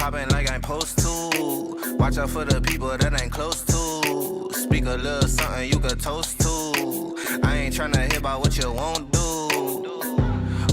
Popping like I'm supposed to. Watch out for the people that ain't close to. Speak a little something you could toast to. I ain't tryna hear about what you won't do.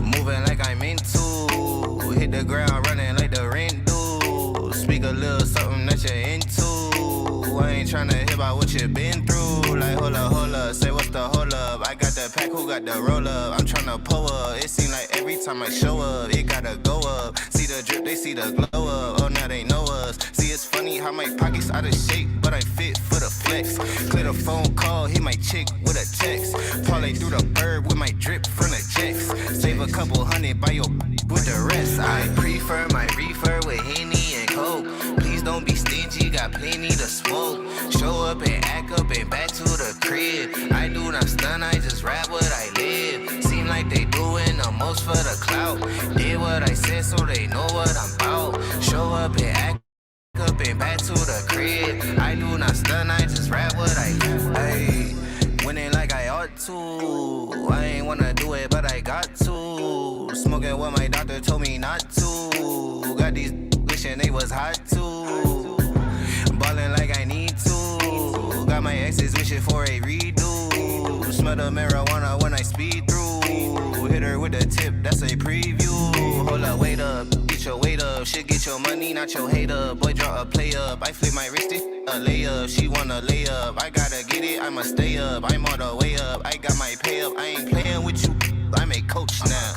Moving like I'm into. Hit the ground running like the rent do. Speak a little something that you're into. I ain't tryna hear about what you been through. Like hold up, say what's the hold up. I got the pack, who got the roll up? I'm tryna pull up. It seem like every time I show up, it gotta go up. See the drip, they see the glow up. Oh, now they know us. See, it's funny how my pockets out of shape, but I fit for the flex. Clear the phone call, hit my chick with a text. Parlay through the bird with my drip from the checks. Save a couple hundred by your with the rest. I prefer my reefer with Henny and Coke. Please don't be stingy, got plenty to smoke. Show up and act up and back to the crib. I do not stun, I just rap what I live. Seem like they doing the most for the clout. Did what I said so they know what I'm about. Show up and act up and back to the crib. I do not stun, I just rap what I live. Ay, winning like I ought to. I ain't wanna do it, but I got to. Smoking what my doctor told me not to. Got these wishing they was hot too. Ballin' like I need to. Got my exes wishing for a redo. Smell the marijuana when I speed through. Hit her with a tip, that's a preview. Hold up, wait up, get your weight up. Shit, get your money, not your hate up. Boy, draw a play up. I flip my wrist, it a layup. She wanna lay up. I gotta get it, I'ma stay up. I'm all the way up. I got my pay up. I ain't playing with you. I'm a coach now.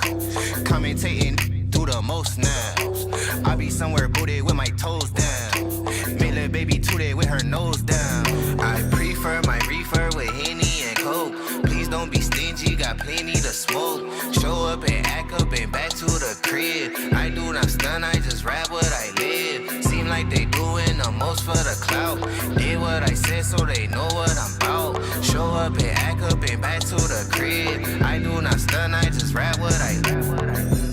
Commentating, do the most now. I be somewhere booted with my toes down. Make little baby tooted with her nose down. I prefer my reefer with Henny and Coke. Please don't be stingy, got plenty to smoke. Show up and act up and back to the crib. I do not stun, I just rap what I live. Seem like they doing the most for the clout. Did what I said so they know what I'm about. Show up and act up and back to the crib. I do not stun, I just rap what I live.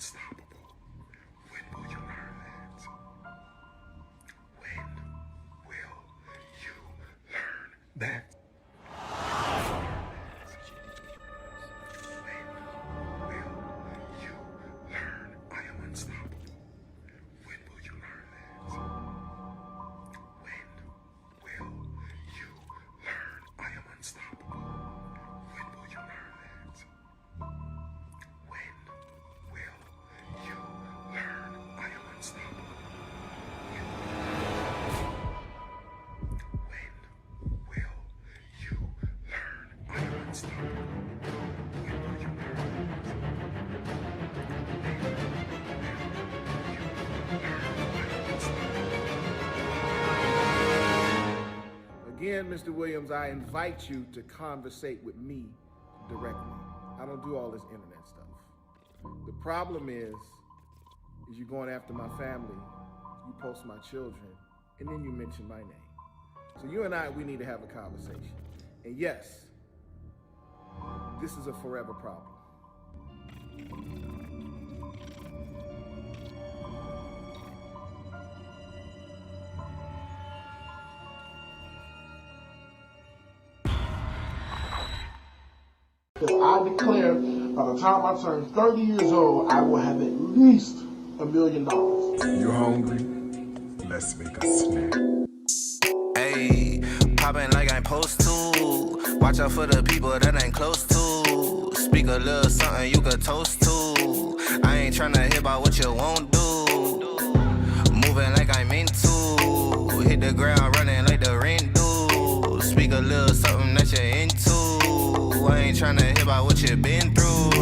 unstoppable. When will you learn that? When will you learn that? When will you learn I am unstoppable? When will you learn that? When will you learn I am unstoppable? When will you learn that? When will you learn I am unstoppable? When will you learn I am unstoppable? When will you learn Again, Mr. Williams, I invite you to conversate with me directly. I don't do all this internet stuff. The problem is you're going after my family, you post my children, and then you mention my name. So you and I, we need to have a conversation. And yes, this is a forever problem. I declare by the time I turn 30 years old, I will have at least $1 million. You hungry? Let's make a snack. Ayy, poppin' like I'm supposed to. Watch out for the people that ain't close to. Speak a little something you could toast to. I ain't tryna hear about what you won't do. Moving like I'm meant to. Hit the ground running like the rain do. Speak a little something that you're into. I ain't tryna hear about what you been through.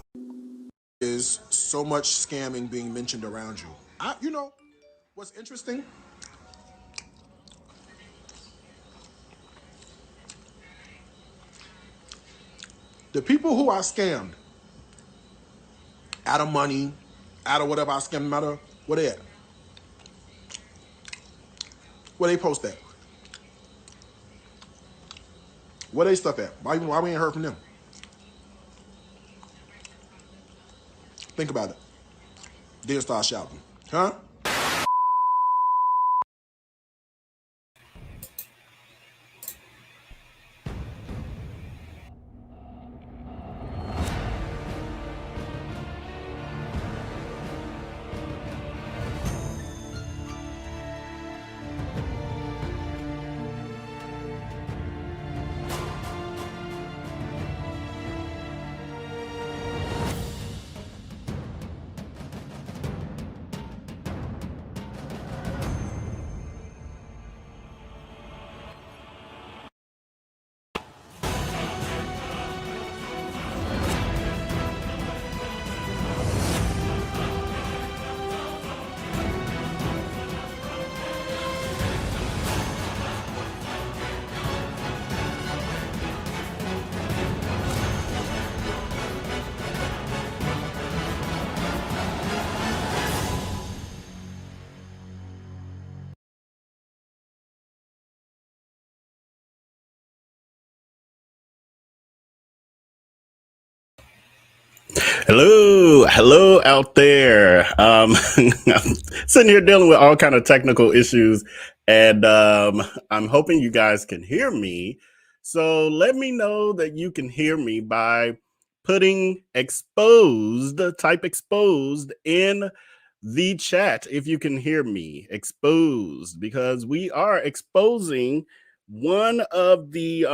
Is so much scamming being mentioned around you. You know, what's interesting? The people who I scammed, out of money, out of whatever I scammed them out of, where they at? Where they post at? Where they stuff at? Why we ain't heard from them? Think about it. Then start shouting. Huh? Hello out there. I'm sitting here dealing with all kind of technical issues, and I'm hoping you guys can hear me. So let me know that you can hear me by putting type exposed in the chat if you can hear me. Exposed, because we are exposing one of the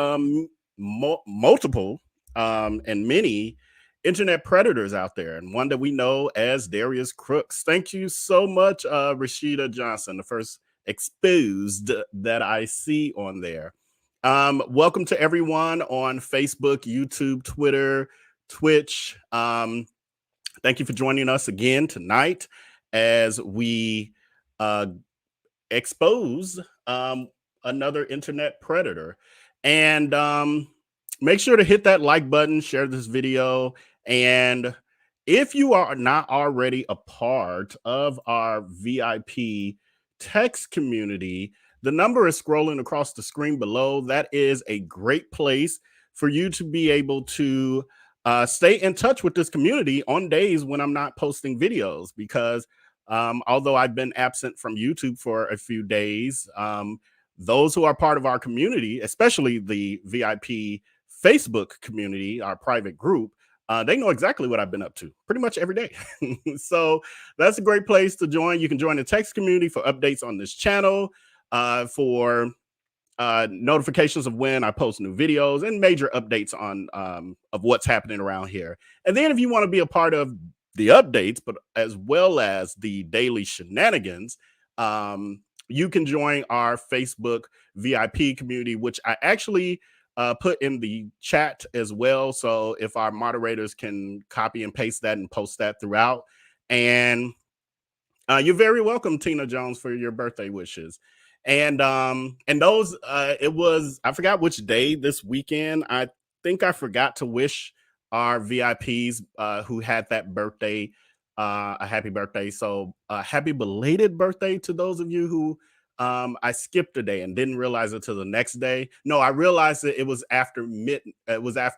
multiple and many internet predators out there, and one that we know as Darius Cooks. Thank you so much, Rashida Johnson, the first exposed that I see on there. Welcome to everyone on Facebook, YouTube, Twitter, Twitch. Thank you for joining us again tonight as we expose another internet predator. And make sure to hit that like button, share this video. And if you are not already a part of our VIP text community, the number is scrolling across the screen below. That is a great place for you to be able to stay in touch with this community on days when I'm not posting videos, because although I've been absent from YouTube for a few days, those who are part of our community, especially the VIP Facebook community, our private group, they know exactly what I've been up to pretty much every day. So that's a great place to join. You can join the text community for updates on this channel, for notifications of when I post new videos and major updates on of what's happening around here. And then if you want to be a part of the updates, but as well as the daily shenanigans, you can join our Facebook VIP community, which I actually put in the chat as well. So if our moderators can copy and paste that and post that throughout. And you're very welcome, Tina Jones, for your birthday wishes. And those, it was, I forgot which day this weekend. I think I forgot to wish our VIPs who had that birthday a happy birthday. So happy belated birthday to those of you who I skipped a day and didn't realize it till the next day. No, I realized that it was after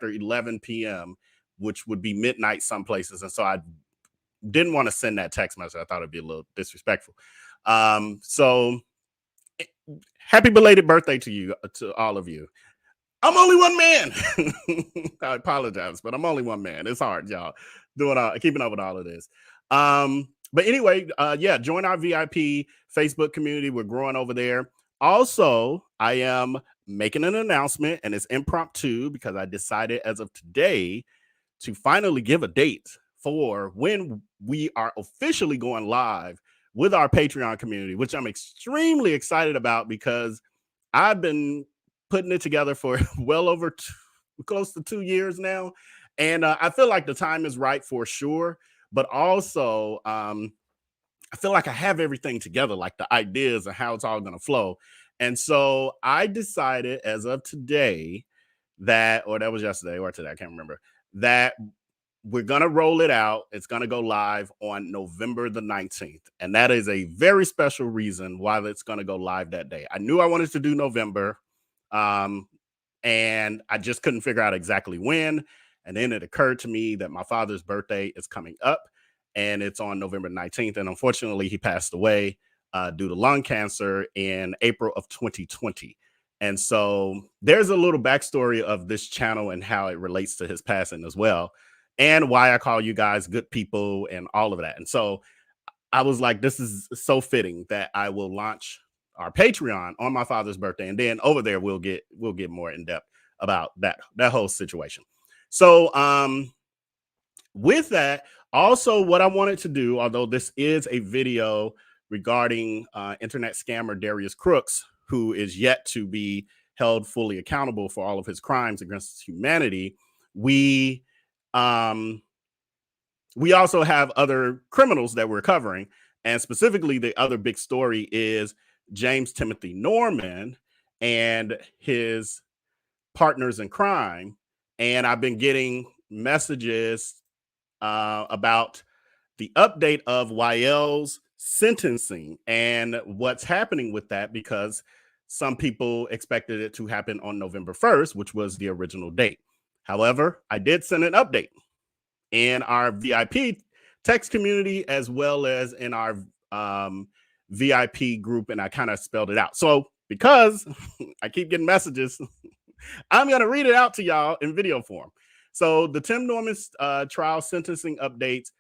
11 p.m., which would be midnight some places. And so I didn't want to send that text message. I thought it'd be a little disrespectful. So happy belated birthday to you, to all of you. I'm only one man. I apologize, but I'm only one man. It's hard, y'all, keeping up with all of this. But anyway, yeah, join our VIP Facebook community. We're growing over there. Also, I am making an announcement, and it's impromptu because I decided as of today to finally give a date for when we are officially going live with our Patreon community, which I'm extremely excited about because I've been putting it together for well over close to 2 years now. And I feel like the time is right for sure. But also, I feel like I have everything together, like the ideas and how it's all going to flow. And so I decided as of today that, or that was yesterday or today, I can't remember, that we're going to roll it out. It's going to go live on November the 19th. And that is a very special reason why it's going to go live that day. I knew I wanted to do November, and I just couldn't figure out exactly when. And then it occurred to me that my father's birthday is coming up, and it's on November 19th. And unfortunately, he passed away due to lung cancer in April of 2020. And so there's a little backstory of this channel and how it relates to his passing as well, and why I call you guys good people and all of that. And so I was like, this is so fitting that I will launch our Patreon on my father's birthday. And then over there, we'll get more in depth about that whole situation. So with that, also what I wanted to do, although this is a video regarding internet scammer Darius Cooks, who is yet to be held fully accountable for all of his crimes against humanity, we also have other criminals that we're covering. And specifically, the other big story is James Timothy Norman and his partners in crime. And I've been getting messages about the update of YL's sentencing and what's happening with that, because some people expected it to happen on November 1st, which was the original date. However, I did send an update in our VIP text community as well as in our VIP group, and I kind of spelled it out. So because I keep getting messages, I'm going to read it out to y'all in video form. So the Tim Norman trial sentencing updates.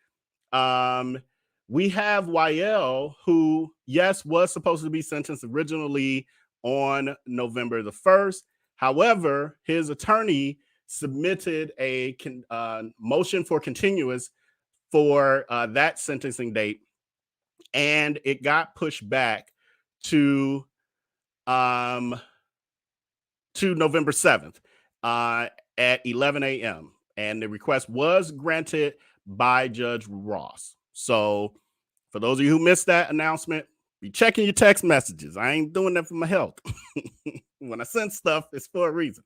We have YL, who, yes, was supposed to be sentenced originally on November the 1st. However, his attorney submitted a motion for continuance for that sentencing date, and it got pushed back to November 7th at 11 a.m. And the request was granted by Judge Ross. So for those of you who missed that announcement, be checking your text messages. I ain't doing that for my health. When I send stuff, it's for a reason.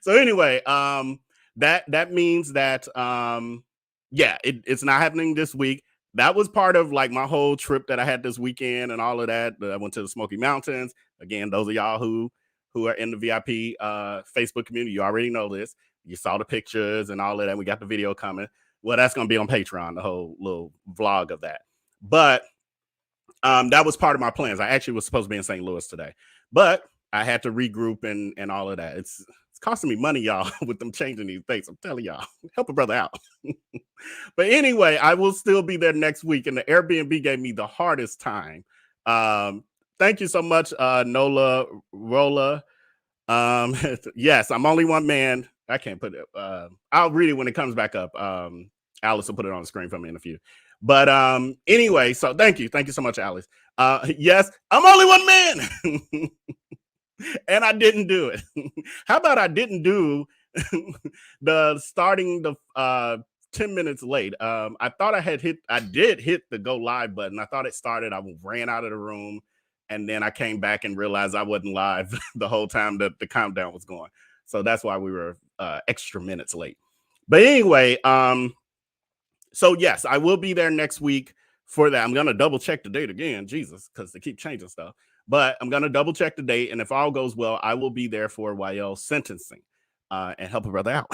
So anyway, that means that yeah, it's not happening this week. That was part of like my whole trip that I had this weekend and all of that. I went to the Smoky Mountains. Again, those of y'all who are in the VIP Facebook community, you already know this. You saw the pictures and all of that. We got the video coming. Well, that's going to be on Patreon, the whole little vlog of that. But that was part of my plans. I actually was supposed to be in St. Louis today, but I had to regroup and all of that. It's costing me money, y'all, with them changing these dates. I'm telling y'all, help a brother out. But anyway, I will still be there next week, and the Airbnb gave me the hardest time. Thank you so much, Nola Rolla. Yes, I'm only one man. I can't put it. I'll read it when it comes back up. Alice will put it on the screen for me in a few. But anyway, so thank you so much, Alice. Yes, I'm only one man. And I didn't do it. How about I didn't do the starting the 10 minutes late? I thought I did hit the go live button. I thought it started. I ran out of the room, and then I came back and realized I wasn't live the whole time that the countdown was going. So that's why we were extra minutes late. But anyway, so yes, I will be there next week for that. I'm gonna double check the date again, Jesus, because they keep changing stuff. But I'm gonna double check the date, and if all goes well, I will be there for YL sentencing and help a brother out.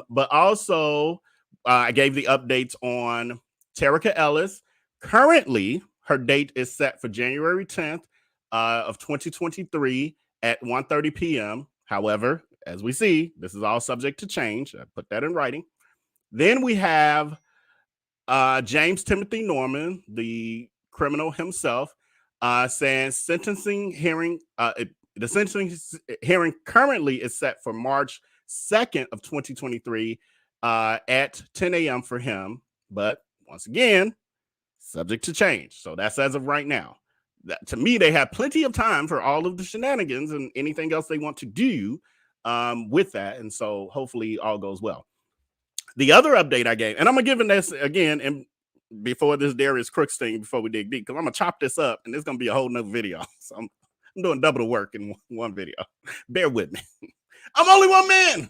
But also, I gave the updates on Terica Ellis. Currently, her date is set for January 10th of 2023 at 1:30 p.m. However, as we see, this is all subject to change. I put that in writing. Then we have James Timothy Norman, the criminal himself, saying the sentencing hearing currently is set for March 2nd of 2023 at 10 a.m. for him. But once again, subject to change. So that's as of right now. To me, they have plenty of time for all of the shenanigans and anything else they want to do with that. And so hopefully all goes well. The other update I gave, and I'm going to give this again and before this Darius Cooks thing, before we dig deep, because I'm going to chop this up and it's going to be a whole nother video. So I'm doing double the work in one video. Bear with me. I'm only one man.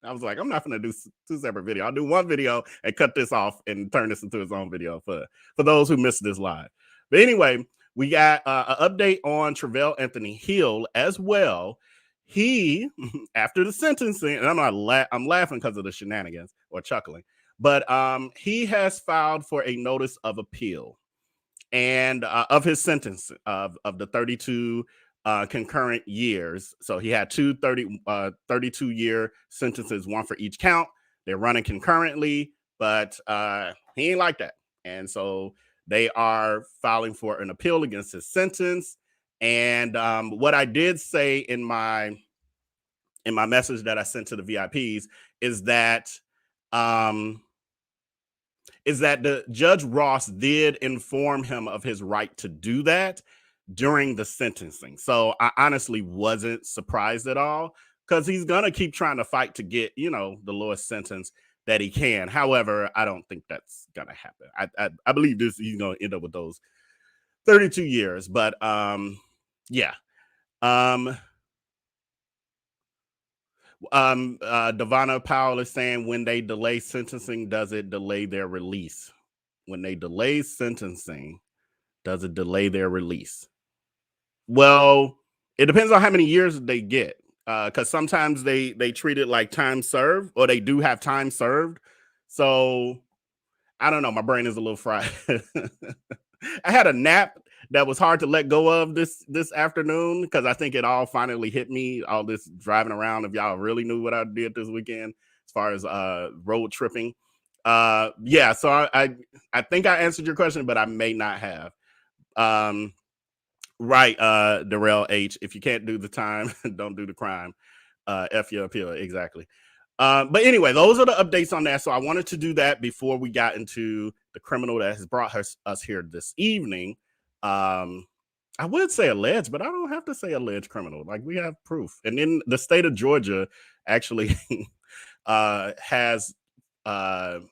I was like, I'm not going to do two separate videos. I'll do one video and cut this off and turn this into its own video for those who missed this live. But anyway, we got an update on Travell Anthony Hill as well. He, after the sentencing, and I'm laughing because of the shenanigans or chuckling, but he has filed for a notice of appeal and of his sentence of the 32 concurrent years. So he had 32-year sentences, one for each count. They're running concurrently, but he ain't like that. And so they are filing for an appeal against his sentence. And what I did say in my message that I sent to the VIPs is that the Judge Ross did inform him of his right to do that during the sentencing. So I honestly wasn't surprised at all, because he's gonna keep trying to fight to get, the lowest sentence that he can. However, I don't think that's gonna happen. I believe he's gonna end up with those 32 years. But yeah. Devonna Powell is saying, when they delay sentencing, does it delay their release? When they delay sentencing, does it delay their release? Well, it depends on how many years they get. Because sometimes they treat it like time served, or they do have time served. So I don't know. My brain is a little fried. I had a nap that was hard to let go of this afternoon, because I think it all finally hit me, all this driving around. If y'all really knew what I did this weekend as far as road tripping. Yeah, so I think I answered your question, but I may not have. Right, Darrell H. If you can't do the time, don't do the crime. F your appeal, exactly. But anyway, those are the updates on that. So I wanted to do that before we got into the criminal that has brought us here this evening. I would say alleged, but I don't have to say alleged criminal. Like, we have proof. And then the state of Georgia actually has the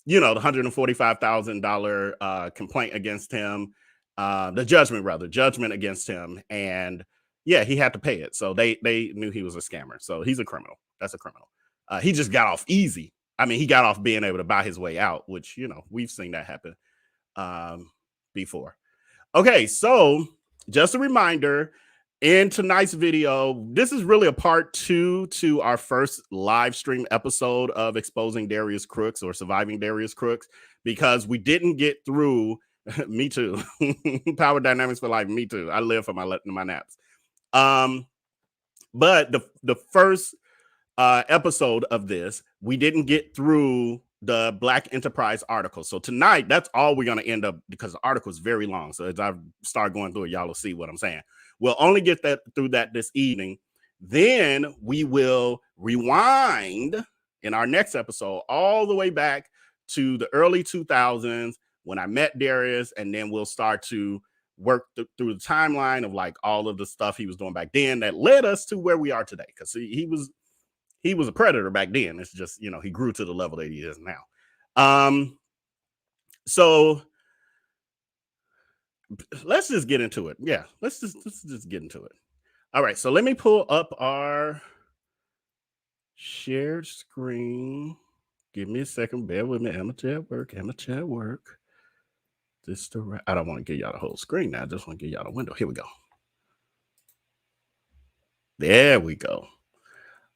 $145,000 complaint against him. The judgment against him. And yeah, he had to pay it. So they knew he was a scammer. So he's a criminal. That's a criminal. He just got off easy. I mean, he got off being able to buy his way out, which, we've seen that happen before. Okay, so just a reminder, in tonight's video, this is really a part 2 to our first live stream episode of Exposing Darius Cooks or Surviving Darius Cooks, because we didn't get through. Me too. Power dynamics for life. Me too. I live for my naps. But the first episode of this, we didn't get through the Black Enterprise article. So tonight, that's all we're going to end up, because the article is very long. So as I start going through it, y'all will see what I'm saying. We'll only get through that this evening. Then we will rewind in our next episode all the way back to the early 2000s when I met Darius, and then we'll start to work through the timeline of like all of the stuff he was doing back then that led us to where we are today. Because he was a predator back then. It's just, he grew to the level that he is now. So let's just get into it. Yeah, let's just get into it. All right, so let me pull up our shared screen. Give me a second. Bear with me. Amateur at work. I don't want to give y'all the whole screen now. I just want to give y'all the window. Here we go. There we go.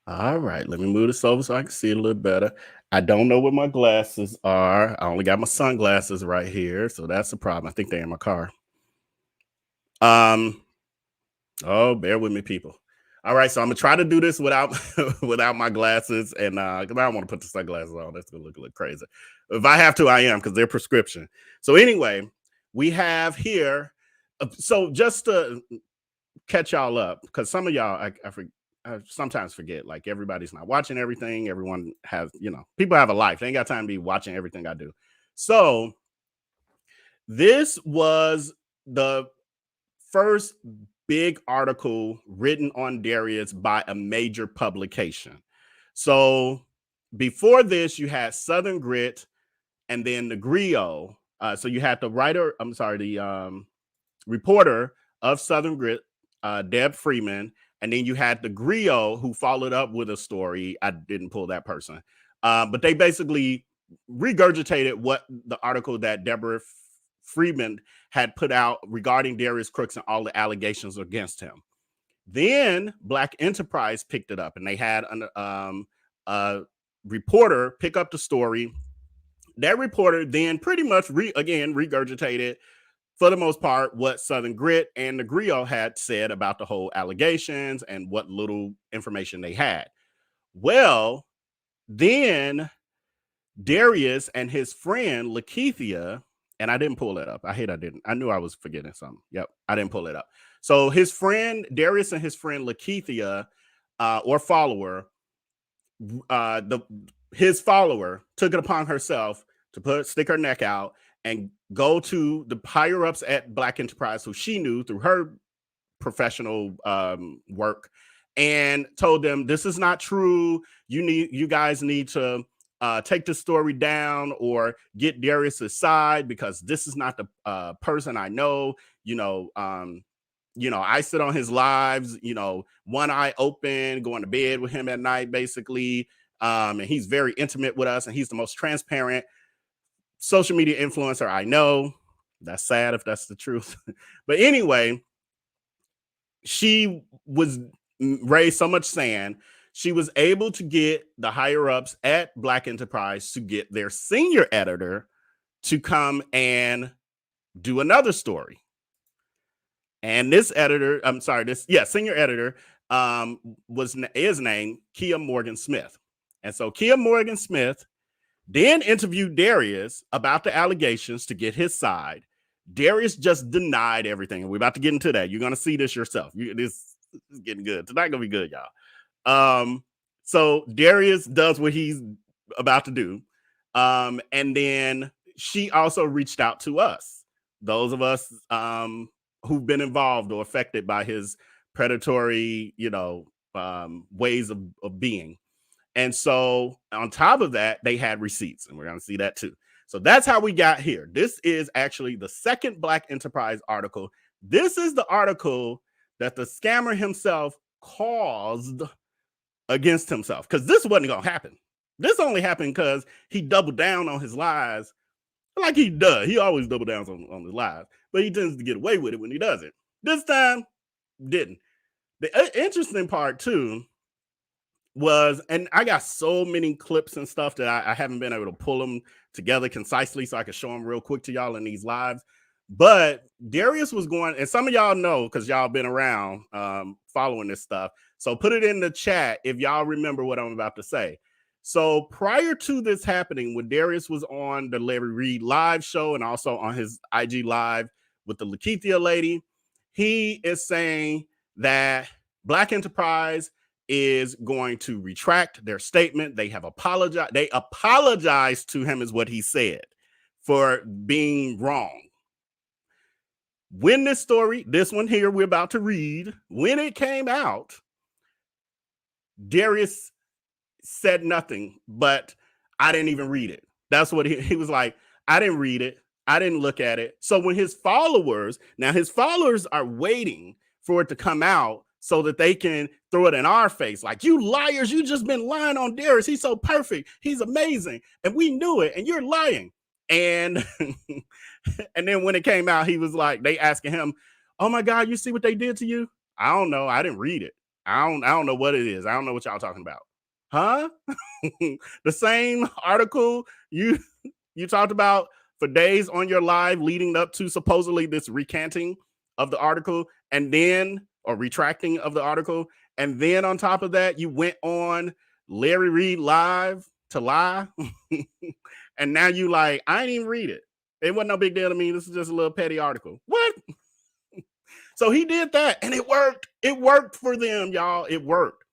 All right, let me move this over so I can see it a little better. I don't know where my glasses are. I only got my sunglasses right here, so that's the problem. I think they're in my car. Oh, bear with me, people. All right, so I'm gonna try to do this without my glasses, and because I don't want to put the sunglasses on. That's gonna look crazy. If I have to, I am, because they're prescription. So anyway, we have here. So just to catch y'all up, because some of y'all I sometimes forget, like everybody's not watching everything. Everyone has, people have a life. They ain't got time to be watching everything I do. So this was the first big article written on Darius by a major publication. So before this, you had Southern Grit and then the Griot. So you had the reporter of Southern Grit, Deb Freeman, and then you had the Griot, who followed up with a story. I didn't pull that person, but they basically regurgitated what the article that Deborah Freeman had put out regarding Darius Cooks and all the allegations against him. Then Black Enterprise picked it up, and they had a reporter pick up the story. That reporter then pretty much regurgitated, for the most part, what Southern Grit and the Griot had said about the whole allegations and what little information they had. Well, then Darius and his friend Lakeithia, and I didn't pull that up. I didn't. I knew I was forgetting something. Yep, I didn't pull it up. So his friend Darius and his friend Lakeithia, or follower, his follower took it upon herself to stick her neck out and go to the higher ups at Black Enterprise, who she knew through her professional work, and told them, this is not true. You guys need to take the story down or get Darius's side, because this is not the person I know. I sit on his lives, one eye open, going to bed with him at night, basically. And he's very intimate with us, and he's the most transparent social media influencer I know. That's sad if that's the truth. But anyway, she was raised so much sand, she was able to get the higher ups at Black Enterprise to get their senior editor to come and do another story. And this editor, senior editor is named Kia Morgan Smith. And so Kia Morgan Smith then interviewed Darius about the allegations to get his side. Darius just denied everything. And we're about to get into that. You're going to see this yourself. This is getting good. Tonight going to be good, y'all. So Darius does what he's about to do. And then she also reached out to us, those of us who've been involved or affected by his predatory, ways of being. And so on top of that, they had receipts, and we're going to see that too. So that's how we got here. This is actually the second Black Enterprise article. This is the article that the scammer himself caused against himself, because this wasn't going to happen. This only happened because he doubled down on his lies, like he does. He always double down on his lies, but he tends to get away with it when he does it. This time, didn't. The interesting part too was, and I got so many clips and stuff that I haven't been able to pull them together concisely so I can show them real quick to y'all in these lives. But Darius was going, and some of y'all know because y'all been around following this stuff. So put it in the chat if y'all remember what I'm about to say. So prior to this happening, when Darius was on the Larry Reid live show and also on his IG live with the Lakeithia lady, he is saying that Black Enterprise is going to retract their statement. They have apologized. They apologized to him, is what he said, for being wrong. When this story, this one here we're about to read, when it came out, Darius said nothing, but I didn't even read it. That's what he was like. I didn't read it. I didn't look at it. So when his followers are waiting for it to come out so that they can throw it in our face. Like, you liars, you just been lying on Darius. He's so perfect. He's amazing. And we knew it. And you're lying. And and then when it came out, he was like, they asking him, oh my God, you see what they did to you? I don't know. I didn't read it. I don't know what it is. I don't know what y'all talking about. Huh? The same article you talked about for days on your live leading up to supposedly this recanting of the article, and then, or retracting of the article, and then on top of that, you went on Larry Reid live to lie. And now you like, I didn't even read it. It wasn't no big deal to me. This is just a little petty article. What? So he did that, and it worked. It worked for them, y'all. It worked.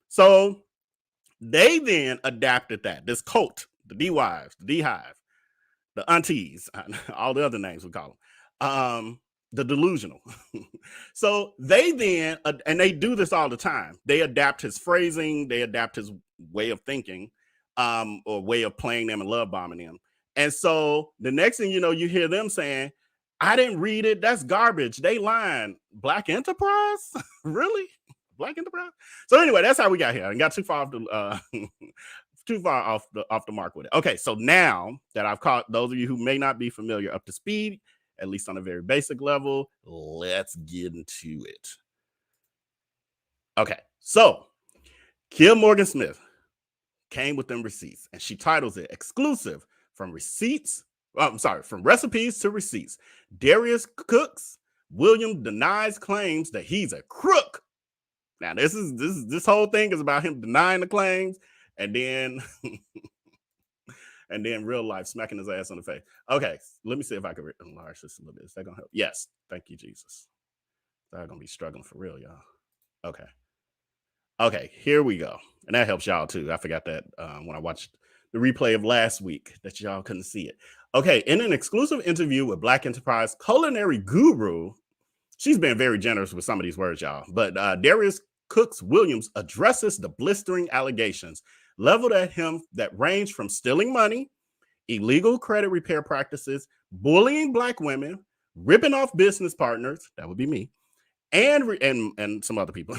So they then adapted that. This cult, the D-Wives, the D-Hive, the aunties, all the other names we call them, the delusional. So they then, and they do this all the time. They adapt his phrasing. They adapt his way of thinking, or way of playing them and love bombing them. And so the next thing you know, you hear them saying, I didn't read it. That's garbage. They lying. Black Enterprise? Really? Black Enterprise? So anyway, that's how we got here. I got too far off the mark with it. Okay, so now that I've caught those of you who may not be familiar up to speed, at least on a very basic level, let's get into it. Okay, so Kim Morgan Smith came with them receipts, and she titles it Exclusive from Recipes to Receipts. Darius Cooks, William denies claims that he's a crook. Now, this whole thing is about him denying the claims, and then and then real life smacking his ass on the face. Okay, let me see if I can enlarge this a little bit. Is that gonna help? Yes, thank you, Jesus. I'm gonna be struggling for real, y'all. Okay, here we go, and that helps y'all too. I forgot that when I watched the replay of last week that y'all couldn't see it. Okay, in an exclusive interview with Black Enterprise culinary guru, she's been very generous with some of these words, y'all. But Darius Cooks Williams addresses the blistering allegations leveled at him that range from stealing money, illegal credit repair practices, bullying Black women, ripping off business partners, that would be me, and some other people,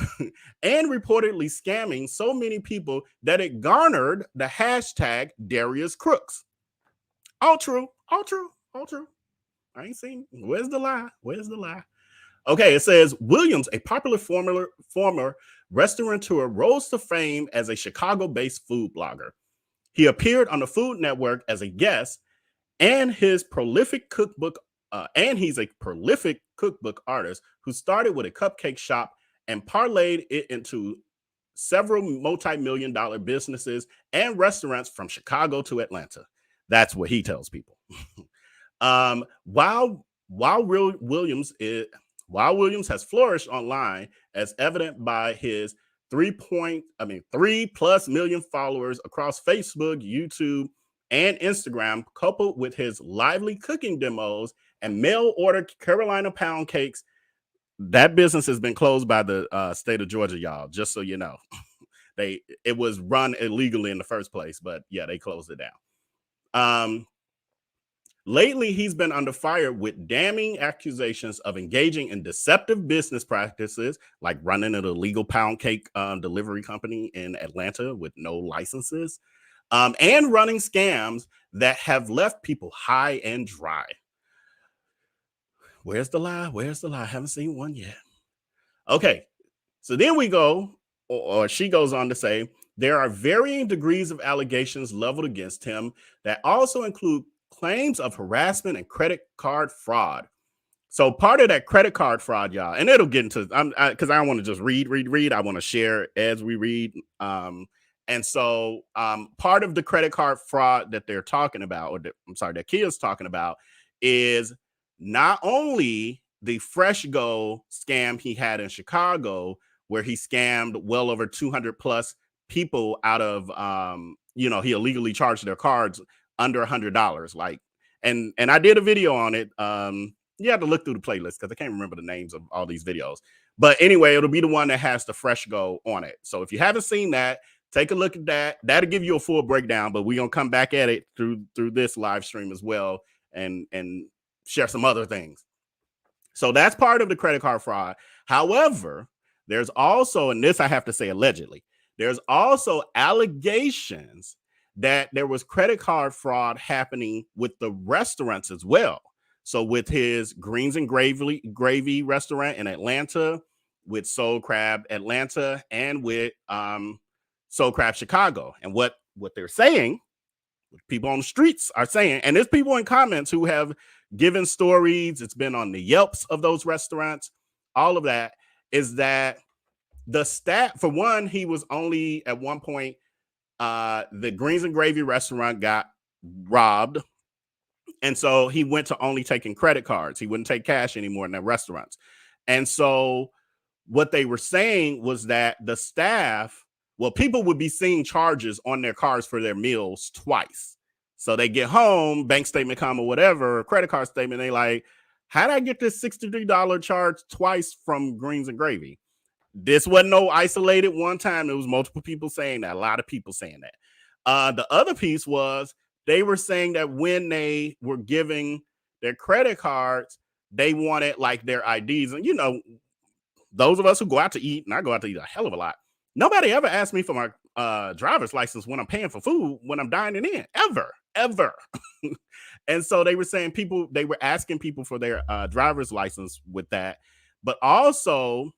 and reportedly scamming so many people that it garnered the hashtag Darius Cooks. All true. I ain't seen. Where's the lie? Okay, it says Williams, a popular former restaurateur, rose to fame as a Chicago-based food blogger. He appeared on the Food Network as a guest, and he's a prolific cookbook artist who started with a cupcake shop and parlayed it into several multi-million-dollar businesses and restaurants from Chicago to Atlanta. That's what he tells people. While Williams has flourished online, as evident by his 3+ million followers across Facebook, YouTube, and Instagram, coupled with his lively cooking demos and mail order Carolina pound cakes, that business has been closed by the state of Georgia, y'all, just so you know. It was run illegally in the first place, but yeah, they closed it down. Lately, he's been under fire with damning accusations of engaging in deceptive business practices, like running an illegal pound cake delivery company in Atlanta with no licenses, and running scams that have left people high and dry. Where's the lie? I haven't seen one yet. Okay, So then we go, or she goes on to say, there are varying degrees of allegations leveled against him that also include claims of harassment and credit card fraud. So part of that credit card fraud, y'all, and it'll get into because I don't want to just read. I want to share as we read. And so part of the credit card fraud that they're talking about, or that Kia's talking about, is not only the Fresh Go scam he had in Chicago, where he scammed well over 200 plus people out of, he illegally charged their cards under $100. Like, and I did a video on it. You have to look through the playlist because I can't remember the names of all these videos. But anyway, it'll be the one that has the Fresh Go on it. So if you haven't seen that, take a look at that. That'll give you a full breakdown, but we're going to come back at it through this live stream as well and share some other things. So that's part of the credit card fraud. However, there's also, and this I have to say allegedly, there's also allegations that there was credit card fraud happening with the restaurants as well. So with his Greens and Gravy restaurant in Atlanta, with Soul Crab Atlanta, and with Soul Crab Chicago. And what they're saying, people on the streets are saying, and there's people in comments who have given stories, it's been on the Yelps of those restaurants, all of that, is that the staff, for one, he was only at one point, the Greens and Gravy restaurant got robbed. And so he went to only taking credit cards. He wouldn't take cash anymore in their restaurants. And so what they were saying was that the staff, people would be seeing charges on their cards for their meals twice. So they get home, bank statement come or whatever, credit card statement. They like, how did I get this $63 charge twice from Greens and Gravy? This wasn't no isolated one time. There was multiple people saying that, a lot of people saying that. The other piece was, they were saying that when they were giving their credit cards, they wanted like their IDs. And, those of us who go out to eat, and I go out to eat a hell of a lot, nobody ever asked me for my driver's license when I'm paying for food, when I'm dining in, ever. And so they were saying they were asking people for their driver's license with that. But also,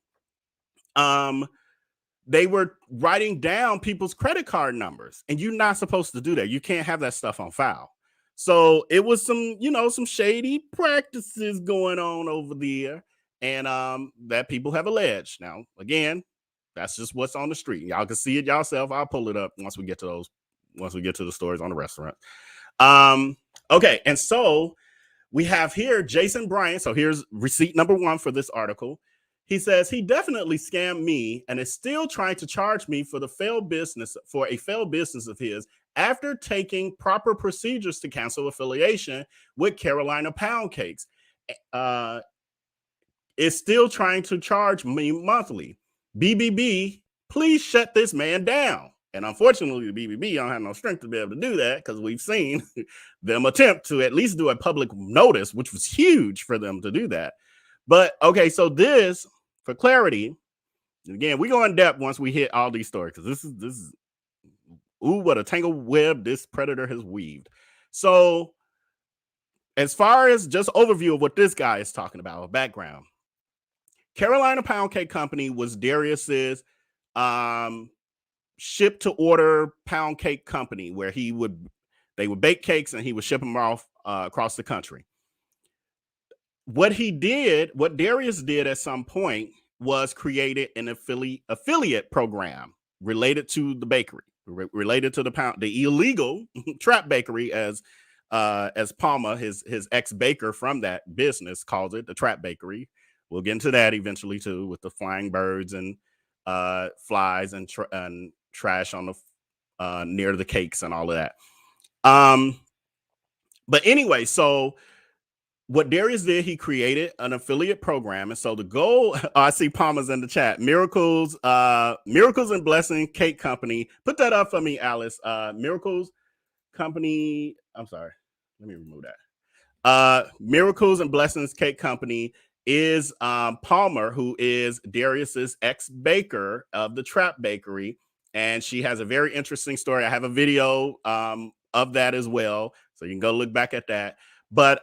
they were writing down people's credit card numbers, and you're not supposed to do that. You can't have that stuff on file. So it was some shady practices going on over there, and that people have alleged. Now, again, that's just what's on the street. Y'all can see it yourself. I'll pull it up once we get to the stories on the restaurant. Okay, and so we have here Jason Bryant. So here's receipt number 1 for this article. He says he definitely scammed me and is still trying to charge me for a failed business of his after taking proper procedures to cancel affiliation with Carolina Pound Cakes. Is still trying to charge me monthly. BBB, please shut this man down. And unfortunately, the BBB don't have no strength to be able to do that, because we've seen them attempt to at least do a public notice, which was huge for them to do that. But okay, so this, for clarity, again, we go in depth once we hit all these stories, because this is what a tangled web this predator has weaved. So as far as just overview of what this guy is talking about, background, Carolina Pound Cake Company was Darius's ship to order pound cake company, where they would bake cakes and he would ship them off across the country. What Darius did at some point was created an affiliate program related to the bakery, related to the illegal trap bakery, as Palma, his ex-baker from that business, calls it, the trap bakery. We'll get into that eventually too, with the flying birds and flies and trash on the near the cakes and all of that. But anyway, so what Darius did, he created an affiliate program. And so the goal, I see Palmer's in the chat, Miracles and Blessing Cake Company. Put that up for me, Alice. Miracles Company. I'm sorry. Let me remove that. Miracles and Blessings Cake Company is Palmer, who is Darius's ex-baker of the Trap Bakery. And she has a very interesting story. I have a video of that as well, so you can go look back at that. But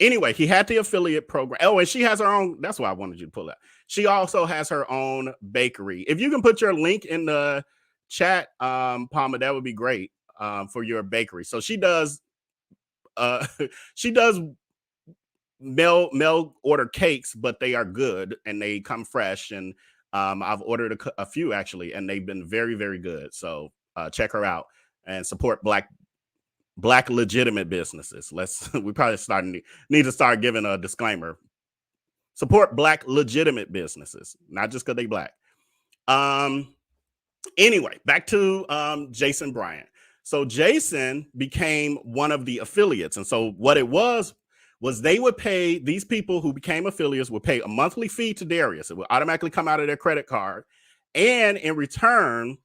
Anyway, he had the affiliate program. Oh, and she has her own. That's why I wanted you to pull that. She also has her own bakery. If you can put your link in the chat, Palma, that would be great for your bakery. So she does she does mail order cakes, but they are good and they come fresh. And I've ordered a few actually, and they've been very, very good. So check her out and support black legitimate businesses. We probably need to start giving a disclaimer. Support black legitimate businesses, not just because they black. Anyway, back to Jason Bryant. So Jason became one of the affiliates. And so what it was they would pay, these people who became affiliates would pay a monthly fee to Darius. It would automatically come out of their credit card. And in return,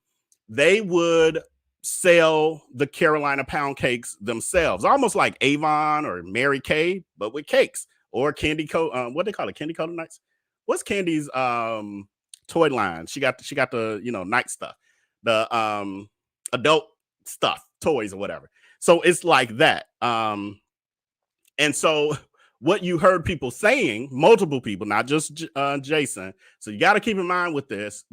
they would sell the Carolina pound cakes themselves, almost like Avon or Mary Kay, but with cakes, or Candy what they call it, Candy Coated Nights. What's Candy's toy line? She got the night stuff, the adult stuff, toys or whatever. So it's like that. And so what you heard people saying, multiple people, not just Jason. So you got to keep in mind with this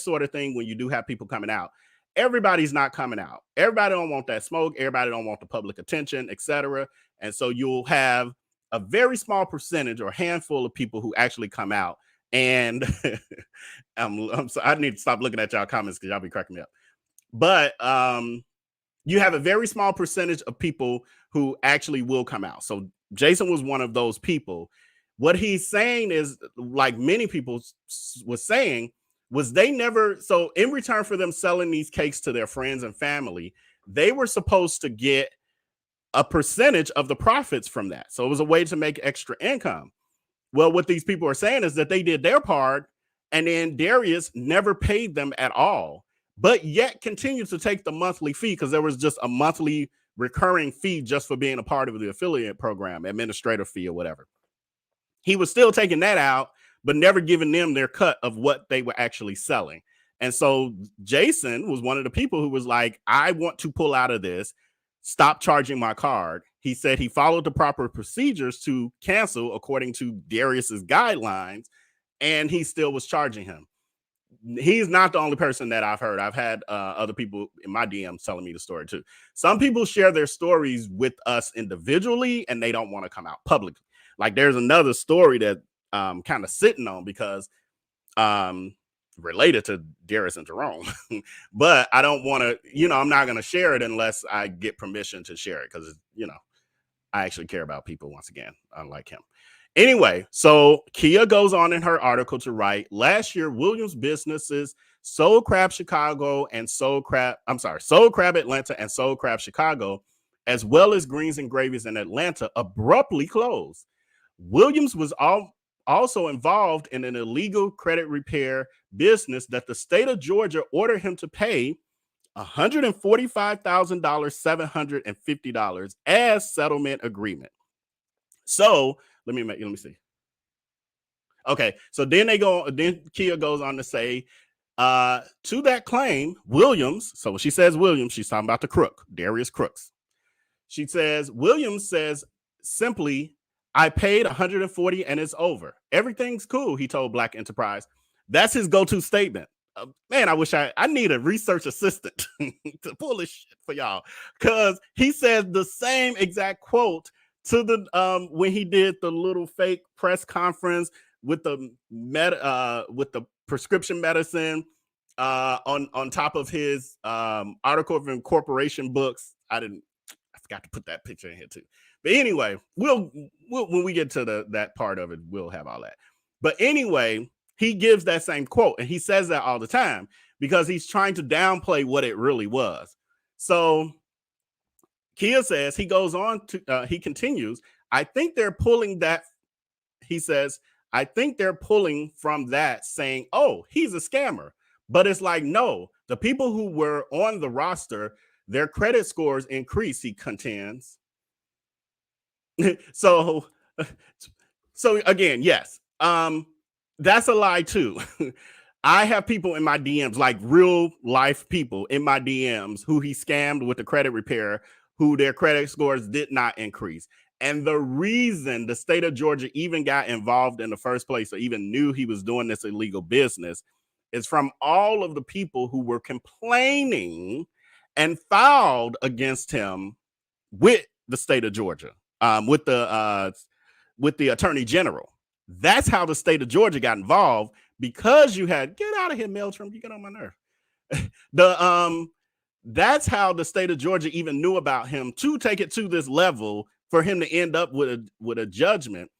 sort of thing, when you do have people coming out, everybody's not coming out. Everybody don't want that smoke. Everybody don't want the public attention, etc. And so you'll have a very small percentage or handful of people who actually come out. And I need to stop looking at y'all comments because y'all be cracking me up. But you have a very small percentage of people who actually will come out. So Jason was one of those people. What he's saying is, like many people was saying, was they never, so in return for them selling these cakes to their friends and family, they were supposed to get a percentage of the profits from that. So it was a way to make extra income. Well, what these people are saying is that they did their part, and then Darius never paid them at all, but yet continued to take the monthly fee, because there was just a monthly recurring fee just for being a part of the affiliate program, administrative fee or whatever. He was still taking that out, but never giving them their cut of what they were actually selling. And so Jason was one of the people who was like, I want to pull out of this, stop charging my card. He said he followed the proper procedures to cancel according to Darius's guidelines, and he still was charging him. He's not the only person that I've heard. I've had other people in my DMs telling me the story too. Some people share their stories with us individually, and they don't want to come out publicly. Like there's another story that kind of sitting on because related to Darius and Jerome, but I don't want to, I'm not going to share it unless I get permission to share it, because, I actually care about people once again, unlike him. Anyway, so Kia goes on in her article to write, last year, Williams businesses Soul Crab Chicago and Soul Crab Atlanta and Soul Crab Chicago, as well as Greens and Gravies in Atlanta, abruptly closed. Williams was also involved in an illegal credit repair business that the state of Georgia ordered him to pay $145,750 as settlement agreement. So let me see. Okay, so then Kia goes on to say, to that claim, Williams, so when she says Williams, she's talking about the crook, Darius Cooks. She says, Williams says simply, I paid $140 and it's over. Everything's cool, he told Black Enterprise. That's his go-to statement. Man, I wish I need a research assistant to pull this shit for y'all, because he says the same exact quote to the when he did the little fake press conference with the prescription medicine on top of his article of incorporation books. I forgot to put that picture in here too. But anyway, we'll when we get to that part of it, we'll have all that. But anyway, he gives that same quote, and he says that all the time because he's trying to downplay what it really was. So Kia says, he goes on to, he continues, I think they're pulling that. He says, I think they're pulling from that saying, oh, he's a scammer. But it's like, no, the people who were on the roster, their credit scores increase, he contends. So again, yes, that's a lie too. I have people in my DMs, like real life people in my DMs who he scammed with the credit repair, who their credit scores did not increase. And the reason the state of Georgia even got involved in the first place, or even knew he was doing this illegal business, is from all of the people who were complaining and filed against him with the state of Georgia, with the attorney general. That's how the state of Georgia got involved, because you had, get out of here, Meltram, you get on my nerve. That's how the state of Georgia even knew about him, to take it to this level for him to end up with a judgment.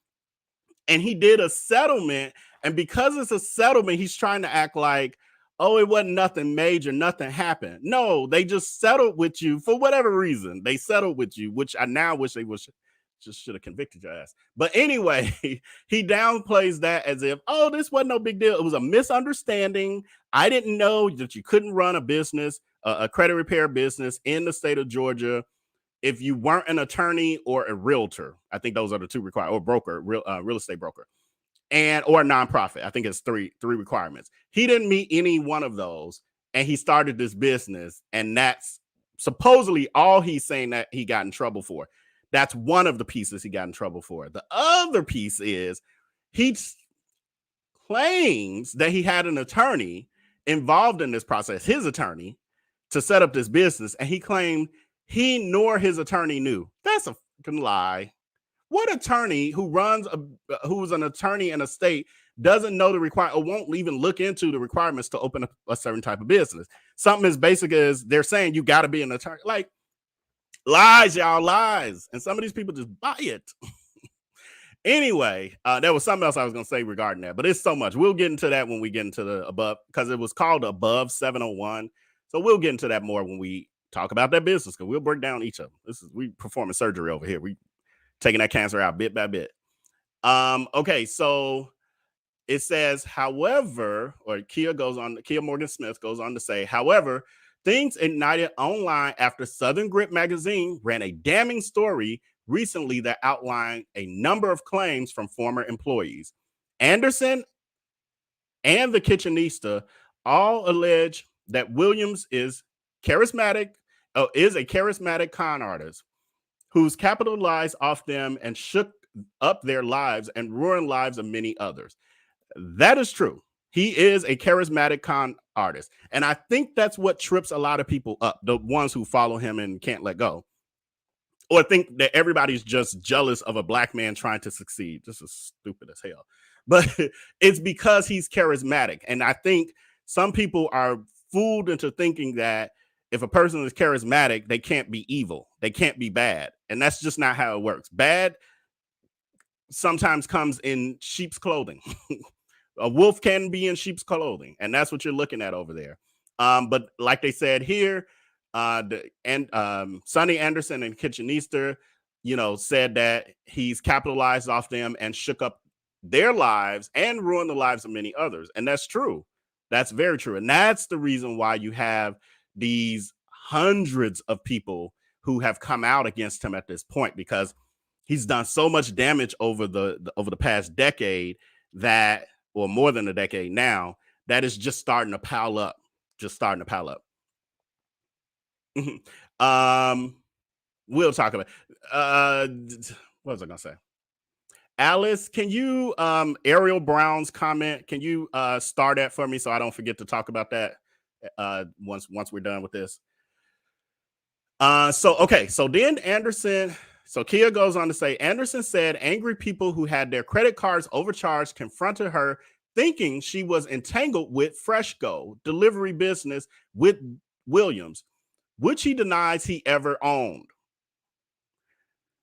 And he did a settlement, and because it's a settlement, he's trying to act like, oh, it wasn't nothing major, nothing happened. No, they just settled with you for whatever reason. They settled with you, which I now wish they should have convicted your ass. But anyway, he downplays that as if, oh, this wasn't no big deal. It was a misunderstanding. I didn't know that you couldn't run a business, a credit repair business in the state of Georgia, if you weren't an attorney or a realtor. I think those are the two required, or broker, real estate broker, and or a nonprofit. I think it's three requirements. He didn't meet any one of those, and he started this business, and that's supposedly all he's saying that he got in trouble for. That's one of the pieces he got in trouble for. The other piece is he claims that he had an attorney involved in this process, his attorney, to set up this business, and he claimed he nor his attorney knew. That's a fucking lie. What attorney who's an attorney in a state doesn't know the requirement, or won't even look into the requirements to open a certain type of business? Something as basic as they're saying you got to be an attorney. Like, lies, y'all, lies. And some of these people just buy it. Anyway, there was something else I was going to say regarding that, but it's so much. We'll get into that when we get into the above, because it was called Above 701. So we'll get into that more when we talk about that business, because we'll break down each of them. We performing surgery over here. We taking that cancer out bit by bit. Okay, so it says, however, or Kia Morgan Smith goes on to say, however, things ignited online after Southern Grit magazine ran a damning story recently that outlined a number of claims from former employees. Anderson and the Kitchenista all allege that Williams is a charismatic con artist who's capitalized off them and shook up their lives and ruined lives of many others. That is true. He is a charismatic con artist. And I think that's what trips a lot of people up, the ones who follow him and can't let go, or think that everybody's just jealous of a black man trying to succeed. This is stupid as hell. But it's because he's charismatic. And I think some people are fooled into thinking that if a person is charismatic, they can't be evil. They can't be bad. And that's just not how it works. Bad sometimes comes in sheep's clothing. A wolf can be in sheep's clothing. And that's what you're looking at over there. But like they said here, Sonny Anderson and Kitchenista, said that he's capitalized off them and shook up their lives and ruined the lives of many others. And that's true. That's very true. And that's the reason why you have these hundreds of people who have come out against him at this point, because he's done so much damage over the past decade, that, or more than a decade now, that is just starting to pile up. We'll talk about what was I gonna say? Alice, can you Ariel Brown's comment, can you start that for me so I don't forget to talk about that once we're done with this? So then Anderson, so Kia goes on to say, Anderson said angry people who had their credit cards overcharged confronted her, thinking she was entangled with Freshco delivery business with Williams, which he denies he ever owned.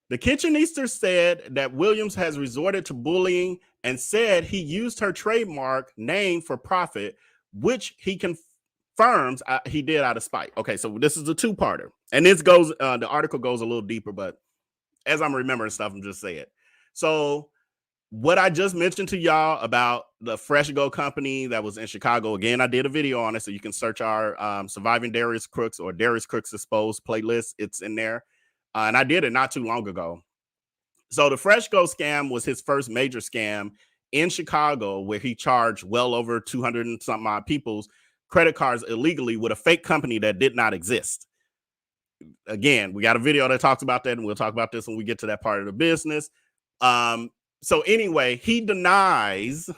The Kitchenista said that Williams has resorted to bullying and said he used her trademark name for profit, which he confirms he did out of spite. Okay, so this is a two-parter. And this goes, the article goes a little deeper, but as I'm remembering stuff, I'm just saying it. So what I just mentioned to y'all about the Fresh Go company that was in Chicago, again, I did a video on it, so you can search our Surviving Darius Cooks or Darius Cooks Exposed playlist. It's in there. And I did it not too long ago. So the Fresh Go scam was his first major scam in Chicago, where he charged well over 200 and something odd people's credit cards illegally with a fake company that did not exist. again, we got a video that talks about that, and we'll talk about this when we get to that part of the business. So anyway, he denies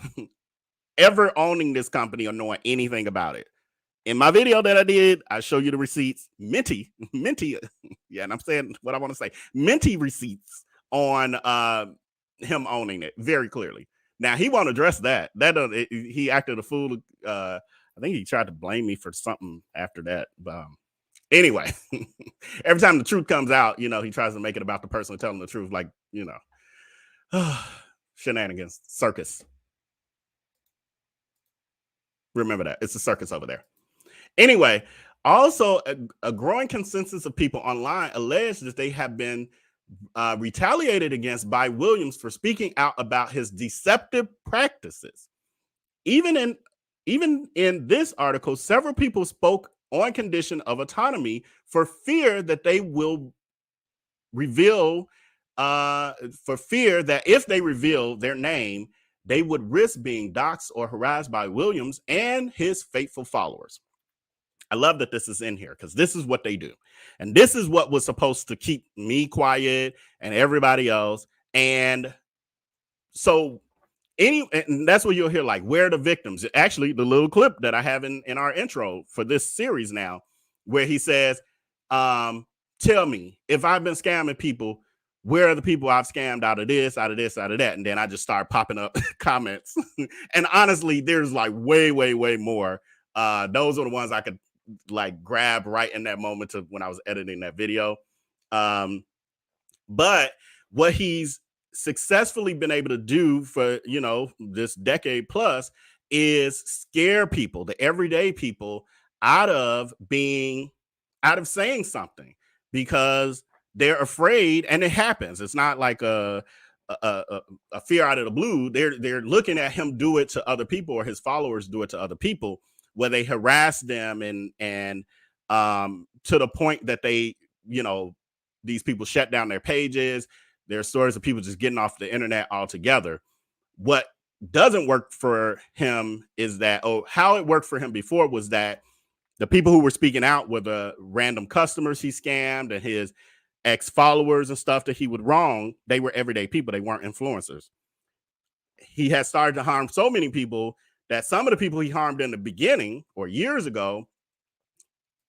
ever owning this company or knowing anything about it. In my video that I did, I show you the receipts, minty, yeah, and I'm saying what I want to say, minty receipts on him owning it very clearly. Now he won't address that. He acted a fool. I think he tried to blame me for something after that. But anyway, every time the truth comes out, he tries to make it about the person telling the truth, like, shenanigans, circus. Remember that. It's a circus over there. Anyway, also a growing consensus of people online allege that they have been retaliated against by Williams for speaking out about his deceptive practices. Even in this article, several people spoke on condition of autonomy for fear that they will reveal, for fear that if they reveal their name, they would risk being doxxed or harassed by Williams and his faithful followers. I love that this is in here because this is what they do. And this is what was supposed to keep me quiet and everybody else. And so and that's what you'll hear, like, where are the victims? Actually, the little clip that I have in our intro for this series now, where he says, tell me, if I've been scamming people, where are the people I've scammed out of this, out of this, out of that? And then I just start popping up comments. And honestly, there's like way, way, way more. Those are the ones I could like grab right in that moment to when I was editing that video. But what he's successfully been able to do for, this decade plus is scare people, the everyday people, out of saying something because they're afraid, and it happens. It's not like a fear out of the blue. They're looking at him do it to other people, or his followers do it to other people, where they harass them and to the point that they, these people shut down their pages. There are stories of people just getting off the internet altogether. What doesn't work for him is that, how it worked for him before was that the people who were speaking out were the random customers he scammed and his ex-followers and stuff that he would wrong. They were everyday people. They weren't influencers. He has started to harm so many people that some of the people he harmed in the beginning or years ago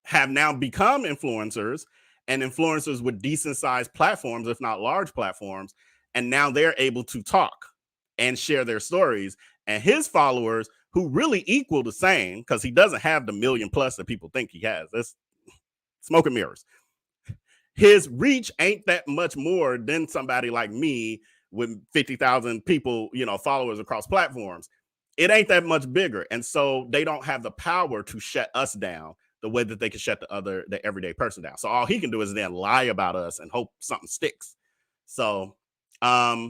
have now become influencers, and influencers with decent sized platforms, if not large platforms. And now they're able to talk and share their stories. And his followers, who really equal the same, because he doesn't have the 1 million plus that people think he has. That's smoke and mirrors. His reach ain't that much more than somebody like me with 50,000 people, followers across platforms. It ain't that much bigger. And so they don't have the power to shut us down the way that they can shut the everyday person down. So all he can do is then lie about us and hope something sticks. So, yeah.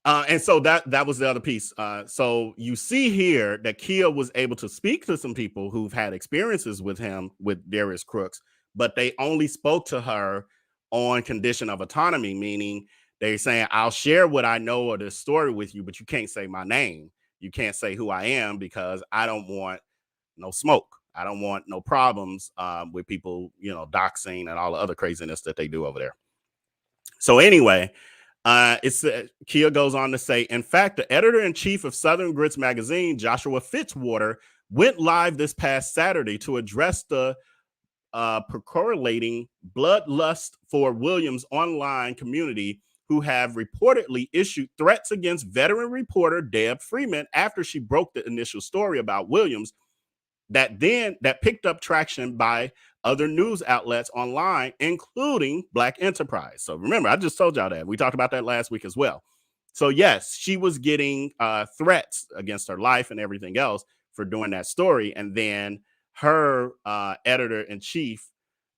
And so that was the other piece. So you see here that Kia was able to speak to some people who've had experiences with him, with Darius Cooks, but they only spoke to her on condition of autonomy, meaning they're saying, I'll share what I know of this story with you, but you can't say my name. You can't say who I am because I don't want no smoke. I don't want no problems with people, doxing and all the other craziness that they do over there. So anyway, Kia goes on to say, in fact, the editor-in-chief of Southern Grits magazine, Joshua Fitzwater, went live this past Saturday to address the percolating bloodlust for Williams' online community, who have reportedly issued threats against veteran reporter Deb Freeman after she broke the initial story about Williams that picked up traction by other news outlets online, including Black Enterprise. So remember, I just told y'all that. We talked about that last week as well. So yes, she was getting threats against her life and everything else for doing that story. And then her editor-in-chief,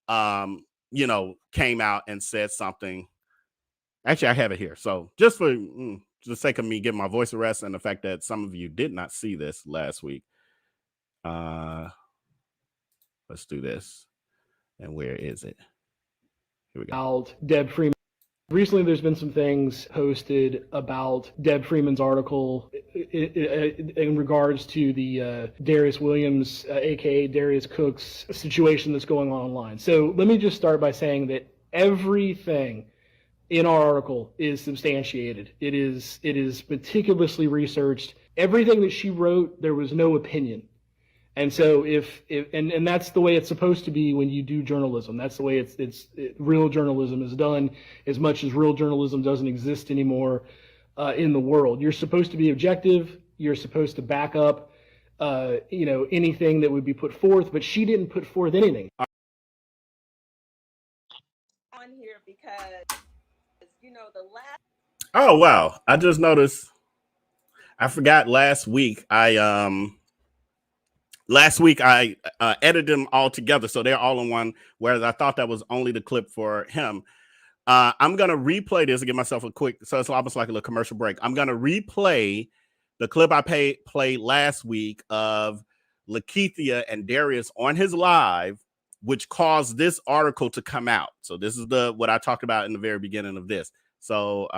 came out and said something. Actually, I have it here. So just for the sake of me giving my voice a rest and the fact that some of you did not see this last week, let's do this. And where is it? Here we go. About Deb Freeman. Recently, there's been some things posted about Deb Freeman's article in regards to the Darius Williams, aka Darius Cooks situation that's going on online. So let me just start by saying that everything in our article is substantiated. It is meticulously researched. Everything that she wrote, there was no opinion. And so and that's the way it's supposed to be when you do journalism. That's the way real journalism is done, as much as real journalism doesn't exist anymore in the world. You're supposed to be objective. You're supposed to back up, anything that would be put forth. But she didn't put forth anything. On here because the last. Oh wow! I just noticed. I forgot last week. I edited them all together, so they're all in one. Whereas I thought that was only the clip for him. I'm gonna replay this and give myself a quick. So it's almost like a little commercial break. I'm gonna replay the clip I played last week of Lakeithia and Darius on his live, which caused this article to come out. So this is what I talked about in the very beginning of this. So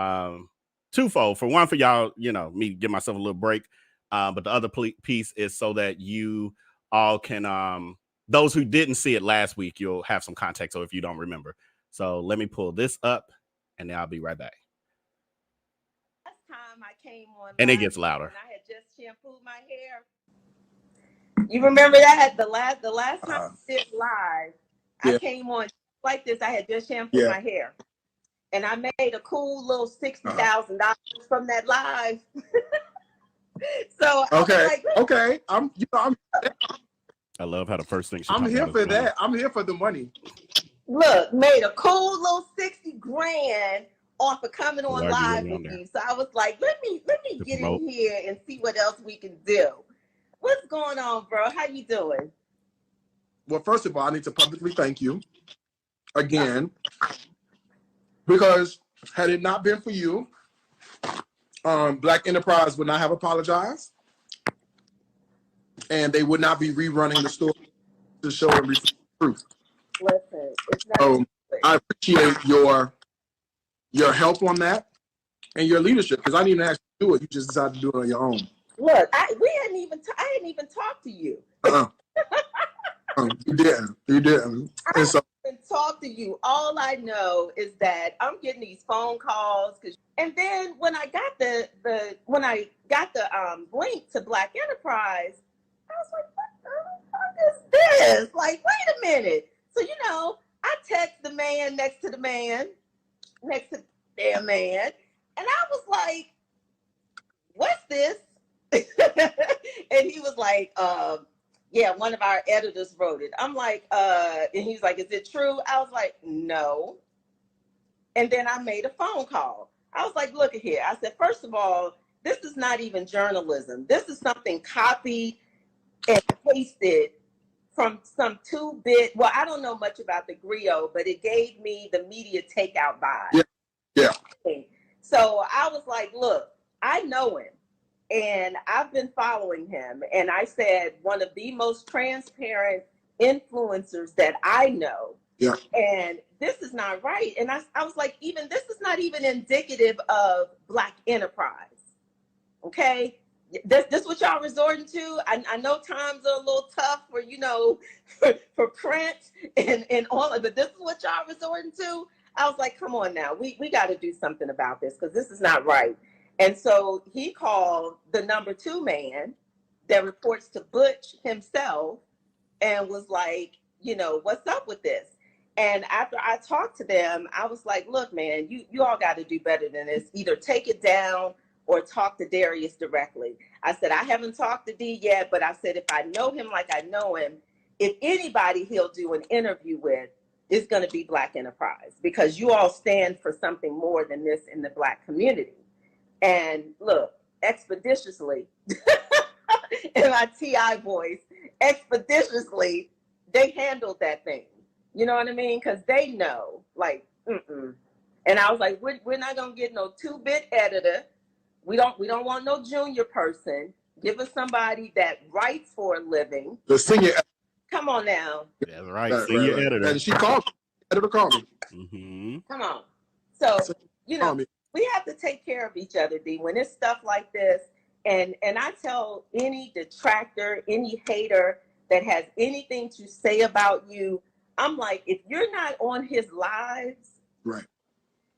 twofold. For one, for y'all, me give myself a little break. But the other piece is so that you all can, those who didn't see it last week, you'll have some context. So if you don't remember. So let me pull this up and then I'll be right back. Last time I came on, and it gets louder. And I had just shampooed my hair. You remember that? The last time I did live, I came on like this. I had just shampooed my hair. And I made a cool little $60,000 from that live. So okay. I love how the first thing I'm here for that. I'm here for the money. Look, made a cool little $60,000 off of coming on live with you. So I was like, let me get in here and see what else we can do. What's going on, bro? How you doing? Well, first of all, I need to publicly thank you again, because had it not been for you, Black Enterprise would not have apologized, and they would not be rerunning the story to show and reflect the truth. Listen, it's not. So I appreciate your help on that and your leadership, because I didn't even actually do it. You just decided to do it on your own. Look, I hadn't even talked to you. You didn't. I didn't talk to you. All I know is that I'm getting these phone calls, and then when I got the link to Black Enterprise, I was like, what the fuck is this? Like, wait a minute. So I text the man next to the damn man, and I was like, what's this? And he was like, yeah, one of our editors wrote it. I'm like, and he's like, is it true? I was like, no. And then I made a phone call. I was like, look at here. I said, first of all, this is not even journalism. This is something copied and pasted from some 2-bit. Well, I don't know much about the griot, but it gave me the media takeout vibe. Yeah. So I was like, look, I know him. And I've been following him. And I said, one of the most transparent influencers that I know. Yeah. And this is not right. And I was like, this is not even indicative of Black Enterprise. Okay? This what y'all resorting to? I know times are a little tough for, for print and all of it. This is what y'all resorting to? I was like, come on now. We got to do something about this, because this is not right. And so he called the number 2 man that reports to Butch himself and was like, what's up with this? And after I talked to them, I was like, look, man, you all got to do better than this. Either take it down or talk to Darius directly. I said, I haven't talked to D yet, but I said, if I know him like I know him, if anybody he'll do an interview with, it's going to be Black Enterprise, because you all stand for something more than this in the Black community. And look, expeditiously, in my TI voice, expeditiously, they handled that thing. You know what I mean? Because they know, like, And I was like, we're not gonna get no 2-bit editor. We don't want no junior person. Give us somebody that writes for a living. The senior. Come on now. That's right. Senior editor. And she called me. Editor called me. Mm-hmm. Come on. So we have to take care of each other, D. When it's stuff like this, And I tell any detractor, any hater that has anything to say about you, I'm like, if you're not on his lives Right.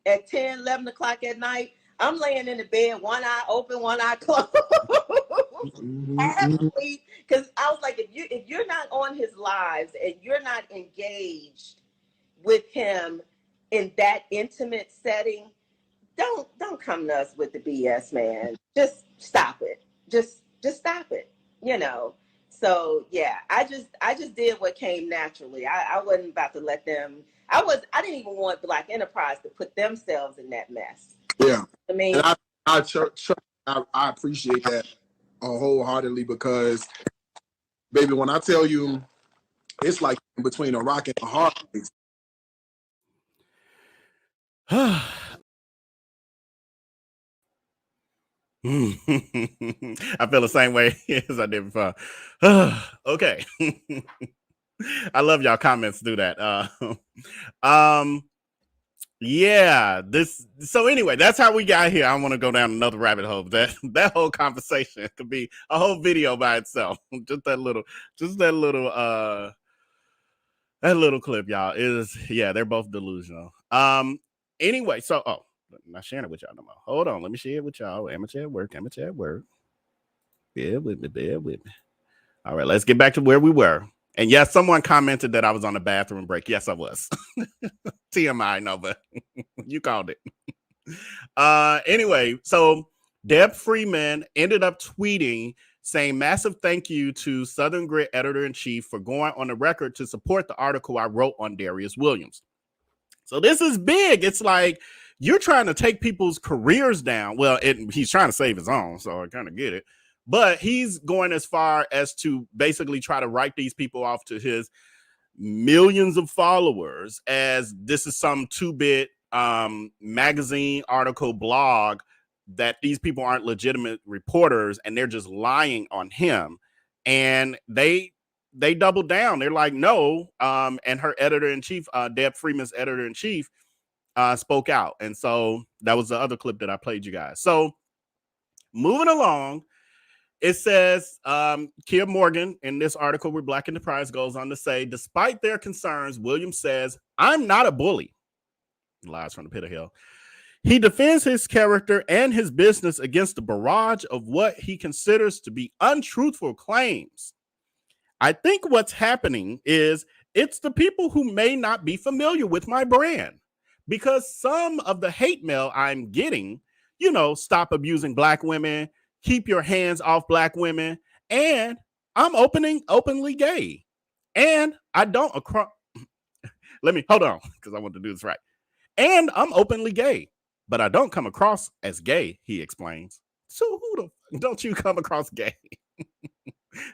at 10, 11 o'clock at night, I'm laying in the bed, one eye open, one eye closed. Because I was like, if you're not on his lives and you're not engaged with him in that intimate setting, don't come to us with the BS, man. Just stop it. Just stop it. You know. So yeah, I just did what came naturally. I wasn't about to let them. I didn't even want Black Enterprise to put themselves in that mess. Yeah. I mean, and I appreciate that wholeheartedly, because, baby, when I tell you, it's like between a rock and a hard place. I feel the same way as I did before. Okay. I love y'all comments do that. Yeah, so anyway, that's how we got here. I want to go down another rabbit hole. That whole conversation could be a whole video by itself. Just that little clip, y'all, is, yeah, they're both delusional. Anyway, so I'm not sharing it with y'all no more. Hold on, let me share it with y'all. Amateur at work. Bear with me. All right, let's get back to where we were. And yes, someone commented that I was on a bathroom break. Yes, I was. TMI, no, but you called it. Anyway, so Deb Freeman ended up tweeting saying, massive thank you to Southern Grit editor-in-chief for going on the record to support the article I wrote on Darius Williams. So this is big. It's like, you're trying to take people's careers down. Well, he's trying to save his own, so I kind of get it. But he's going as far as to basically try to write these people off to his millions of followers as this is some 2-bit magazine article blog, that these people aren't legitimate reporters and they're just lying on him. And they doubled down. They're like, no. And her editor-in-chief, Deb Freeman's editor-in-chief, spoke out. And so that was the other clip that I played you guys. So moving along, it says, Kia Morgan in this article where Black Enterprise goes on to say, despite their concerns, Williams says, I'm not a bully. Lies from the pit of hell. He defends his character and his business against the barrage of what he considers to be untruthful claims. I think what's happening is it's the people who may not be familiar with my brand, because some of the hate mail I'm getting, stop abusing Black women, keep your hands off Black women, and I'm openly gay. And I don't let me hold on, because I want to do this right. And I'm openly gay, but I don't come across as gay, he explains. So who the don't you come across gay?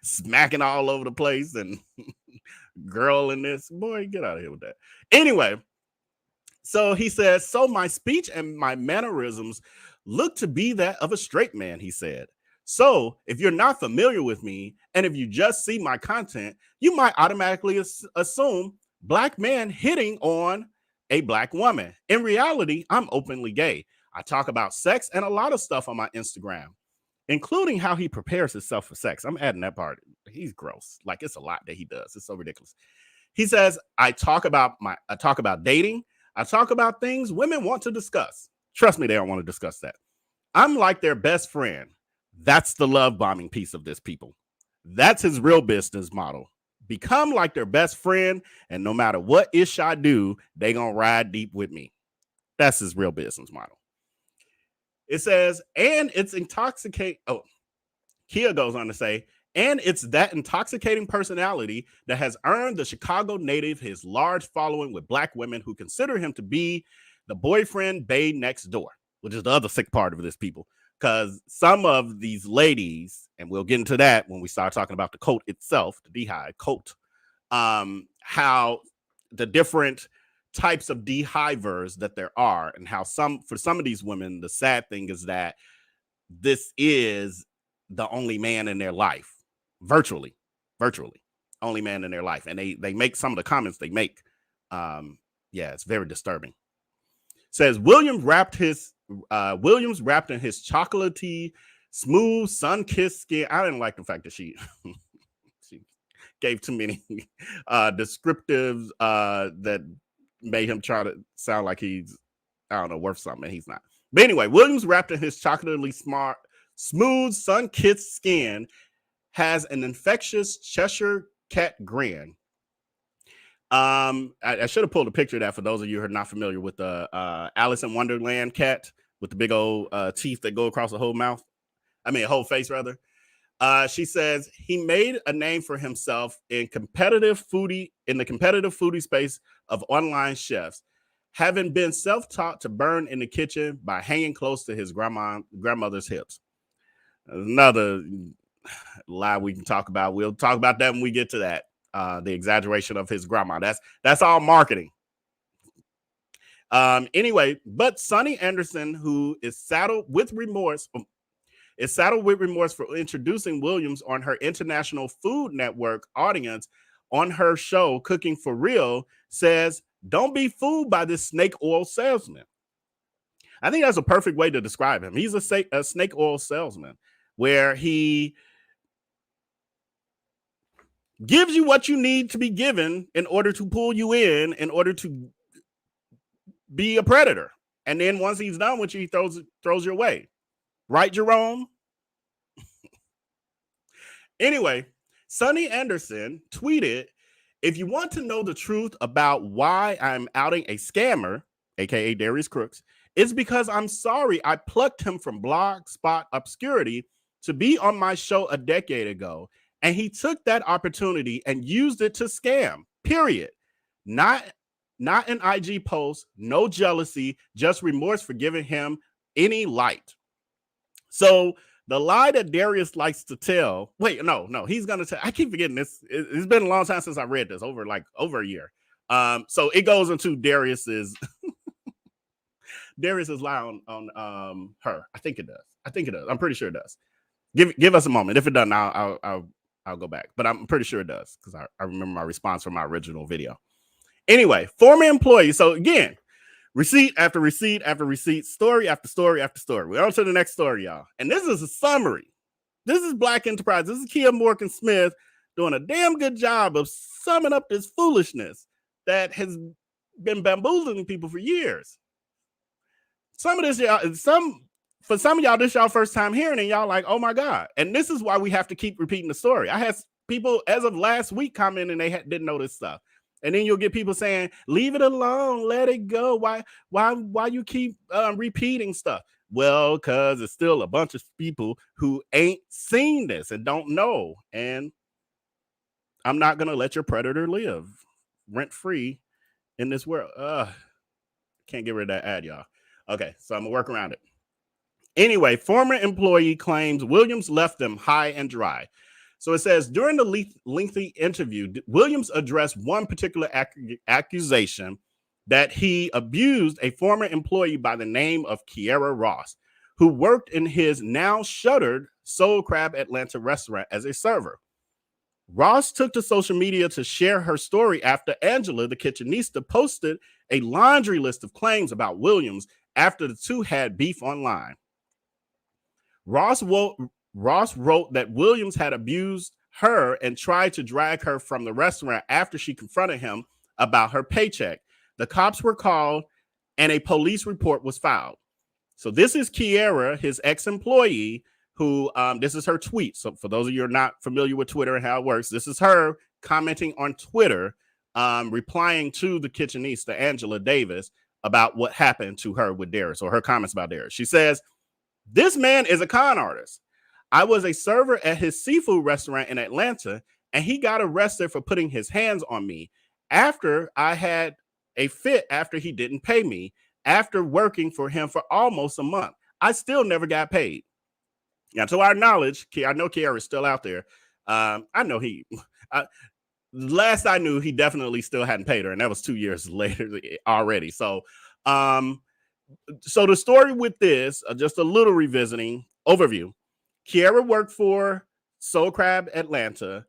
Smacking all over the place and girl in this. Boy, get out of here with that. Anyway, so he says, so my speech and my mannerisms look to be that of a straight man, he said. So if you're not familiar with me, and if you just see my content, you might automatically assume Black man hitting on a Black woman. In reality, I'm openly gay. I talk about sex and a lot of stuff on my Instagram, including how he prepares himself for sex. I'm adding that part. He's gross. Like, it's a lot that he does. It's so ridiculous. He says, I talk about dating. I talk about things women want to discuss. Trust me, they don't want to discuss that. I'm like their best friend. That's the love bombing piece of this, people. That's his real business model. Become like their best friend, and no matter what ish I do, they gonna ride deep with me. That's his real business model. It says, and it's intoxicating. Oh, Kia goes on to say, and it's that intoxicating personality that has earned the Chicago native his large following with Black women who consider him to be the boyfriend bae next door, which is the other sick part of this, people. Because some of these ladies, and we'll get into that when we start talking about the cult itself, the Beehive cult, how the different types of Beehivers that there are, and how for some of these women, the sad thing is that this is the only man in their life, virtually only man in their life. And they make some of the comments they make. It's very disturbing. Says Williams wrapped in his chocolatey smooth, sun-kissed skin. I didn't like the fact that she gave too many descriptives that made him try to sound like he's, I don't know, worth something. He's not. But anyway, Williams, wrapped in his chocolately smooth, sun-kissed skin, has an infectious Cheshire cat grin. I should have pulled a picture of that for those of you who are not familiar with the Alice in Wonderland cat with the big old teeth that go across the whole mouth. I mean, whole face rather. She says he made a name for himself in the competitive foodie space of online chefs, having been self-taught to burn in the kitchen by hanging close to his grandmother's hips. Another lie we can talk about. We'll talk about that when we get to that. The exaggeration of his grandma. That's all marketing. Anyway, but Sonny Anderson, who is saddled with remorse for introducing Williams on her international Food Network audience on her show Cooking for Real, says, "Don't be fooled by this snake oil salesman." I think that's a perfect way to describe him. He's a snake oil salesman, where he gives you what you need to be given in order to pull you in order to be a predator. And then once he's done with you, he throws you away. Right, Jerome? Anyway, Sonny Anderson tweeted, "If you want to know the truth about why I'm outing a scammer, aka Darius Cooks, it's because I'm sorry I plucked him from Blogspot obscurity to be on my show a decade ago. And he took that opportunity and used it to scam, period. Not an IG post, no jealousy, just remorse for giving him any light." So the lie that Darius likes to tell, he's going to tell, I keep forgetting this. It's been a long time since I read this, over a year. So it goes into Darius's lie on her. I think it does. I'm pretty sure it does. Give us a moment. If it doesn't, I'll go back, but I'm pretty sure it does because I remember my response from my original video. Anyway, former employee. So again, receipt after receipt after receipt, story after story after story. We're on to the next story, y'all. And this is a summary. This is Black Enterprise. This is Kia Morgan Smith doing a damn good job of summing up this foolishness that has been bamboozling people for years. Some of this, y'all, for some of y'all, this y'all first time hearing it, and y'all like, oh my God. And this is why we have to keep repeating the story. I had people as of last week comment and they didn't know this stuff. And then you'll get people saying, leave it alone, let it go. Why you keep repeating stuff? Well, because it's still a bunch of people who ain't seen this and don't know. And I'm not going to let your predator live rent-free in this world. Can't get rid of that ad, y'all. Okay, so I'm going to work around it. Anyway, former employee claims Williams left them high and dry. So it says, during the lengthy interview, Williams addressed one particular accusation that he abused a former employee by the name of Kiera Ross, who worked in his now shuttered Soul Crab Atlanta restaurant as a server. Ross took to social media to share her story after Angela, the kitchenista, posted a laundry list of claims about Williams after the two had beef online. Ross wrote that Williams had abused her and tried to drag her from the restaurant after she confronted him about her paycheck. The cops were called and a police report was filed. So this is Kiera, his ex-employee, who this is her tweet. So for those of you who are not familiar with Twitter and how it works, this is her commenting on Twitter, replying to the kitchenista, Angela Davis, about what happened to her with Darius, or her comments about Darius. She says, "This man is a con artist. I was a server at his seafood restaurant in Atlanta, and he got arrested for putting his hands on me after I had a fit after he didn't pay me, after working for him for almost a month. I still never got paid." Now, to our knowledge, I know Kiera is still out there. I know last I knew, he definitely still hadn't paid her, and that was 2 years later already. So the story with this, just a little revisiting overview. Kiera worked for Soul Crab Atlanta.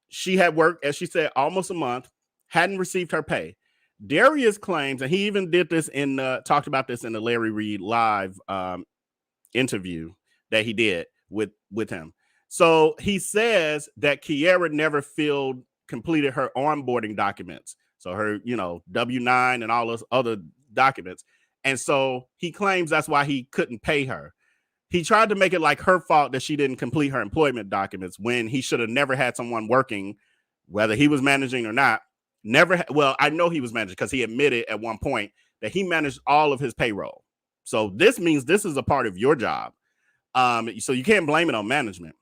She had worked, as she said, almost a month, hadn't received her pay. Darius claims, and he even did this talked about this in the Larry Reed live interview that he did with him. So he says that Kiera never completed her onboarding documents. So her, W-9 and all those other documents. And so he claims that's why he couldn't pay her. He tried to make it like her fault that she didn't complete her employment documents when he should have never had someone working, whether he was managing or not. Well, I know he was managing because he admitted at one point that he managed all of his payroll. So this means this is a part of your job. So you can't blame it on management.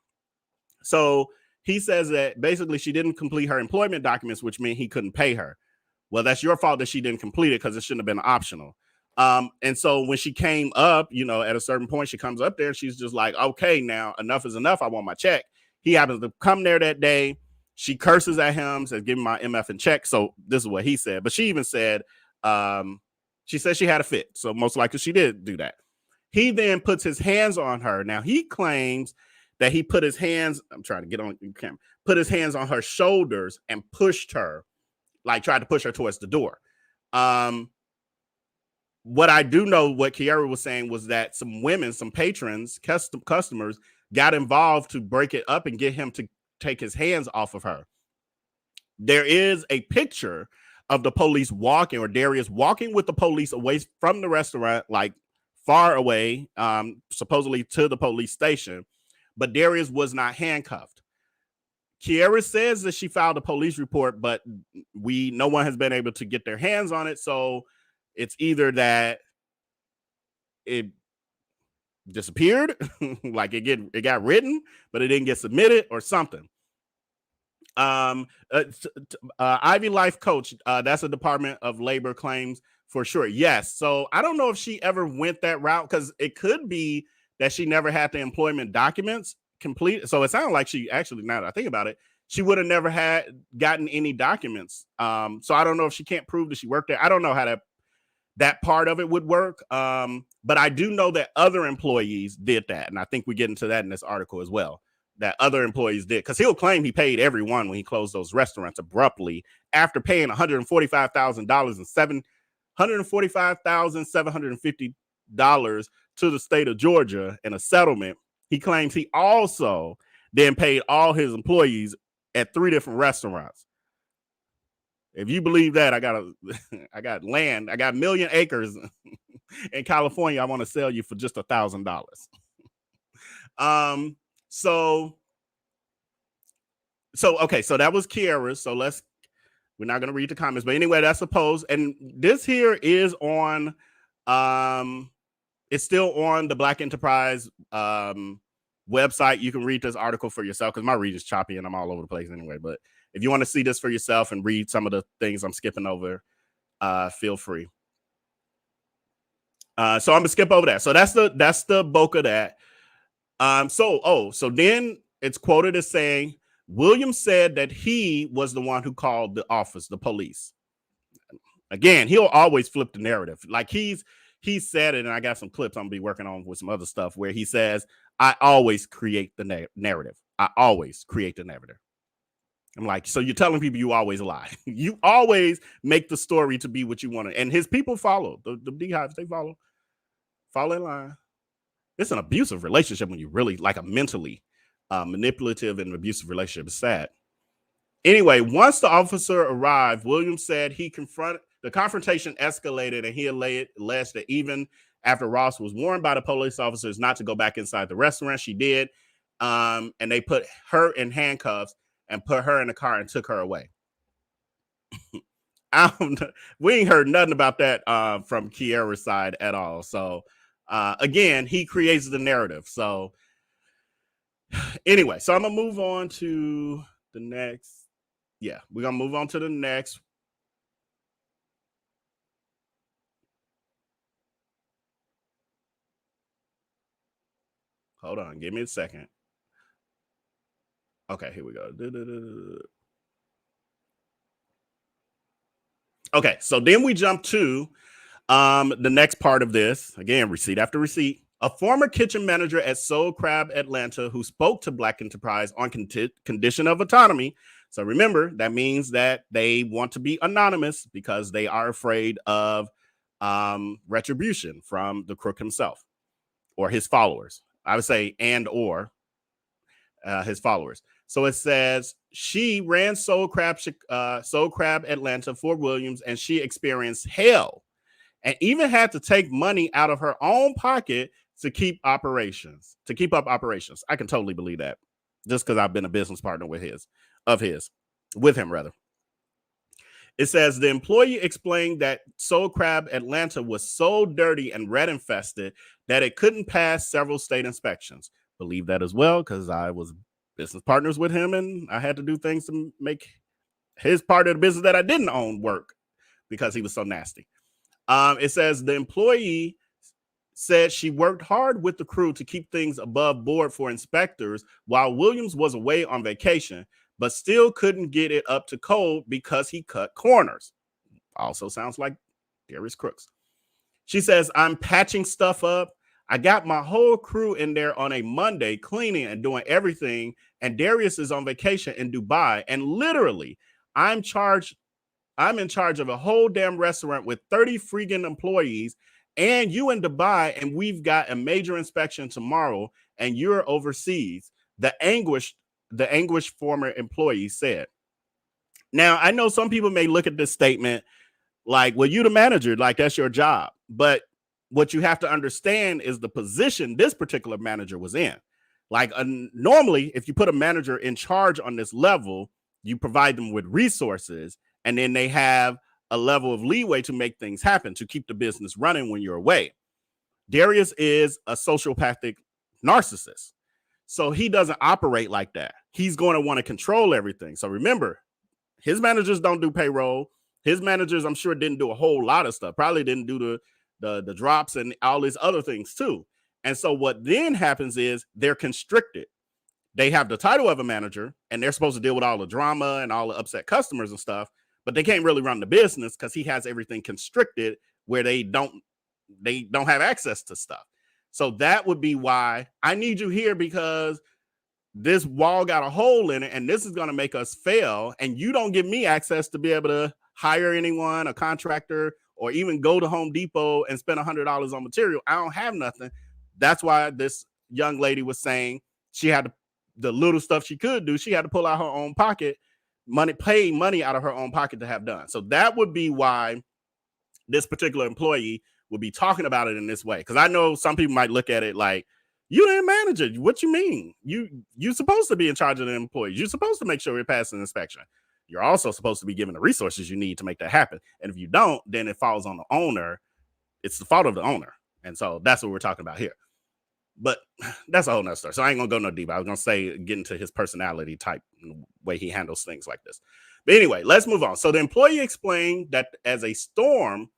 So he says that basically she didn't complete her employment documents, which meant he couldn't pay her. Well, that's your fault that she didn't complete it because it shouldn't have been optional. And so when she came up, at a certain point, she comes up there and she's just like, okay, now enough is enough. I want my check. He happens to come there that day. She curses at him, says, give me my MF and check. So this is what he said. But she even said, she said she had a fit. So most likely she did do that. He then puts his hands on her. Now he claims that he put his hands, I'm trying to get on camera, put his hands on her shoulders and pushed her, like tried to push her towards the door. What I do know, what Kiera was saying was that some women, some patrons, customers got involved to break it up and get him to take his hands off of her. There is a picture of the police walking, or Darius walking with the police away from the restaurant, like far away, supposedly to the police station, but Darius was not handcuffed. Kiera says that she filed a police report, but no one has been able to get their hands on it. So it's either that it disappeared, like it got written, but it didn't get submitted or something. Ivy Life Coach, that's a Department of Labor claims for sure. Yes. So I don't know if she ever went that route, because it could be that she never had the employment documents complete. So it sounded like she actually, now that I think about it, she would have never gotten any documents. So I don't know if she can't prove that she worked there. I don't know how that part of it would work. But I do know that other employees did that. And I think we get into that in this article as well, that other employees did, because he'll claim he paid everyone when he closed those restaurants abruptly after paying $145,000 and $145,750 to the state of Georgia in a settlement. He claims he also then paid all his employees at 3 different restaurants. If you believe that, I got land. I got 1 million acres in California. I want to sell you for just $1,000. So okay. So that was Kiera's. So we're not going to read the comments, but anyway, that's supposed. And this here is on, it's still on the Black Enterprise website. You can read this article for yourself, because my read is choppy and I'm all over the place anyway. But if you want to see this for yourself and read some of the things I'm skipping over, feel free. So I'm gonna skip over that. So that's the bulk of that. So then it's quoted as saying, Williams said that he was the one who called the police. Again, he'll always flip the narrative. Like he said it, and I got some clips I'm gonna be working on with some other stuff where he says, I always create the narrative. I always create the narrative. I'm like, so you're telling people you always lie. You always make the story to be what you want to. And his people follow. The beehives, they follow in line. It's an abusive relationship when you really, like, a mentally manipulative and abusive relationship. It's sad. Anyway, once the officer arrived, Williams said the confrontation escalated, and he alleged that even after Ross was warned by the police officers not to go back inside the restaurant, she did. And they put her in handcuffs and put her in the car and took her away. We ain't heard nothing about that from Kiera's side at all. So again, he creates the narrative. So anyway, so I'm gonna move on to the next. Yeah, we're gonna move on to the next. Hold on, give me a second. Okay, here we go. Okay, so then we jump to the next part of this. Again, receipt after receipt. A former kitchen manager at Soul Crab Atlanta who spoke to Black Enterprise on condition of autonomy. So remember, that means that they want to be anonymous because they are afraid of retribution from the crook himself or his followers. I would say and or his followers. So it says she ran Soul Crab Atlanta for Williams, and she experienced hell and even had to take money out of her own pocket to keep up operations. I can totally believe that, just because I've been a business partner with him. It says the employee explained that Soul Crab Atlanta was so dirty and rat infested that it couldn't pass several state inspections. Believe that as well, because I was business partners with him and I had to do things to make his part of the business that I didn't own work because he was so nasty. It says the employee said she worked hard with the crew to keep things above board for inspectors while Williams was away on vacation, but still couldn't get it up to code because he cut corners. Also sounds like Darius Cooks. She says, I'm patching stuff up. I got my whole crew in there on a Monday cleaning and doing everything, and Darius is on vacation in Dubai, and literally I'm in charge of a whole damn restaurant with 30 freaking employees, and you in Dubai, and we've got a major inspection tomorrow, and you're overseas. The anguished former employee said. Now, I know some people may look at this statement like, well, you the manager, like that's your job. But what you have to understand is the position this particular manager was in. Like normally, if you put a manager in charge on this level, you provide them with resources, and then they have a level of leeway to make things happen, to keep the business running when you're away. Darius is a sociopathic narcissist. So he doesn't operate like that. He's going to want to control everything. So remember, his managers don't do payroll. His managers, I'm sure, didn't do a whole lot of stuff. Probably didn't do the drops and all these other things too. And so what then happens is they're constricted. They have the title of a manager, and they're supposed to deal with all the drama and all the upset customers and stuff, but they can't really run the business because he has everything constricted where they don't have access to stuff. So that would be why I need you here, because this wall got a hole in it and this is going to make us fail. And you don't give me access to be able to hire anyone, a contractor, or even go to Home Depot and spend $100 on material. I don't have nothing. That's why this young lady was saying she had to, the little stuff she could do, she had to pull out her own pocket, pay money out of her own pocket to have done. So that would be why this particular employee would be talking about it in this way. Because I know some people might look at it like, you didn't manage it. What you mean? You're supposed to be in charge of the employees. You're supposed to make sure you're passing inspection. You're also supposed to be given the resources you need to make that happen. And if you don't, then it falls on the owner. It's the fault of the owner. And so that's what we're talking about here. But that's a whole nother story. So I ain't gonna go no deeper. I was gonna say get into his personality type and the way he handles things like this. But anyway, let's move on. So the employee explained that as a storm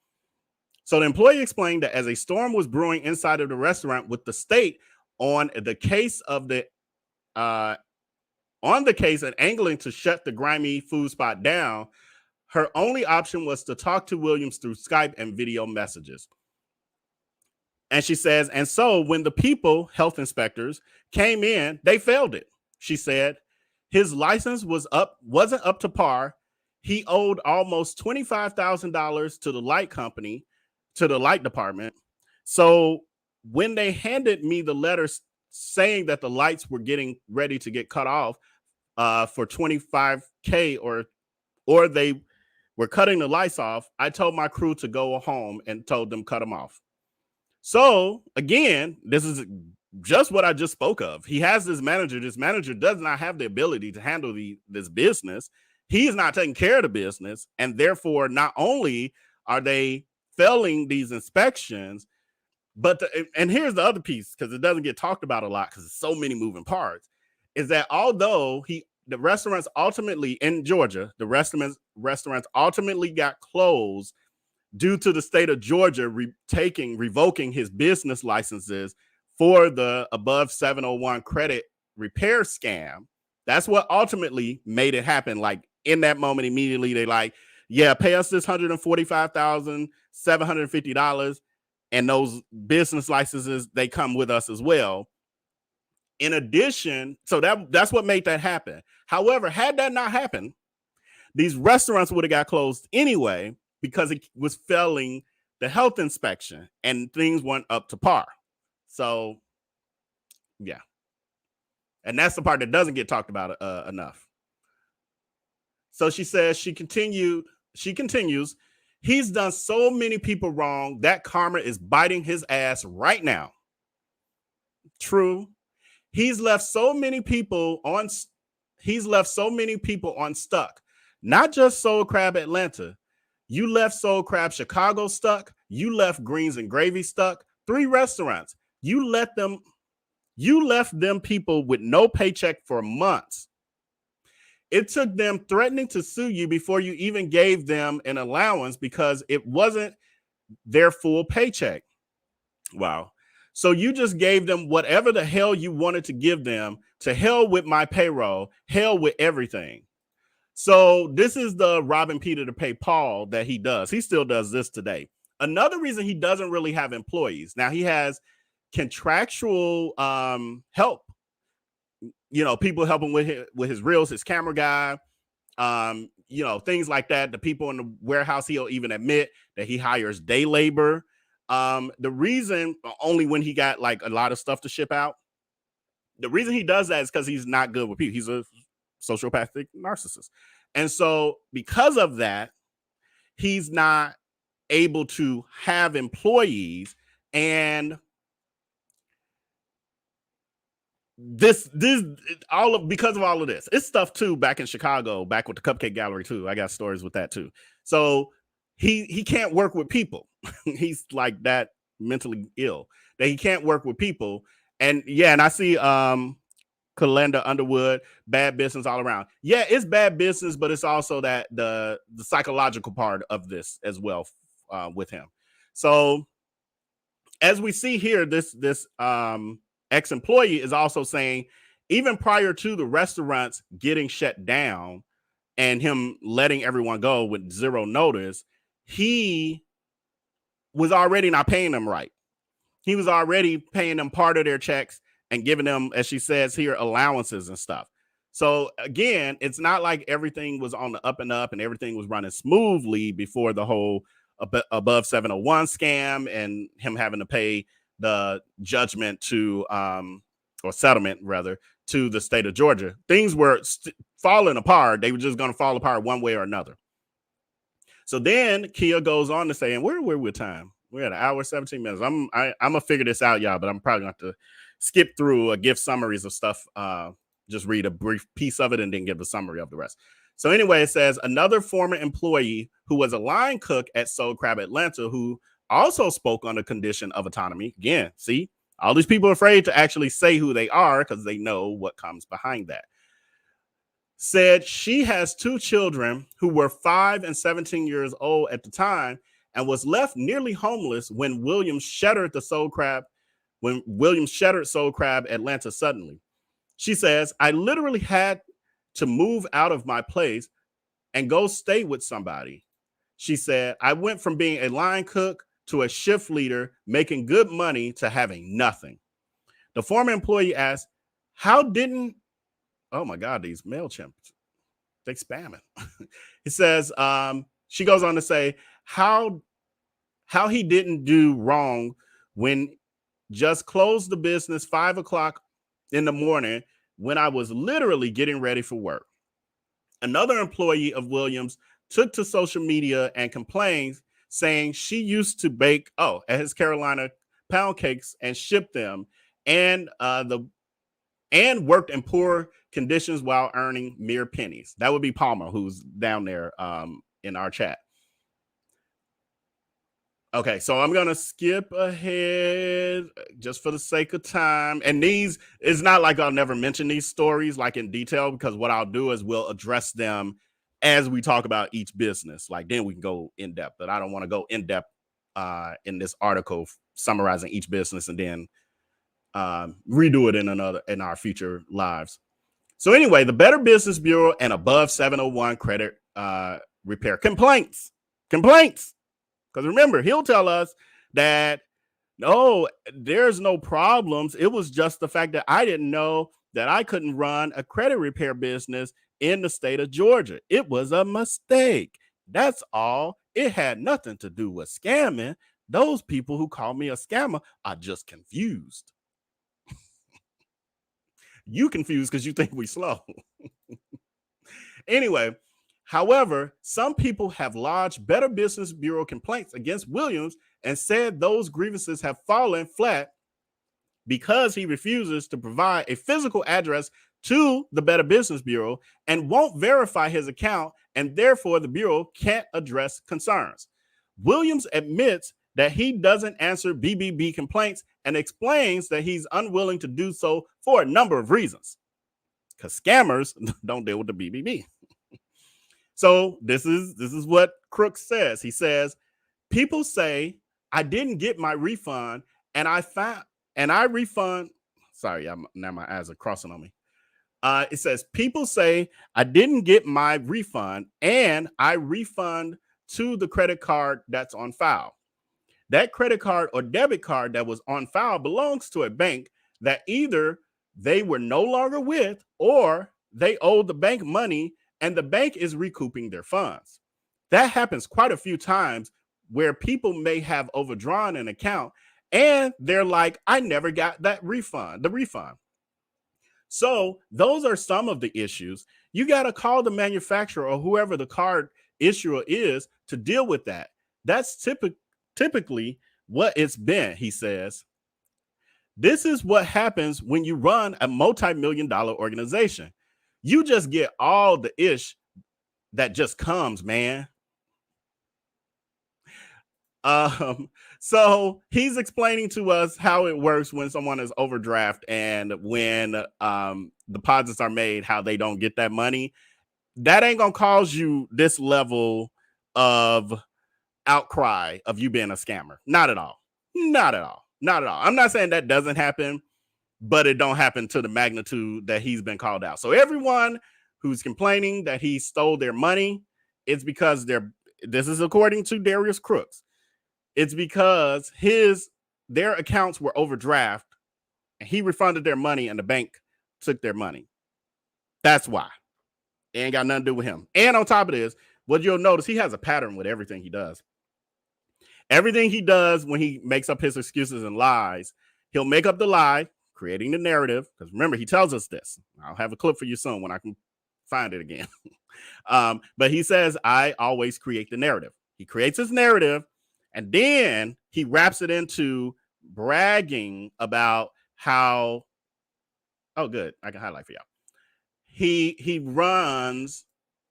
was brewing inside of the restaurant with the state on the case and angling to shut the grimy food spot down, her only option was to talk to Williams through Skype and video messages. And she says, and so when the health inspectors came in, they failed it. She said his license wasn't up to par. He owed almost $25,000 to the light company, to the light department. So when they handed me the letter saying that the lights were getting ready to get cut off for $25K or they were cutting the lights off, I told my crew to go home and told them cut them off. So again, this is just what I just spoke of. He has this manager. This manager does not have the ability to handle this business. He is not taking care of the business. And therefore, not only are they failing these inspections, but and here's the other piece, because it doesn't get talked about a lot because there's so many moving parts, is that although the restaurants ultimately in Georgia, the restaurants ultimately got closed due to the state of Georgia revoking his business licenses for the above 701 credit repair scam. That's what ultimately made it happen. Like in that moment, immediately they like, yeah, pay us this $145,750, and those business licenses, they come with us as well. In addition, so that's what made that happen. However, had that not happened, these restaurants would have got closed anyway, because it was failing the health inspection and things weren't up to par. So Yeah. And that's the part that doesn't get talked about enough. So she says, she continues, he's done so many people wrong that karma is biting his ass right now. True. He's left so many people on stuck. Not just Soul Crab Atlanta. You left Soul Crab Chicago stuck. You left Greens and Gravy stuck. 3 restaurants. You left them people with no paycheck for months. It took them threatening to sue you before you even gave them an allowance because it wasn't their full paycheck. Wow. So you just gave them whatever the hell you wanted to give them. To hell with my payroll, hell with everything. So this is the robbing Peter to pay Paul that he does. He still does this today. Another reason he doesn't really have employees. Now he has contractual help. You know, people helping with his reels, his camera guy, you know, things like that. The people in the warehouse, he'll even admit that he hires day labor. The reason, only when he got like a lot of stuff to ship out, the reason he does that is because he's not good with people. He's a sociopathic narcissist. And so because of that, he's not able to have employees. And because of all of this, it's stuff too back in Chicago, back with the Cupcake Gallery too. I got stories with that too. So he can't work with people. He's like that mentally ill that he can't work with people. And yeah, and I see Kalenda Underwood, bad business all around. Yeah, it's bad business, but it's also that the psychological part of this as well with him. So as we see here, this ex-employee is also saying, even prior to the restaurants getting shut down and him letting everyone go with zero notice, he was already not paying them right. He was already paying them part of their checks and giving them, as she says here, allowances and stuff. So again, it's not like everything was on the up and up and everything was running smoothly before the whole above 701 scam and him having to pay the judgment to or settlement rather to the state of Georgia. Things were falling apart. They were just going to fall apart one way or another. So then Kia goes on to say, and where we're with time, we're at 1 hour 17 minutes. I'm gonna figure this out, y'all, but I'm probably gonna have to skip through or give summaries of stuff. Just read a brief piece of it and then give a summary of the rest. So anyway, it says another former employee who was a line cook at Soul Crab Atlanta, who also spoke on the condition of autonomy. Again, see, all these people are afraid to actually say who they are because they know what comes behind that. Said she has 2 children who were 5 and 17 years old at the time and was left nearly homeless when Williams shuttered Soul Crab Atlanta suddenly. She says, I literally had to move out of my place and go stay with somebody. She said, I went from being a line cook to a shift leader, making good money, to having nothing. The former employee asked, oh my God, these MailChimps, they spamming. He says, she goes on to say how he didn't do wrong when just closed the business 5 o'clock in the morning when I was literally getting ready for work. Another employee of Williams took to social media and complained, saying she used to bake at his Carolina pound cakes and ship them, and worked in poor conditions while earning mere pennies. That would be Palmer, who's down there in our chat. Okay, so I'm going to skip ahead just for the sake of time. And these, it's not like I'll never mention these stories like in detail, because what I'll do is we'll address them as we talk about each business. Like then we can go in depth, but I don't want to go in depth in this article summarizing each business and then redo it in our future lives. So anyway, the Better Business Bureau and above 701 credit repair complaints. Because remember, he'll tell us that, no, there's no problems. It was just the fact that I didn't know that I couldn't run a credit repair business in the state of Georgia. It was a mistake. That's all. It had nothing to do with scamming. Those people who call me a scammer are just confused. You confused because you think we slow. Anyway, however, some people have lodged Better Business Bureau complaints against Williams and said those grievances have fallen flat because he refuses to provide a physical address to the Better Business Bureau and won't verify his account, and therefore the Bureau can't address concerns. Williams admits that he doesn't answer BBB complaints and explains that he's unwilling to do so for a number of reasons. Because scammers don't deal with the BBB. So this is what Crooks says. He says, people say I didn't get my refund and I refund. Sorry, now my eyes are crossing on me. It says people say I didn't get my refund and I refund to the credit card that's on file. That credit card or debit card that was on file belongs to a bank that either they were no longer with or they owed the bank money and the bank is recouping their funds. That happens quite a few times where people may have overdrawn an account and they're like, I never got that refund, the refund. So those are some of the issues. You got to call the manufacturer or whoever the card issuer is to deal with that. That's typically what it's been, he says. This is what happens when you run a multi-million-dollar organization. You just get all the ish that just comes, man. So he's explaining to us how it works when someone is overdraft and when deposits are made, how they don't get that money. That ain't gonna cause you this level of outcry of you being a scammer. Not at all. Not at all. Not at all. I'm not saying that doesn't happen, but it don't happen to the magnitude that he's been called out. So everyone who's complaining that he stole their money, it's because this is according to Darius Cooks. It's because their accounts were overdraft and he refunded their money and the bank took their money. That's why. It ain't got nothing to do with him. And on top of this, what you'll notice, he has a pattern with everything he does. Everything he does when he makes up his excuses and lies, he'll make up the lie, creating the narrative. Because remember, he tells us this. I'll have a clip for you soon when I can find it again. But he says, I always create the narrative. He creates his narrative, and then he wraps it into bragging about how, oh, good, I can highlight for y'all. He runs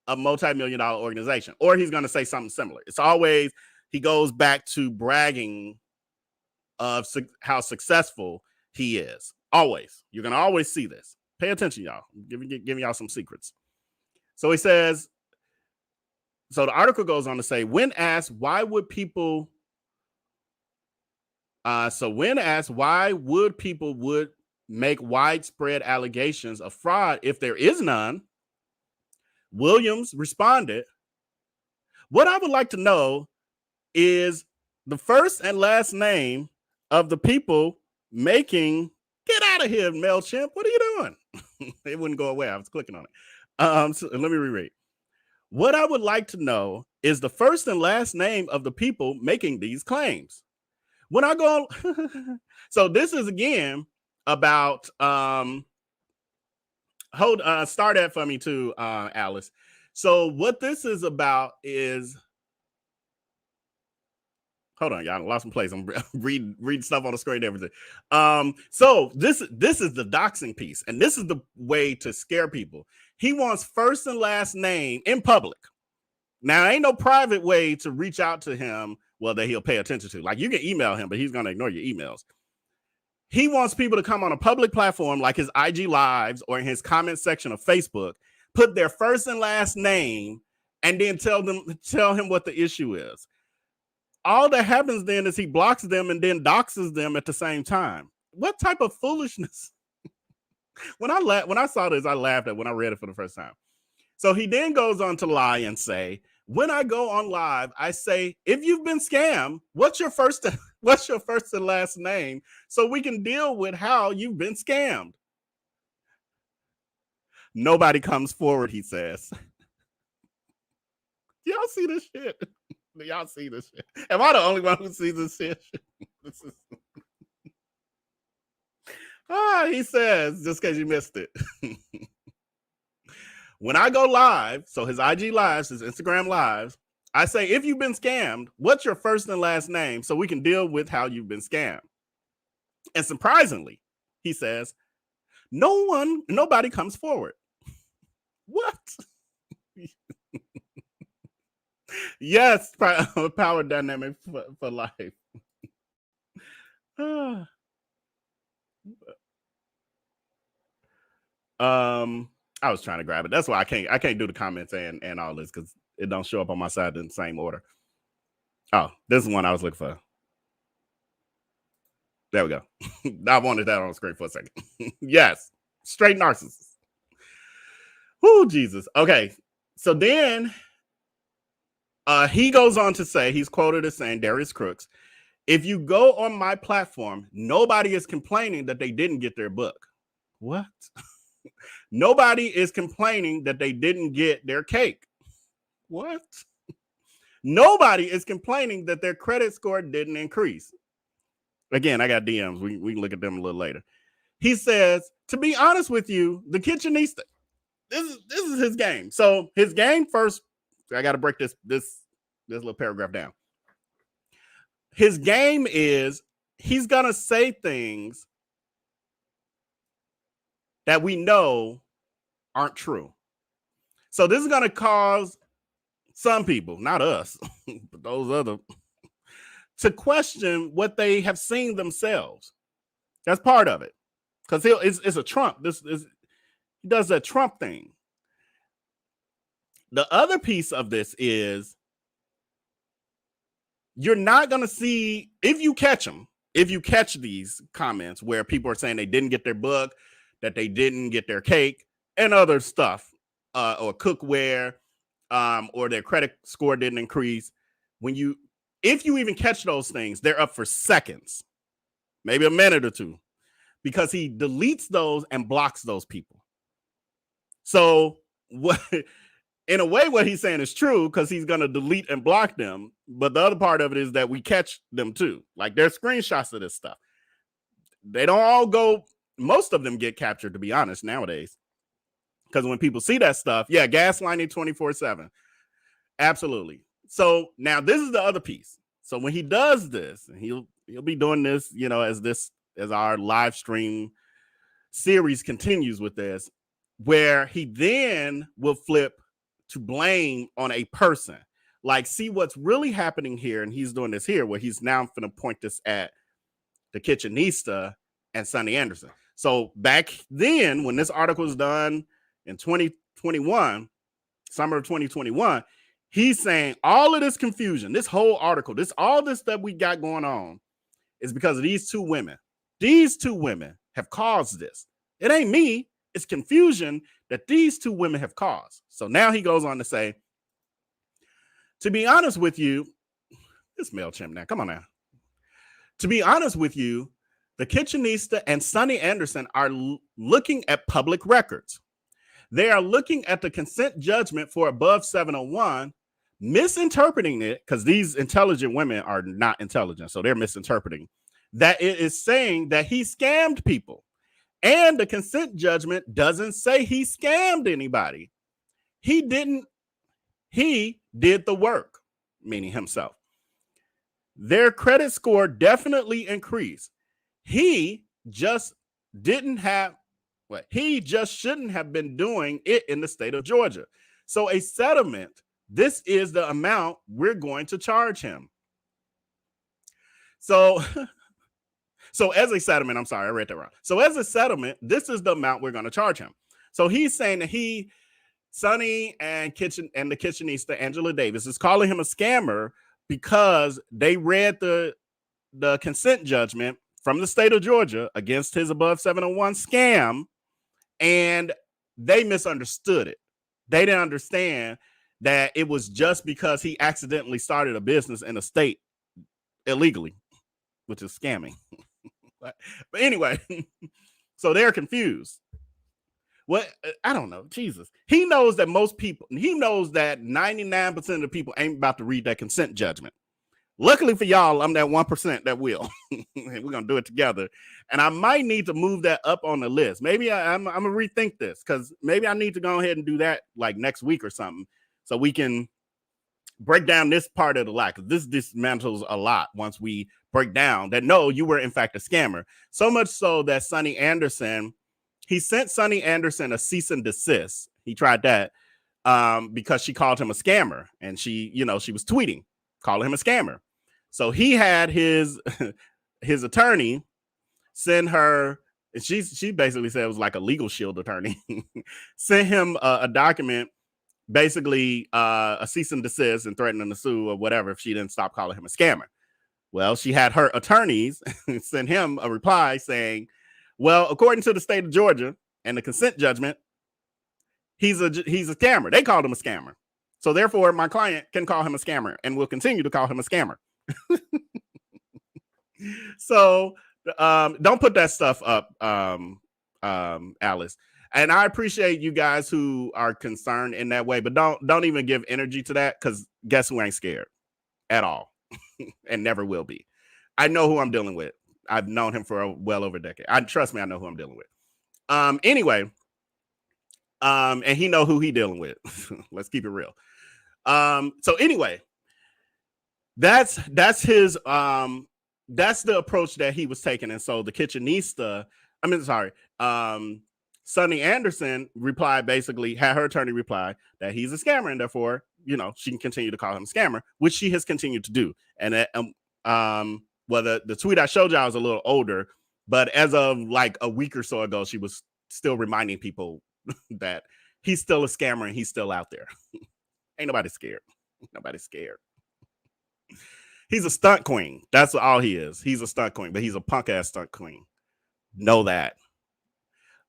a multi-million-dollar organization, or he's going to say something similar. It's always, he goes back to bragging of how successful he is. Always. You're going to always see this. Pay attention, y'all. I'm giving y'all some secrets. So he says, so the article goes on to say, when asked why would people would make widespread allegations of fraud if there is none, Williams responded, what I would like to know is the first and last name of the people making, get out of here, MailChimp. What are you doing? It wouldn't go away. I was clicking on it. So let me reread. What I would like to know is the first and last name of the people making these claims. When I go, so this is again about, start that for me too, Alice. So what this is about is, hold on, y'all, I lost my place. I'm reading stuff on the screen and everything. So this is the doxing piece, and this is the way to scare people. He wants first and last name in public. Now, ain't no private way to reach out to him, well, that he'll pay attention to. Like, you can email him, but he's going to ignore your emails. He wants people to come on a public platform like his IG Lives or in his comment section of Facebook, put their first and last name, and then tell him what the issue is. All that happens then is he blocks them and then doxes them at the same time. What type of foolishness? When I saw this, I laughed at when I read it for the first time. So he then goes on to lie and say, when I go on live, I say, if you've been scammed, what's your first and last name so we can deal with how you've been scammed? Nobody comes forward, he says. Y'all see this shit? Y'all see this shit? Am I the only one who sees this shit? He says, just in case you missed it. When I go live, so his IG lives, his Instagram lives, I say, if you've been scammed, what's your first and last name so we can deal with how you've been scammed? And surprisingly, he says, nobody comes forward. What? Yes, power dynamic for life. I was trying to grab it. That's why I can't do the comments and all this because it don't show up on my side in the same order. Oh, this is one I was looking for. There we go. I wanted that on the screen for a second. Yes, straight narcissist. Oh, Jesus. Okay, so then he goes on to say, he's quoted as saying, Darius Cooks, if you go on my platform, nobody is complaining that they didn't get their book. What? Nobody is complaining that they didn't get their cake. What? Nobody is complaining that their credit score didn't increase. Again, I got DMs. We can look at them a little later. He says, to be honest with you, the kitchenista, this is his game. So his game first, I got to break this little paragraph down. His game is he's going to say things that we know aren't true. So this is going to cause some people, not us, but those other, to question what they have seen themselves. That's part of it. Because it's a Trump. He does that Trump thing. The other piece of this is you're not going to see, if you catch these comments where people are saying they didn't get their book, that they didn't get their cake and other stuff, or cookware, or their credit score didn't increase. If you even catch those things, they're up for seconds, maybe a minute or two, because he deletes those and blocks those people. So in a way, what he's saying is true because he's going to delete and block them. But the other part of it is that we catch them too. Like there's screenshots of this stuff. They don't all go. Most of them get captured, to be honest, nowadays. Because when people see that stuff, yeah, gaslighting 24/7. Absolutely. So now this is the other piece. So when he does this, and he'll be doing this, as our live stream series continues with this, where he then will flip to blame on a person. Like, see what's really happening here, and he's doing this here, where he's now going to point this at the kitchenista and Sonny Anderson. So back then, when this article was done in 2021, summer of 2021, he's saying all of this confusion, this whole article, all this that we got going on is because of these two women. These two women have caused this. It ain't me. It's confusion that these two women have caused. So now he goes on to say, to be honest with you, this MailChimp now, come on now. To be honest with you, the kitchenista and Sonny Anderson are looking at public records. They are looking at the consent judgment for above 701, misinterpreting it, because these intelligent women are not intelligent, so they're misinterpreting, that it is saying that he scammed people. And the consent judgment doesn't say he scammed anybody. He didn't. He did the work, meaning himself. Their credit score definitely increased. He just shouldn't have been doing it in the state of Georgia. So a settlement, this is the amount we're going to charge him. So as a settlement, I'm sorry, I read that wrong. So as a settlement, this is the amount we're going to charge him. So he's saying that Sonny and the kitchenista, Angela Davis, is calling him a scammer because they read the consent judgment from the state of Georgia against his above 701 scam, and they misunderstood it. They didn't understand that it was just because he accidentally started a business in a state illegally, which is scamming. But anyway, so they're confused. What? I don't know. Jesus. He knows that 99% of the people ain't about to read that consent judgment. Luckily for y'all, I'm that 1% that will. We're gonna do it together. And I might need to move that up on the list. Maybe I'm gonna rethink this, because maybe I need to go ahead and do that like next week or something, so we can break down this part of the lie, because this dismantles a lot once we break down that no, you were in fact a scammer. So much so that Sonny Anderson, he sent Sonny Anderson a cease and desist. He tried that because she called him a scammer, and she was tweeting calling him a scammer. So he had his attorney send her, and she basically said it was like a legal shield attorney, sent him a document, basically a cease and desist and threatening to sue or whatever if she didn't stop calling him a scammer. Well, she had her attorneys send him a reply saying, well, according to the state of Georgia and the consent judgment, he's a scammer. They called him a scammer. So therefore, my client can call him a scammer and will continue to call him a scammer. So don't put that stuff up, Alice. And I appreciate you guys who are concerned in that way, but don't even give energy to that, because guess who ain't scared at all and never will be. I know who I'm dealing with. I've known him for well over a decade. Trust me, I know who I'm dealing with. Anyway, and he know who he dealing with. Let's keep it real. So anyway, that's his that's the approach that he was taking. And so the kitchenista, Sonny Anderson replied, basically had her attorney reply that he's a scammer, and therefore, she can continue to call him a scammer, which she has continued to do. And well, the tweet I showed y'all was a little older, but as of like a week or so ago, she was still reminding people that he's still a scammer and he's still out there. Ain't nobody scared. Nobody's scared. He's a stunt queen. That's all he is. He's a stunt queen, but he's a punk ass stunt queen. Know that.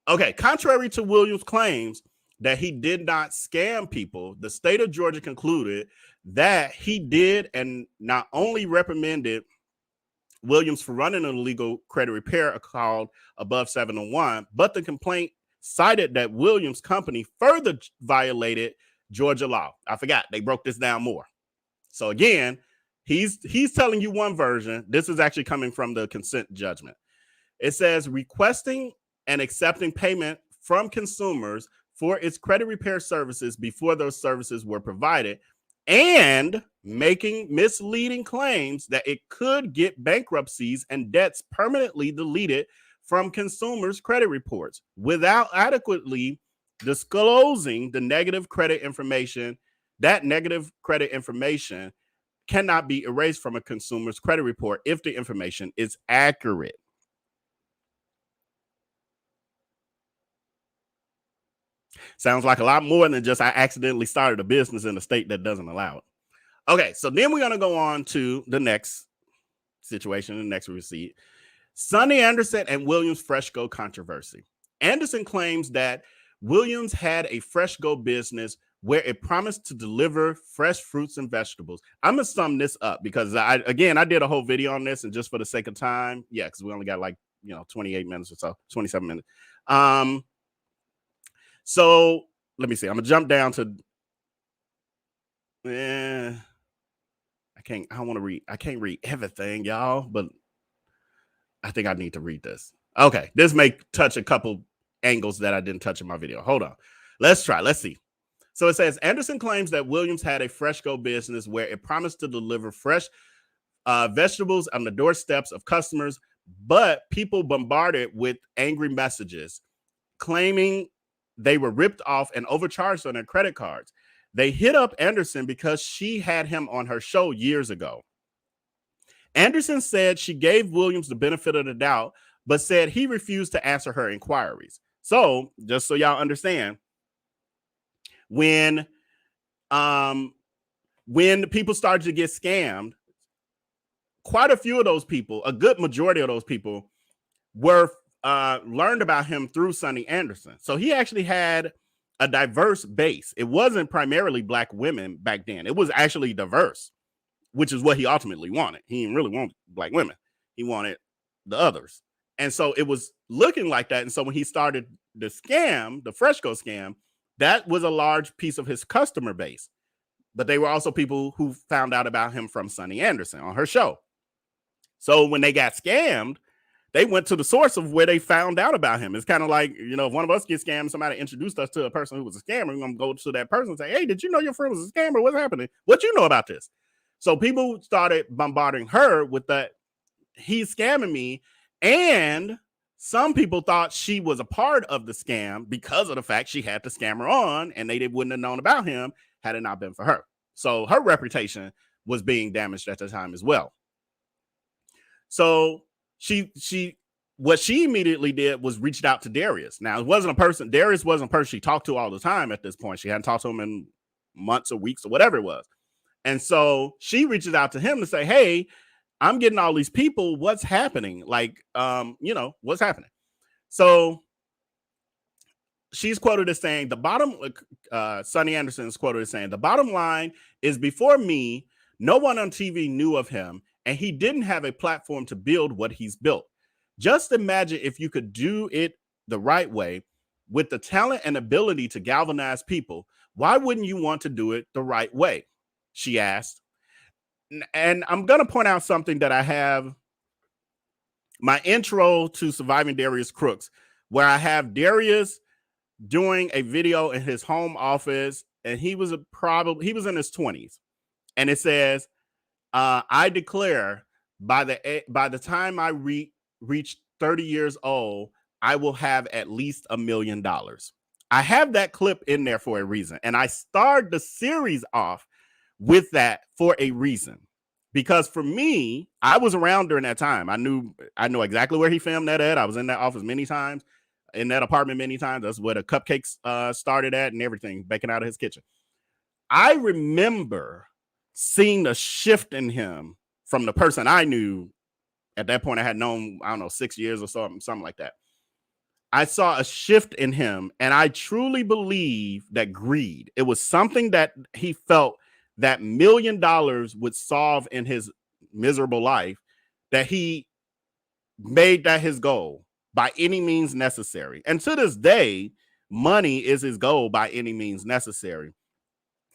Okay, contrary to Williams' claims that he did not scam people, the state of Georgia concluded that he did, and not only reprimanded Williams for running an illegal credit repair called Above 701, but the complaint cited that Williams' company further violated Georgia law. I forgot, they broke this down more. So again, he's telling you one version. This is actually coming from the consent judgment. It says requesting and accepting payment from consumers for its credit repair services before those services were provided, and making misleading claims that it could get bankruptcies and debts permanently deleted from consumers' credit reports without adequately disclosing the negative credit information. That negative credit information cannot be erased from a consumer's credit report if the information is accurate. Sounds like a lot more than just I accidentally started a business in a state that doesn't allow it. Okay, so then we're going to go on to the next situation, the next receipt. Sonny Anderson and Williams Fresh Go controversy. Anderson claims that Williams had a Fresh Go business where it promised to deliver fresh fruits and vegetables. I'm going to sum this up because I did a whole video on this, and just for the sake of time, because we only got 28 minutes or so, 27 minutes. So let me see. I'm gonna jump down to. I can't read everything, y'all, but I think I need to read this. Okay, this may touch a couple angles that I didn't touch in my video. Hold on. Let's try. Let's see. So it says Anderson claims that Williams had a Fresh Go business where it promised to deliver fresh vegetables on the doorsteps of customers, but people bombarded with angry messages claiming they were ripped off and overcharged on their credit cards. They hit up Anderson because she had him on her show years ago. Anderson said she gave Williams the benefit of the doubt, but said he refused to answer her inquiries. So, just so y'all understand, when people started to get scammed, quite a few of those people, a good majority of those people, were learned about him through Sonny Anderson. So he actually had a diverse base. It wasn't primarily black women back then. It was actually diverse, which is what he ultimately wanted. He didn't really want black women. He wanted the others. And so it was looking like that. And so when he started the scam, the Fresh Go scam, that was a large piece of his customer base. but they were also people who found out about him from Sunny Anderson on her show. So when they got scammed, they went to the source of where they found out about him. It's kind of like, you know, if one of us gets scammed, somebody introduced us to a person who was a scammer, we're going to go to that person and say, hey, did you know your friend was a scammer? What's happening? What you know about this? So people started bombarding her with that he's scamming me. And some people thought she was a part of the scam because of the fact she had the scammer on, and they wouldn't have known about him had it not been for her. So her reputation was being damaged at the time as well. So what she immediately did was reached out to Darius. Now, it wasn't a person, Darius wasn't a person she talked to all the time at this point. She hadn't talked to him in months or weeks or whatever it was. And so she reaches out to him to say, hey, I'm getting all these people. What's happening? Like, you know, what's happening? So she's quoted as saying, Sunny Anderson is quoted as saying, the bottom line is before me, no one on TV knew of him, and he didn't have a platform to build what he's built. Just imagine if you could do it the right way with the talent and ability to galvanize people. Why wouldn't you want to do it the right way? She asked. And I'm going to point out something that I have my intro to Surviving Darius Cooks, where I have Darius doing a video in his home office, and he was in his 20s, and it says, I declare by the time I reach 30 years old, I will have at least $1 million. I have that clip in there for a reason, and I started the series off with that for a reason, because for me, I was around during that time. I know exactly where he filmed that at. I was in that office many times, in that apartment many times. That's where the cupcakes started at and everything, baking out of his kitchen. I remember seeing a shift in him from the person I knew at that point. I had known, I don't know, 6 years or something like that. I saw a shift in him, and I truly believe that greed, it was something that he felt that $1 million would solve in his miserable life, that he made that his goal by any means necessary. And to this day, money is his goal by any means necessary.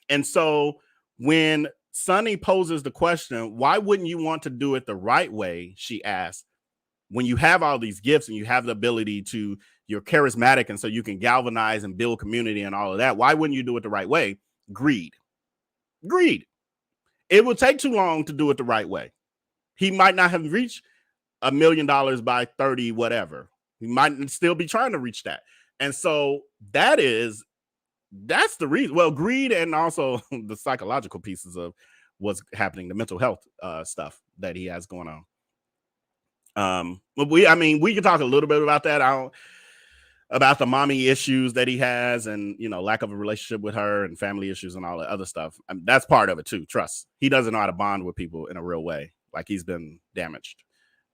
And so when Sunny poses the question, why wouldn't you want to do it the right way? She asked, when you have all these gifts and you have the ability to, you're charismatic, and so you can galvanize and build community and all of that, why wouldn't you do it the right way? Greed. It will take too long to do it the right way. He might not have reached $1 million by 30, whatever. He might still be trying to reach that. And so that's the reason. Well, greed, and also the psychological pieces of what's happening, the mental health stuff that he has going on. But we can talk a little bit about that. About the mommy issues that he has, and, you know, lack of a relationship with her, and family issues and all that other stuff. That's part of it too. Trust. He doesn't know how to bond with people in a real way. Like, he's been damaged.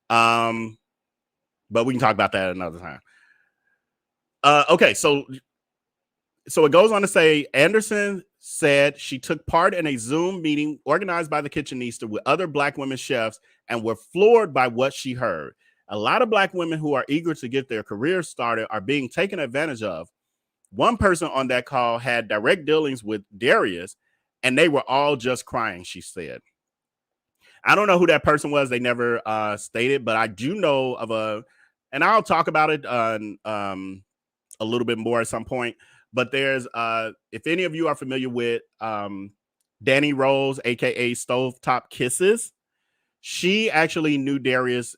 But we can talk about that another time. Okay. So it goes on to say, Anderson said she took part in a Zoom meeting organized by the Kitchenista with other Black women chefs and were floored by what she heard. A lot of Black women who are eager to get their careers started are being taken advantage of. One person on that call had direct dealings with Darius, and they were all just crying, she said. I don't know who that person was. They never stated, but I do know of and I'll talk about it a little bit more at some point. But there's, if any of you are familiar with Danny Rose, aka Stovetop Kisses, she actually knew Darius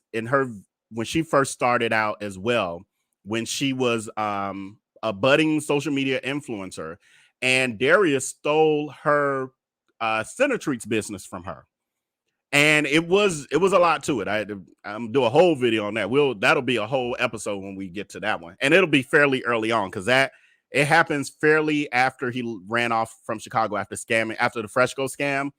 when she first started out as well, when she was a budding social media influencer, and Darius stole her Center Treats business from her. And it was a lot to it. I'm do a whole video on that. That'll be a whole episode when we get to that one, and it'll be fairly early on, because it happens fairly after he ran off from Chicago after the Freshco scam.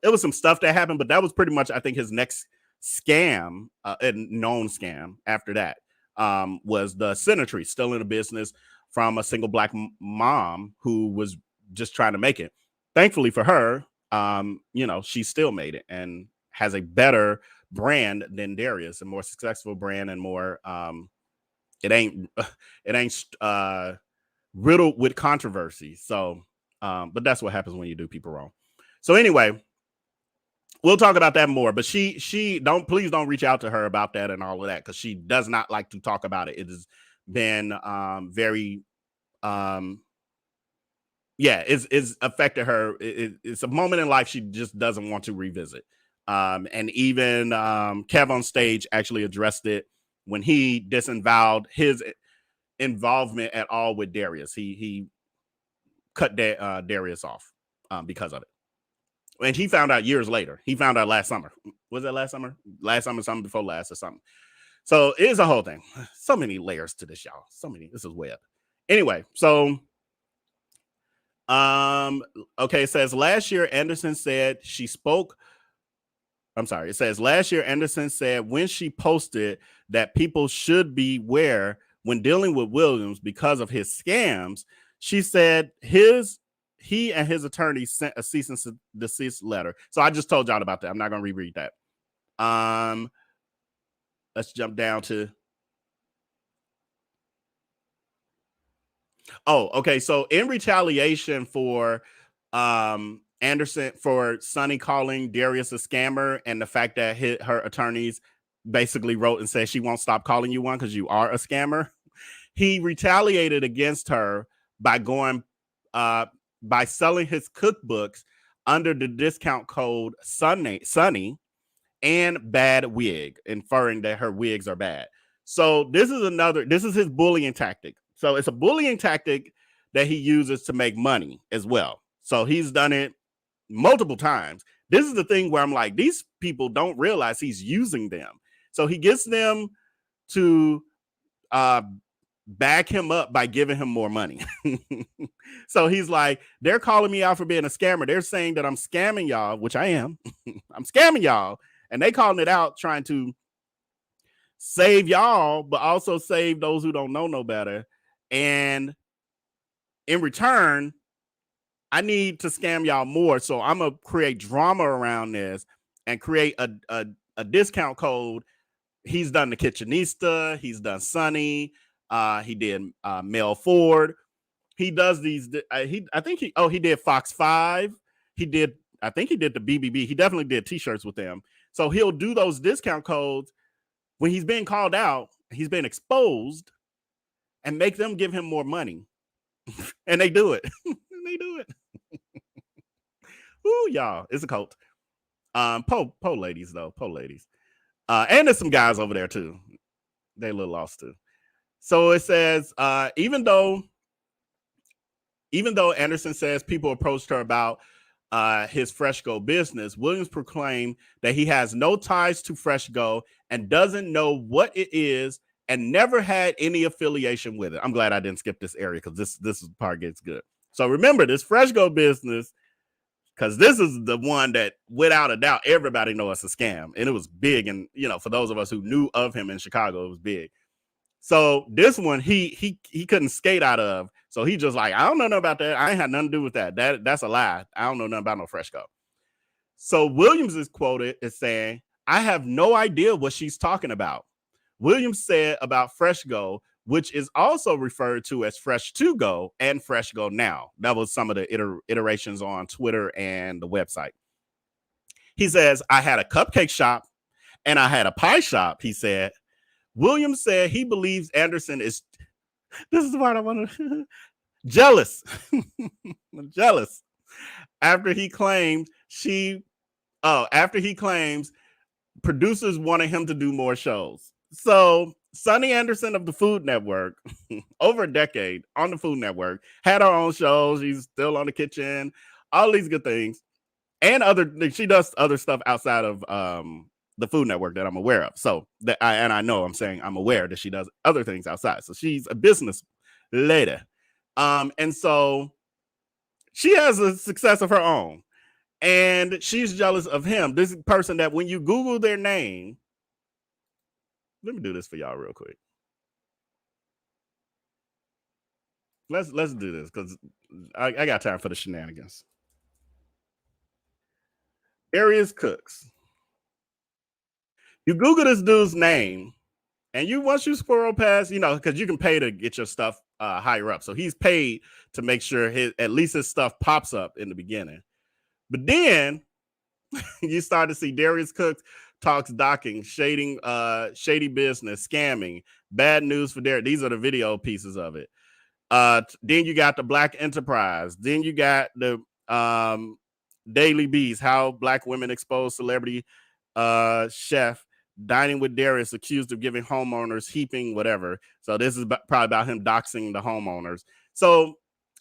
There was some stuff that happened, but that was pretty much, I think, his next scam, a known scam after that, was the Center Treats, stealing a business from a single Black mom who was just trying to make it. Thankfully for her, she still made it and has a better brand than Darius, a more successful brand, and more, it ain't riddled with controversies. So But that's what happens when you do people wrong. So anyway, we'll talk about that more. But please don't reach out to her about that and all of that, because she does not like to talk about it. It has been very it's affected her. It's a moment in life she just doesn't want to revisit. And even Kev on stage actually addressed it when he disavowed his involvement at all with Darius. He cut Darius off because of it. And he found out years later. He found out last summer. Was that last summer? Last summer, something before last or something. So it is a whole thing. So many layers to this, y'all. This is weird. Anyway, so okay, it says last year Anderson said she spoke. I'm sorry. It says last year Anderson said when she posted that people should beware when dealing with Williams because of his scams, she said he and his attorney sent a cease and desist letter. So I just told y'all about that. I'm not going to reread that. Let's jump down to. Oh, okay. So in retaliation for Anderson, for Sonny calling Darius a scammer, and the fact that her attorneys basically wrote and said she won't stop calling you one because you are a scammer, he retaliated against her by going by selling his cookbooks under the discount code Sunny and bad wig, inferring that her wigs are bad. So this is his bullying tactic. So it's a bullying tactic that he uses to make money as well. So he's done it multiple times. This is the thing where I'm like, these people don't realize he's using them. So he gets them to back him up by giving him more money. So he's like, they're calling me out for being a scammer. They're saying that I'm scamming y'all, which I am. I'm scamming y'all. And they calling it out, trying to save y'all, but also save those who don't know no better. And in return, I need to scam y'all more. So I'm going to create drama around this and create a discount code. He's done the Kitchenista. He's done Sunny. He did Mel Ford. He does these. He did Fox 5. I think he did the BBB. He definitely did t-shirts with them. So he'll do those discount codes when he's being called out, he's been exposed, and make them give him more money. And they do it. They do it. Ooh, y'all, it's a cult. Po ladies though, po ladies. And there's some guys over there too. They a little lost too. So it says, even though Anderson says people approached her about his Fresh Go business, Williams proclaimed that he has no ties to Fresh Go and doesn't know what it is and never had any affiliation with it. I'm glad I didn't skip this area because this part gets good. So remember this Fresh Go business, because this is the one that without a doubt everybody knows it's a scam, and it was big. And for those of us who knew of him in Chicago, it was big. So this one he couldn't skate out of. So he just like, I don't know nothing about that. I ain't had nothing to do with that. That's a lie. I don't know nothing about no Fresh Go. So Williams is quoted as saying, I have no idea what she's talking about. Williams said about Fresh Go, which is also referred to as Fresh To Go and Fresh Go Now. That was some of the iterations on Twitter and the website. He says, I had a cupcake shop and I had a pie shop, he said. Williams said he believes Anderson is, this is the part I want to, jealous. Jealous. After he claims producers wanted him to do more shows. So Sonny Anderson of the Food Network, over a decade on the Food Network, had her own shows. She's still on the kitchen, all these good things. And she does other stuff outside of the Food Network that I'm aware of. So I'm aware that she does other things outside. So she's a business lady. And so she has a success of her own. And she's jealous of him. This person that when you Google their name, let me do this for y'all real quick. Let's do this because I got time for the shenanigans. Darius Cooks. You Google this dude's name, and once you scroll past, because you can pay to get your stuff higher up. So he's paid to make sure at least his stuff pops up in the beginning. But then you start to see Darius Cooks talks docking, shady business, scamming, bad news for Darius. These are the video pieces of it. Then you got the Black Enterprise. Then you got the Daily Beast, how Black women expose celebrity chef dining with Darius accused of giving homeowners heaping whatever. So this is probably about him doxing the homeowners. So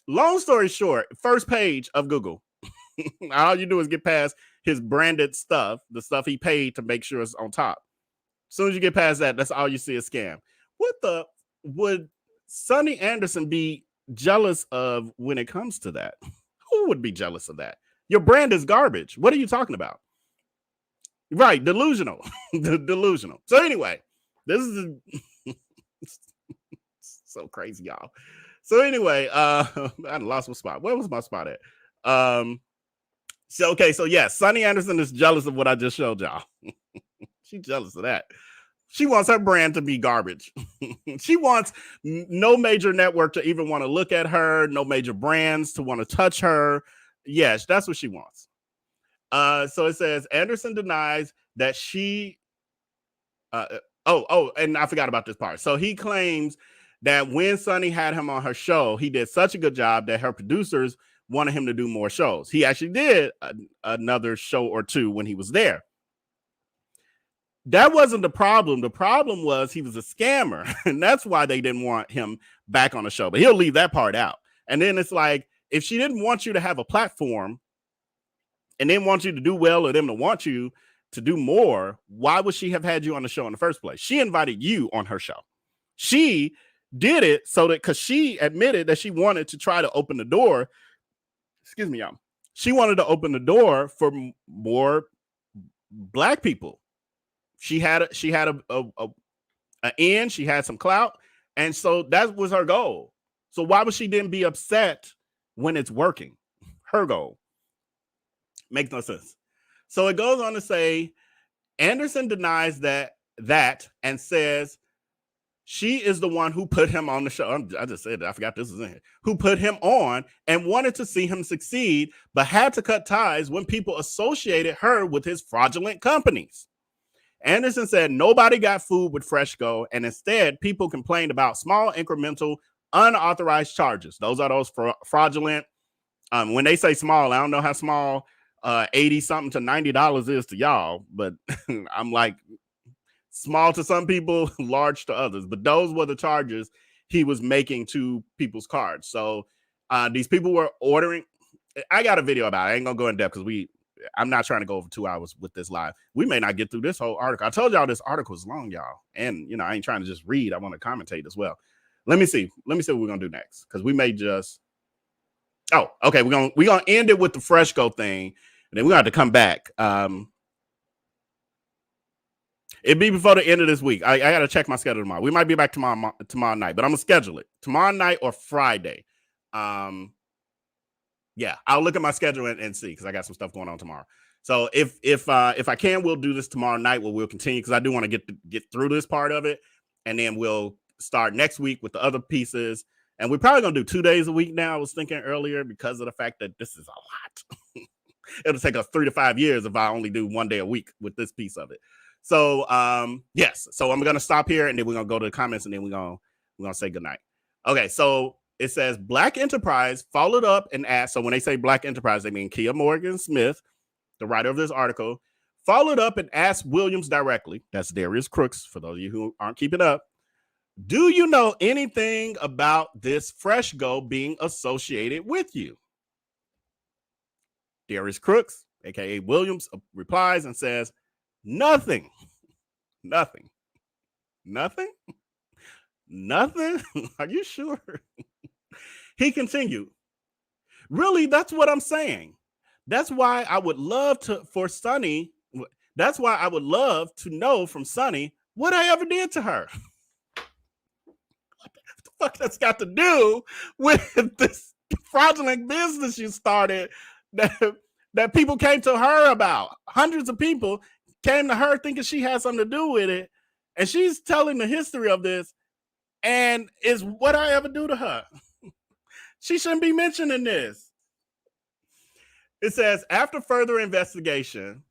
long story short, first page of Google. All you do is get past his branded stuff, the stuff he paid to make sure it's on top. As soon as you get past that, that's all you see is scam. What the would Sonny Anderson be jealous of when it comes to that? Who would be jealous of that? Your brand is garbage. What are you talking about? Right, delusional. Delusional. So anyway, this is so crazy, y'all. So anyway, I lost my spot. Where was my spot at? So yes, Sonny Anderson is jealous of what I just showed y'all. She's jealous of that. She wants her brand to be garbage. She wants no major network to even want to look at her, no major brands to want to touch her. Yes, that's what she wants. So it says Anderson denies that she. And I forgot about this part. So he claims that when Sonny had him on her show, he did such a good job that her producers wanted him to do more shows. He actually did another show or two when he was there. That wasn't the problem. The problem was he was a scammer, and that's why they didn't want him back on the show. But he'll leave that part out. And then it's like, if she didn't want you to have a platform and didn't want you to do well or them to want you to do more, why would she have had you on the show in the first place? She invited you on her show. She did it so that because she admitted that she wanted to try to open the door. Excuse me, y'all. She wanted to open the door for more Black people. She had an end. She had some clout, and so that was her goal. So why would she then be upset when it's working? Her goal makes no sense. So it goes on to say Anderson denies that and says she is the one who put him on the show. I just said that. I forgot this was in here. Who put him on and wanted to see him succeed, but had to cut ties when people associated her with his fraudulent companies. Anderson said nobody got food with Freshco, and instead people complained about small, incremental, unauthorized charges. Those are those fraudulent. When they say small, I don't know how small 80 something to $90 is to y'all, but I'm like, small to some people, large to others. But those were the charges he was making to people's cards. So these people were ordering. I got a video about it. I ain't gonna go in depth because I'm not trying to go over 2 hours with this live. We may not get through this whole article. I told y'all this article is long, y'all. And I ain't trying to just read. I want to commentate as well. Let me see what we're gonna do next. Because we may just. Oh, okay. We're gonna end it with the Freshco thing, and then we're gonna have to come back. It'd be before the end of this week. I got to check my schedule tomorrow. We might be back tomorrow night, but I'm going to schedule it tomorrow night or Friday. Yeah, I'll look at my schedule and see because I got some stuff going on tomorrow. So if I can, we'll do this tomorrow night. We'll continue because I do want to get through this part of it, and then we'll start next week with the other pieces. And we're probably going to do 2 days a week now. I was thinking earlier because of the fact that this is a lot. It'll take us 3 to 5 years if I only do 1 day a week with this piece of it. So, yes. So I'm going to stop here and then we're going to go to the comments and then we're going to say goodnight. Okay. So it says Black Enterprise followed up and asked. So when they say Black Enterprise, they mean Kia Morgan Smith, the writer of this article, followed up and asked Williams directly. That's Darius Cooks, for those of you who aren't keeping up. Do you know anything about this Freshco being associated with you? Darius Cooks, aka Williams, replies and says, Nothing. Are you sure? He continued. Really, that's what I'm saying. That's why I would love to know from Sonny what I ever did to her. What the fuck that's got to do with this fraudulent business you started that people came to her about? Hundreds of people came to her thinking she had something to do with it, and she's telling the history of this, And is what I ever do to her. She shouldn't be mentioning this. It says, after further investigation,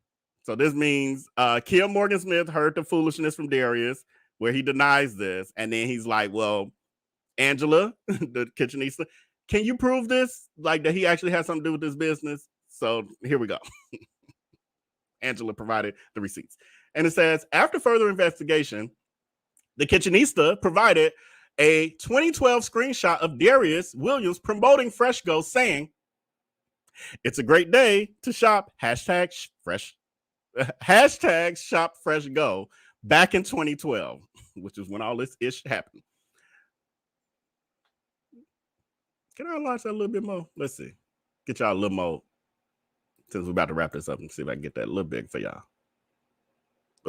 so this means Kia Morgan Smith heard the foolishness from Darius, where he denies this. And then he's like, well, Angela, the kitchenista, can you prove this? Like that he actually has something to do with this business? So here we go. Angela provided the receipts. And it says, after further investigation, the kitchenista provided a 2012 screenshot of Darius Williams promoting Fresh Go, saying, it's a great day to shop, hashtag shop Fresh Go, back in 2012, which is when all this ish happened. Can I enlarge that a little bit more? Let's see. Get y'all a little more, since we're about to wrap this up, and see if I can get that a little big for y'all.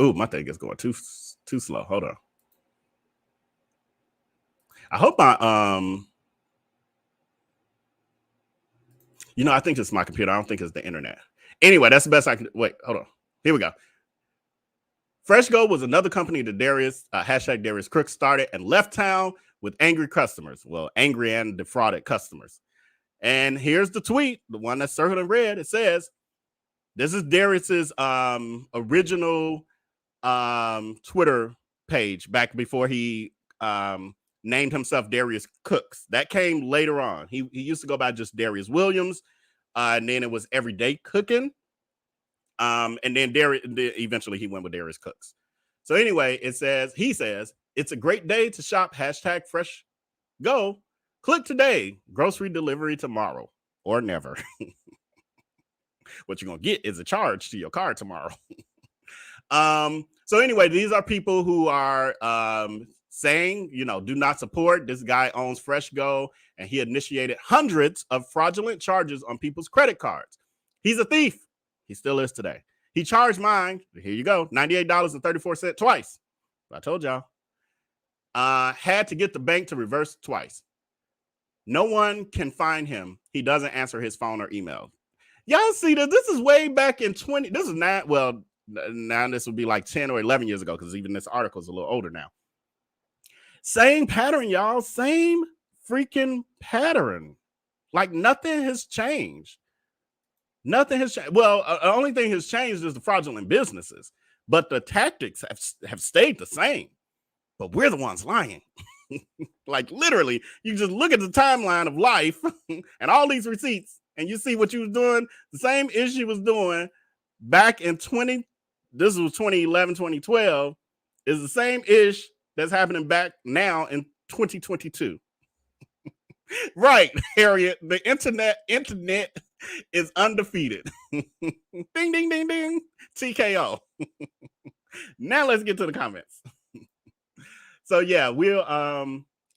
Ooh, my thing is going too slow. Hold on. I hope I I think it's my computer. I don't think it's the internet. Anyway, that's the best I can. Wait, hold on. Here we go. Fresh Go was another company that Darius, hashtag Darius Cooks, started and left town with angry customers. Well, angry and defrauded customers. And here's the tweet, the one that's circled in red. It says, this is Darius's original Twitter page back before he named himself Darius Cooks. That came later on. He used to go by just Darius Williams, and then it was Everyday Cooking. And then eventually he went with Darius Cooks. So anyway, he says, it's a great day to shop, hashtag Fresh Go. Click today, grocery delivery tomorrow or never. What you're going to get is a charge to your car tomorrow. So anyway, these are people who are saying, do not support. This guy owns Fresh Go, and he initiated hundreds of fraudulent charges on people's credit cards. He's a thief. He still is today. He charged mine, here you go, $98.34 twice. I told y'all. Had to get the bank to reverse twice. No one can find him. He doesn't answer his phone or email. Y'all see that this is way back in now this would be like 10 or 11 years ago, because even this article is a little older now. Same pattern, y'all. Same freaking pattern. Like nothing has changed. Nothing has changed. Well, the only thing has changed is the fraudulent businesses, but the tactics have stayed the same. But we're the ones lying. Like literally, you just look at the timeline of life and all these receipts, and you see what you was doing. The same issue was doing back in 2011, 2012 is the same ish that's happening back now in 2022. Right, Harriet. The internet is undefeated. Ding, ding, ding, ding. TKO. Now let's get to the comments. So yeah, we'll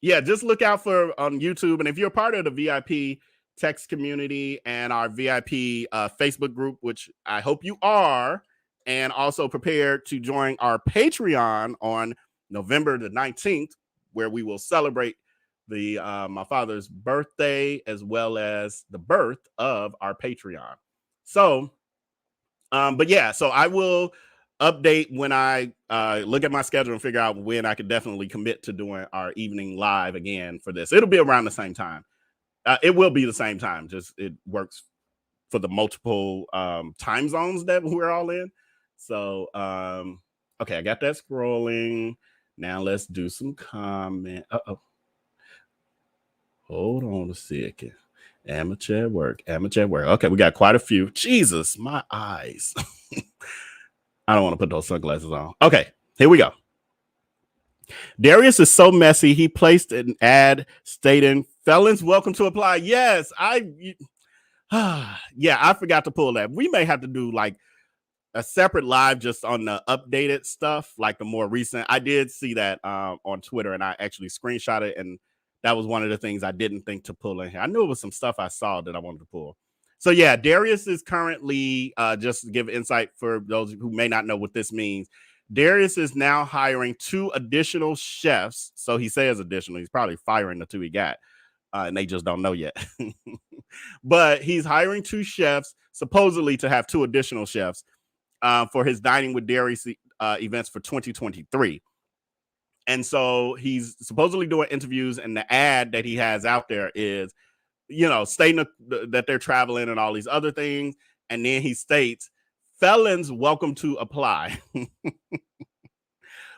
just look out for on YouTube. And if you're part of the VIP text community and our VIP Facebook group, which I hope you are, and also prepared to join our Patreon on November the 19th, where we will celebrate my father's birthday as well as the birth of our Patreon. So, so I will update when I look at my schedule and figure out when I could definitely commit to doing our evening live again for this. It'll be around the same time. It will be the same time, just it works for the multiple time zones that we're all in. So, okay, I got that scrolling. Now let's do some comment. Hold on a second. Amateur work. Okay, we got quite a few. Jesus, my eyes. I don't want to put those sunglasses on. Okay, here we go. Darius is so messy. He placed an ad stating felons welcome to apply. Yes, I forgot to pull that. We may have to do like a separate live just on the updated stuff, like the more recent. I did see that on Twitter, and I actually screenshot it, and that was one of the things I didn't think to pull in here. I knew it was some stuff I saw that I wanted to pull. So yeah, Darius is currently, just to give insight for those who may not know what this means, Darius is now hiring 2 additional chefs. So he says additional. He's probably firing the 2 he got, and they just don't know yet. But he's hiring 2 chefs, supposedly to have 2 additional chefs for his Dining with Darius events for 2023. And so he's supposedly doing interviews, and the ad that he has out there is, stating that they're traveling and all these other things. And then he states, felons welcome to apply,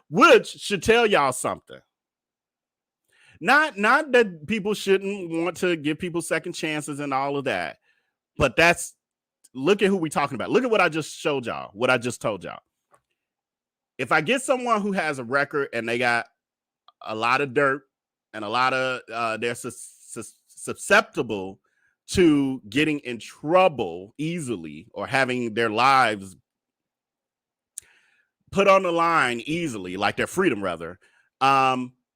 which should tell y'all something. Not that people shouldn't want to give people second chances and all of that, but look at who we're talking about. Look at what I just showed y'all, what I just told y'all. If I get someone who has a record and they got a lot of dirt and a lot of, they're susceptible to getting in trouble easily or having their lives put on the line easily, like their freedom rather,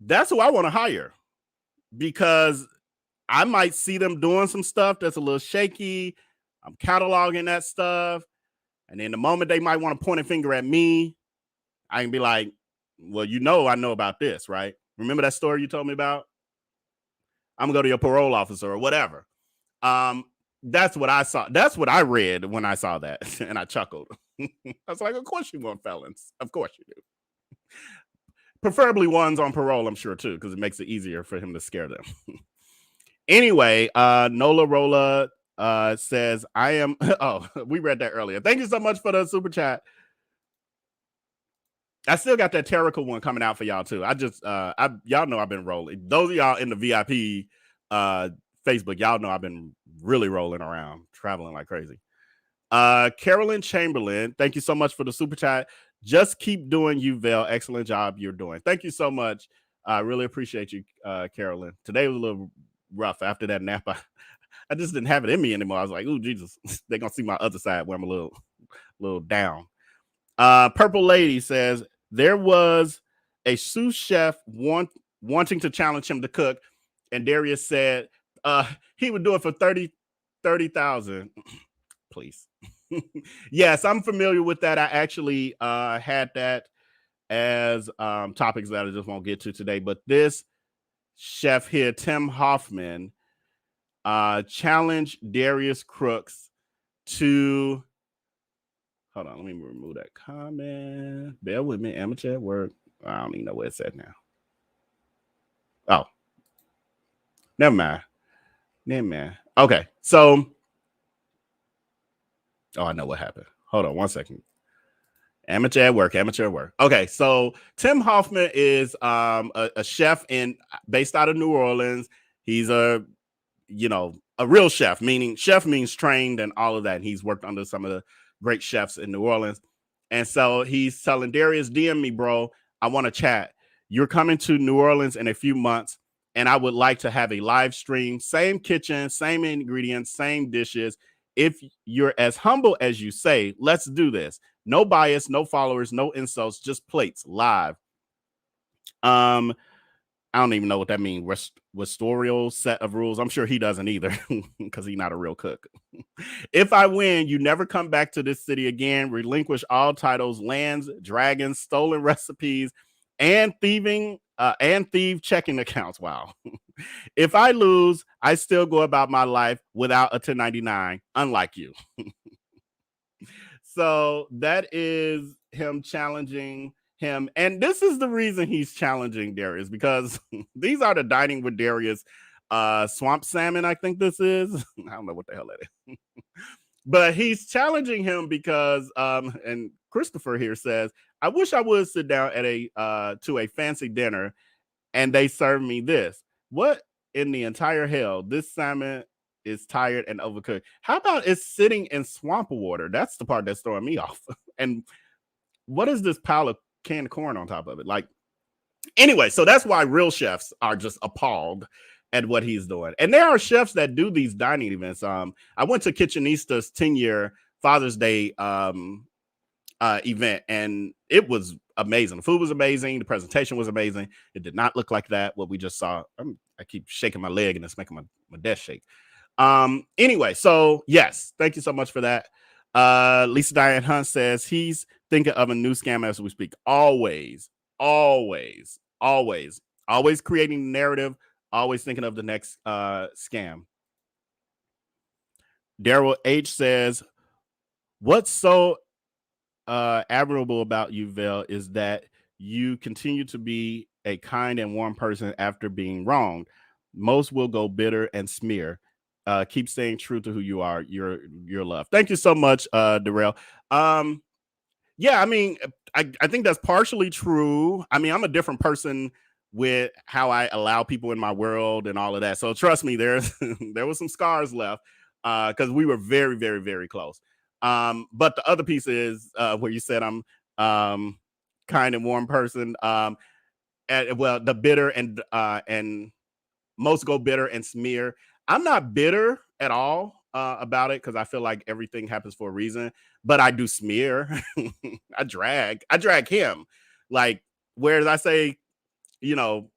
that's who I want to hire, because I might see them doing some stuff that's a little shaky. I'm cataloging that stuff. And then the moment they might want to point a finger at me, I can be like, well, I know about this, right? Remember that story you told me about? I'm gonna go to your parole officer or whatever. That's what I saw. That's what I read when I saw that. And I chuckled. I was like, of course you want felons. Of course you do. Preferably ones on parole, I'm sure, too, because it makes it easier for him to scare them. Anyway, Nola Rola says, I am... Oh, we read that earlier. Thank you so much for the super chat. I still got that Terrical one coming out for y'all, too. Y'all know I've been rolling. Those of y'all in the VIP Facebook, y'all know I've been really rolling around, traveling like crazy. Carolyn Chamberlain, thank you so much for the super chat. Just keep doing you, Vel. Excellent job you're doing. Thank you so much. I really appreciate you, Carolyn. Today was a little rough. After that nap, I just didn't have it in me anymore. I was like, oh, Jesus, they're going to see my other side where I'm a little down. Purple Lady says, there was a sous chef wanting to challenge him to cook, and Darius said he would do it for 30,000. Please. Yes, I'm familiar with that. I actually had that as topics that I just won't get to today. But this chef here, Tim Hoffman, challenged Darius Cooks to... Hold on, let me remove that comment. Bear with me. Amateur at work. I don't even know where it's at now. Oh. Never mind. Okay, so... Oh, I know what happened. Hold on 1 second. Amateur at work. Okay, so Tim Hoffman is a chef based out of New Orleans. He's a real chef, meaning chef means trained and all of that. And he's worked under some of the great chefs in New Orleans. And so he's telling Darius, DM me, bro. I want to chat. You're coming to New Orleans in a few months, and I would like to have a live stream. Same kitchen, same ingredients, same dishes. If you're as humble as you say, let's do this. No bias, no followers, no insults, just plates live. I don't even know what that means. Restorial set of rules. I'm sure he doesn't either because he's not a real cook. If I win, you never come back to this city again. Relinquish all titles, lands, dragons, stolen recipes, and thieve checking accounts. Wow. If I lose, I still go about my life without a 1099, unlike you. So that is him challenging him. And this is the reason he's challenging Darius, because these are the Dining with Darius swamp salmon, I think this is. I don't know what the hell that is. But he's challenging him because, and Christopher here says, I wish I would sit down at to a fancy dinner and they serve me this. What in the entire hell? This salmon is tired and overcooked. How about it's sitting in swamp water? That's the part that's throwing me off. And what is this pile of canned corn on top of it? Like, anyway, so that's why real chefs are just appalled at what he's doing. And there are chefs that do these dining events. I went to Kitchenista's 10-year Father's Day event, and it was amazing. The food was amazing. The presentation was amazing. It did not look like that, what we just saw. I keep shaking my leg and it's making my desk shake. Anyway, so yes, thank you so much for that. Lisa Diane Hunt says he's thinking of a new scam as we speak. Always creating the narrative, always thinking of the next scam. Daryl H says, what's so admirable about you, Vel, is that you continue to be a kind and warm person after being wronged. Most will go bitter and smear. Keep staying true to who you are. You're loved. Thank you so much, Darrell. Yeah, I mean, I think that's partially true. I mean, I'm a different person with how I allow people in my world and all of that. So trust me, there was some scars left because we were very, very, very close. But the other piece is where you said I'm kind and warm person. Well, the bitter and most go bitter and smear. I'm not bitter at all about it because I feel like everything happens for a reason. But I do smear. I drag him. Like, whereas I say, you know,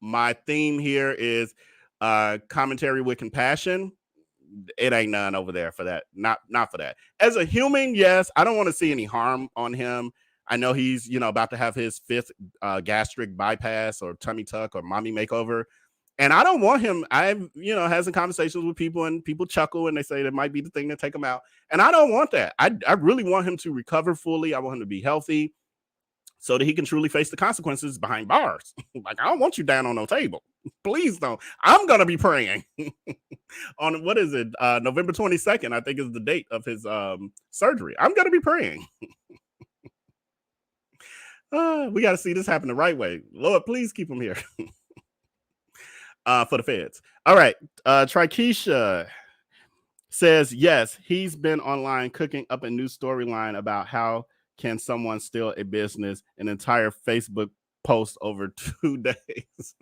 my theme here is commentary with compassion. It ain't none over there for that. Not for that. As a human, yes, I don't want to see any harm on him. I know he's, you know, about to have his 5th gastric bypass or tummy tuck or mommy makeover. And I don't want him. I've, you know, had some conversations with people and people chuckle and they say that might be the thing to take him out. And I don't want that. I really want him to recover fully. I want him to be healthy so that he can truly face the consequences behind bars. Like, I don't want you down on no table. Please don't. I'm going to be praying on, what is it? November 22nd, I think is the date of his surgery. I'm going to be praying. We got to see this happen the right way. Lord, please keep him here. For the feds. All right. Trikesha says, yes, he's been online cooking up a new storyline about how can someone steal a business, an entire Facebook post over 2 days.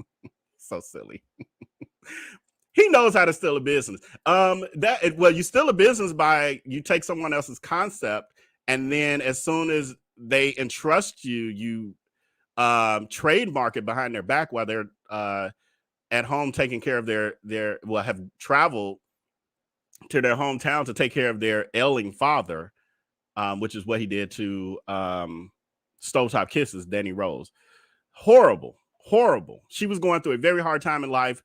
So silly. He knows how to steal a business. Well, you steal a business by you take someone else's concept, and then as soon as they entrust you, you trademark it behind their back while they're at home taking care of their have traveled to their hometown to take care of their ailing father, which is what he did to Stovetop Kisses, Danny Rose. Horrible. She was going through a very hard time in life,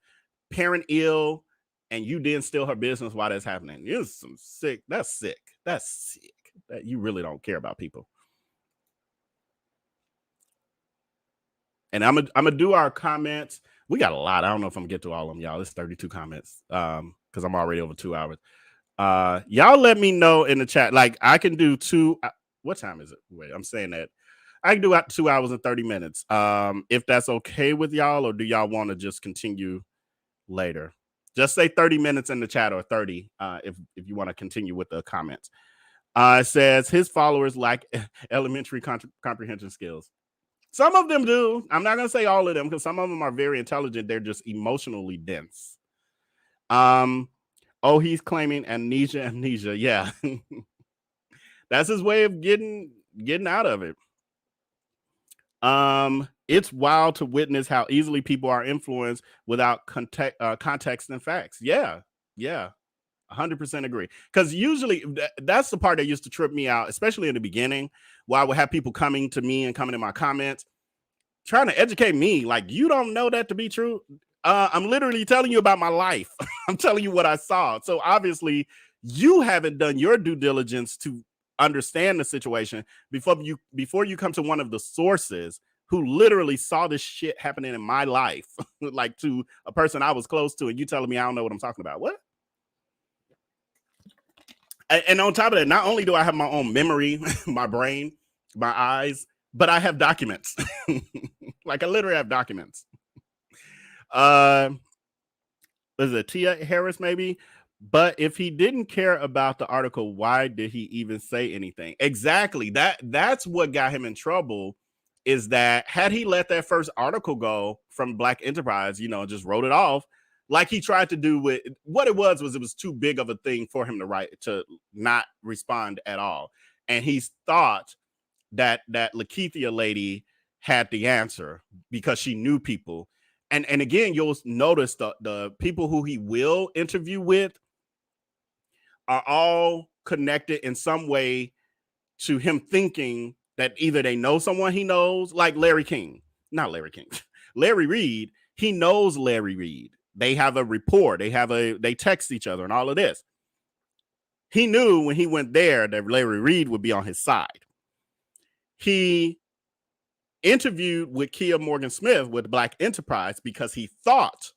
parent ill, and you didn't steal her business while that's happening. It's some sick. That's sick. That you really don't care about people. And I'm gonna do our comments. We got a lot. I don't know if I'm gonna get to all of them, y'all. It's 32 comments because I'm already over 2 hours. Y'all let me know in the chat. Like, I can do 2. What time is it? Wait, I'm saying that I can do 2 hours and 30 minutes. If that's okay with y'all, or do y'all want to just continue later? Just say 30 minutes in the chat, or 30 if you want to continue with the comments. It says his followers lack elementary comprehension skills. Some of them do. I'm not going to say all of them because some of them are very intelligent. They're just emotionally dense. Oh, he's claiming amnesia. Yeah. That's his way of getting out of it. It's wild to witness how easily people are influenced without context and facts. Yeah. 100% agree. Because usually that's the part that used to trip me out, especially in the beginning, where I would have people coming to me and coming in my comments, trying to educate me. Like, you don't know that to be true. I'm literally telling you about my life. I'm telling you what I saw. So obviously you haven't done your due diligence to understand the situation before you come to one of the sources who literally saw this shit happening in my life, like to a person I was close to, and you telling me I don't know what I'm talking about. What? And on top of that, not only do I have my own memory, my brain, my eyes, but I have documents. Like, I literally have documents. Is it Tia Harris maybe? But if he didn't care about the article, why did he even say anything? Exactly. That's what got him in trouble, is that had he let that first article go from Black Enterprise, just wrote it off, like he tried to do with what it was too big of a thing for him to not respond at all. And he's thought that Lakeithia lady had the answer because she knew people. And again, you'll notice the people who he will interview with are all connected in some way to him thinking that either they know someone he knows, like Larry Reed. He knows Larry Reed. They have a rapport. They text each other and all of this. He knew when he went there that Larry Reed would be on his side. He interviewed with Kia Morgan Smith with Black Enterprise because he thought,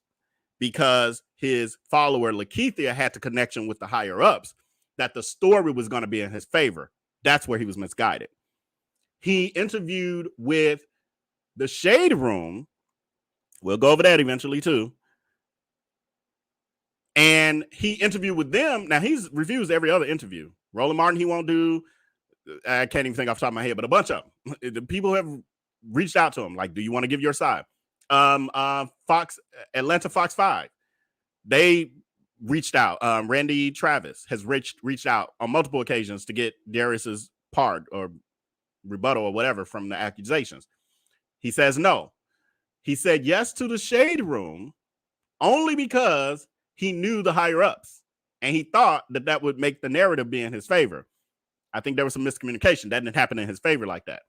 because his follower Lakeithia had the connection with the higher ups, that the story was going to be in his favor. That's where he was misguided. He interviewed with the Shade Room. We'll go over that eventually too. And he interviewed with them. Now he's refused every other interview. Roland Martin, he won't do. I can't even think off the top of my head, but a bunch of them. The people have reached out to him. Like, do you want to give your side? Atlanta Fox 5. They reached out. Randy Travis has reached out on multiple occasions to get Darius's part or rebuttal or whatever from the accusations. He says no. He said yes to the Shade Room only because he knew the higher ups and he thought that that would make the narrative be in his favor. I think there was some miscommunication. That didn't happen in his favor like that.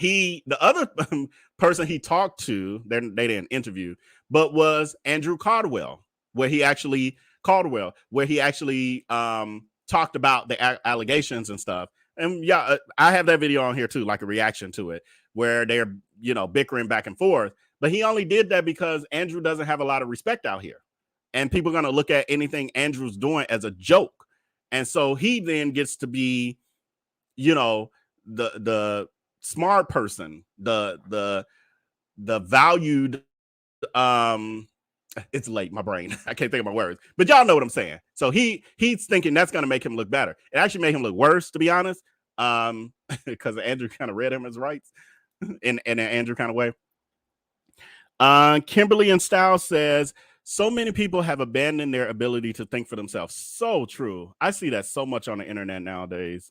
The other person he talked to, they didn't interview, but was Andrew Caldwell, where he actually talked about the allegations and stuff. And yeah, I have that video on here too, like a reaction to it, where they're, bickering back and forth. But he only did that because Andrew doesn't have a lot of respect out here. And people are going to look at anything Andrew's doing as a joke. And so he then gets to be, the smart person, the valued, it's late, my brain. I can't think of my words, but y'all know what I'm saying. So he's thinking that's going to make him look better. It actually made him look worse, to be honest, because Andrew kind of read him as rights in an Andrew kind of way. Kimberly and Style says, so many people have abandoned their ability to think for themselves. So true. I see that so much on the internet nowadays.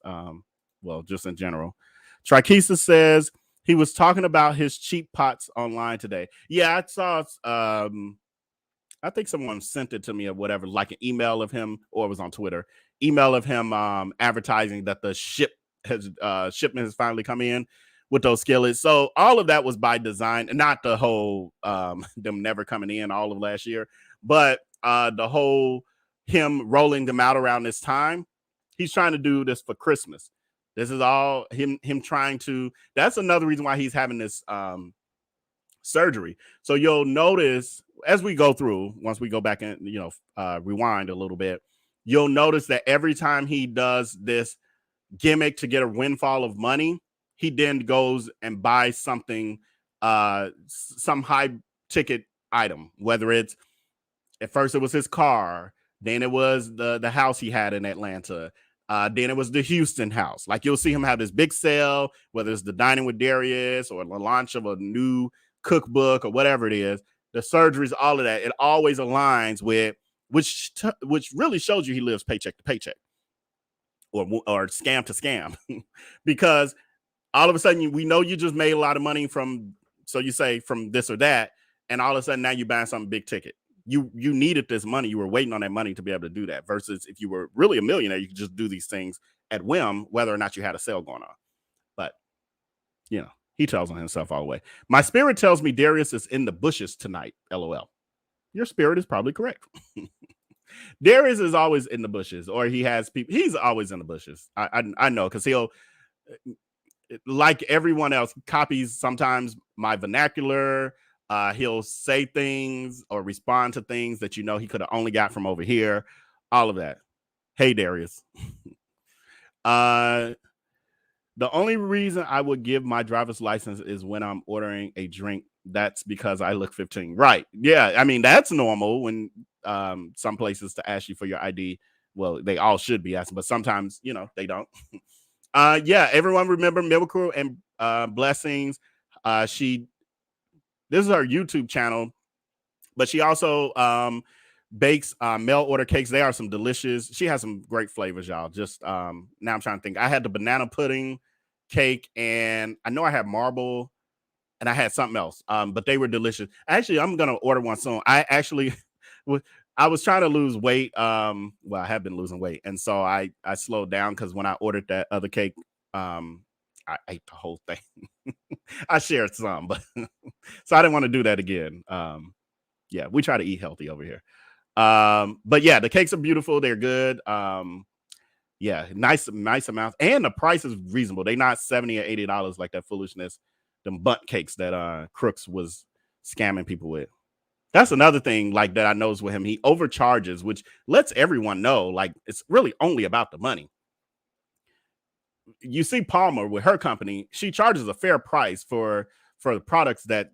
Just in general. Trikisa says he was talking about his cheap pots online today. Yeah, I saw, I think someone sent it to me or whatever, like an email of him, or it was on Twitter, email of him advertising that the shipment has finally come in with those skillets. So all of that was by design, not the whole them never coming in all of last year, but the whole him rolling them out around this time. He's trying to do this for Christmas. This is all him trying to. That's another reason why he's having this surgery. So you'll notice as we go through, once we go back and rewind a little bit, you'll notice that every time he does this gimmick to get a windfall of money, he then goes and buys something, some high ticket item, whether it's, at first it was his car, then it was the house he had in Atlanta, then it was the Houston house. Like you'll see him have this big sale, whether it's the Dining with Darius or the launch of a new cookbook or whatever it is, the surgeries, all of that. It always aligns with, which really shows you he lives paycheck to paycheck or scam to scam because all of a sudden we know you just made a lot of money from this or that. And all of a sudden now you're buying something big ticket. You needed this money. You were waiting on that money to be able to do that versus if you were really a millionaire, you could just do these things at whim, whether or not you had a sale going on. But, he tells on himself all the way. My spirit tells me Darius is in the bushes tonight. LOL. Your spirit is probably correct. Darius is always in the bushes, or he has people. He's always in the bushes. I know, because he'll, like everyone else, copies sometimes my vernacular. He'll say things or respond to things that he could have only got from over here. All of that. Hey, Darius. The only reason I would give my driver's license is when I'm ordering a drink. That's because I look 15. Right. Yeah. I mean, that's normal when some places to ask you for your ID. Well, they all should be asking, but sometimes, they don't. Everyone remember Miracle and Blessings. This is her YouTube channel, but she also bakes mail order cakes. They are some delicious. She has some great flavors, y'all. Just now I'm trying to think. I had the banana pudding cake, and I know I had marble, and I had something else. But they were delicious. Actually, I'm gonna order one soon. I was trying to lose weight. I have been losing weight, and so I slowed down because when I ordered that other cake, I ate the whole thing. I shared some, but so I didn't want to do that again. We try to eat healthy over here. But yeah, the cakes are beautiful. They're good. Nice amounts, and the price is reasonable. They're not $70 or $80 like that foolishness them bunt cakes that Crooks was scamming people with. That's another thing like that I noticed with him. He overcharges, which lets everyone know like it's really only about the money. You see Palmer with her company, she charges a fair price for the products that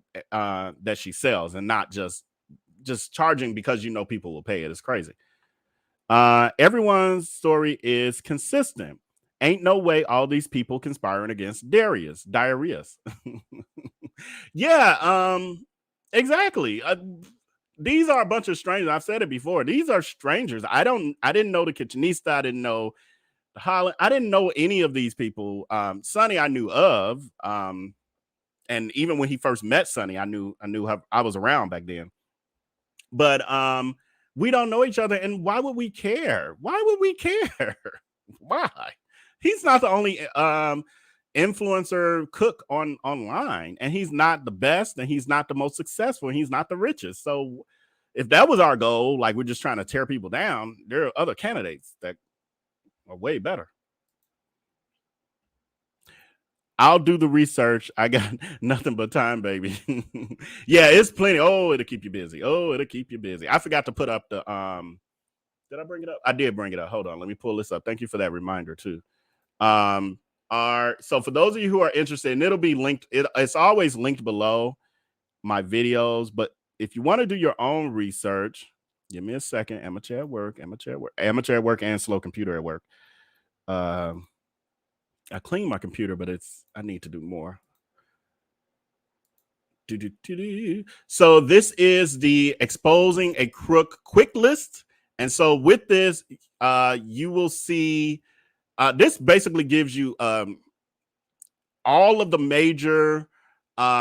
she sells, and not just charging because you know people will pay it. It's crazy. Everyone's story is consistent. Ain't no way all these people conspiring against Darius. Yeah, exactly. These are a bunch of strangers. I've said it before. These are strangers. I didn't know the Kitchenista. I didn't know the Holland. I didn't know any of these people. Sonny I knew of. And even when he first met Sonny, I knew her, I was around back then. But we don't know each other, and why would we care? Why would we care? Why? He's not the only influencer cook online, and he's not the best, and he's not the most successful, and he's not the richest. So if that was our goal, like we're just trying to tear people down, there are other candidates that are way better. I'll do the research. I got nothing but time, baby. Yeah, it's plenty. Oh, it'll keep you busy. I forgot to put up the did I bring it up? I did bring it up. Hold on, let me pull this up. Thank you for that reminder too. So for those of you who are interested, and it'll be linked, it's always linked below my videos, but if you want to do your own research, give me a second. Amateur at work, and slow computer at work. I cleaned my computer, but I need to do more. So this is the exposing a crook quick list. And so with this, you will see, this basically gives you all of the major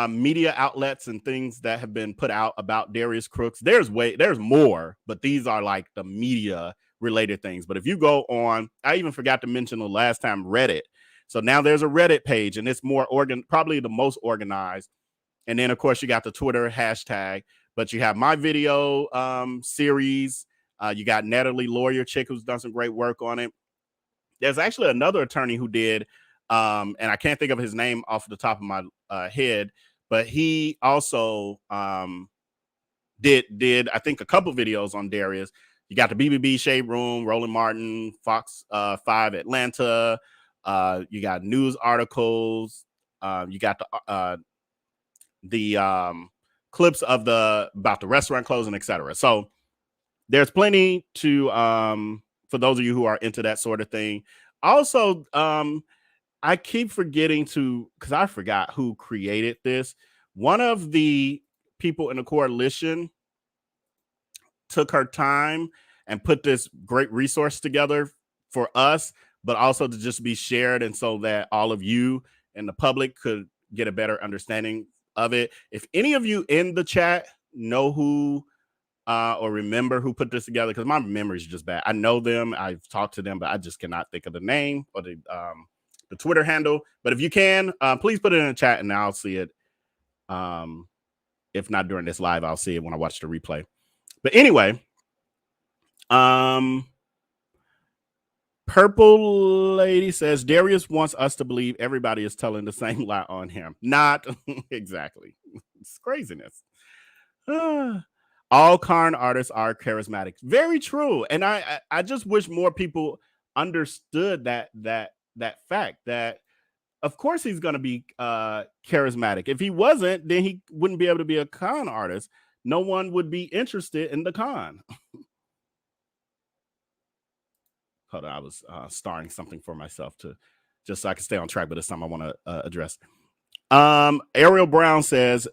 media outlets and things that have been put out about Darius Cooks. There's more, but these are like the media related things. But if you go on, I even forgot to mention the last time, Reddit. So now there's a Reddit page, and it's more probably the most organized. And then of course you got the Twitter hashtag, but you have my video series. You got Natalie Lawyer Chick, who's done some great work on it. There's actually another attorney who did, and I can't think of his name off the top of my head, but he also did I think a couple videos on Darius. You got the BBB Shade Room, Roland Martin, Fox 5 Atlanta. You got news articles. You got the clips of about the restaurant closing, etc. So there's plenty to for those of you who are into that sort of thing. Also, I keep forgetting because I forgot who created this. One of the people in the coalition took her time and put this great resource together for us, but also to just be shared, and so that all of you and the public could get a better understanding of it. If any of you in the chat know who or remember who put this together, because my memory is just bad. I know them, I've talked to them, but I just cannot think of the name or the Twitter handle. But if you can, please put it in the chat and I'll see it. If not during this live, I'll see it when I watch the replay. But anyway, Purple Lady says Darius wants us to believe everybody is telling the same lie on him. Not exactly. It's craziness. All con artists are charismatic. Very true. And I just wish more people understood that fact, that of course he's going to be charismatic. If he wasn't, then he wouldn't be able to be a con artist. No one would be interested in the con. Hold on, I was starring something for myself just so I can stay on track, but this time I want to address. Ariel Brown says,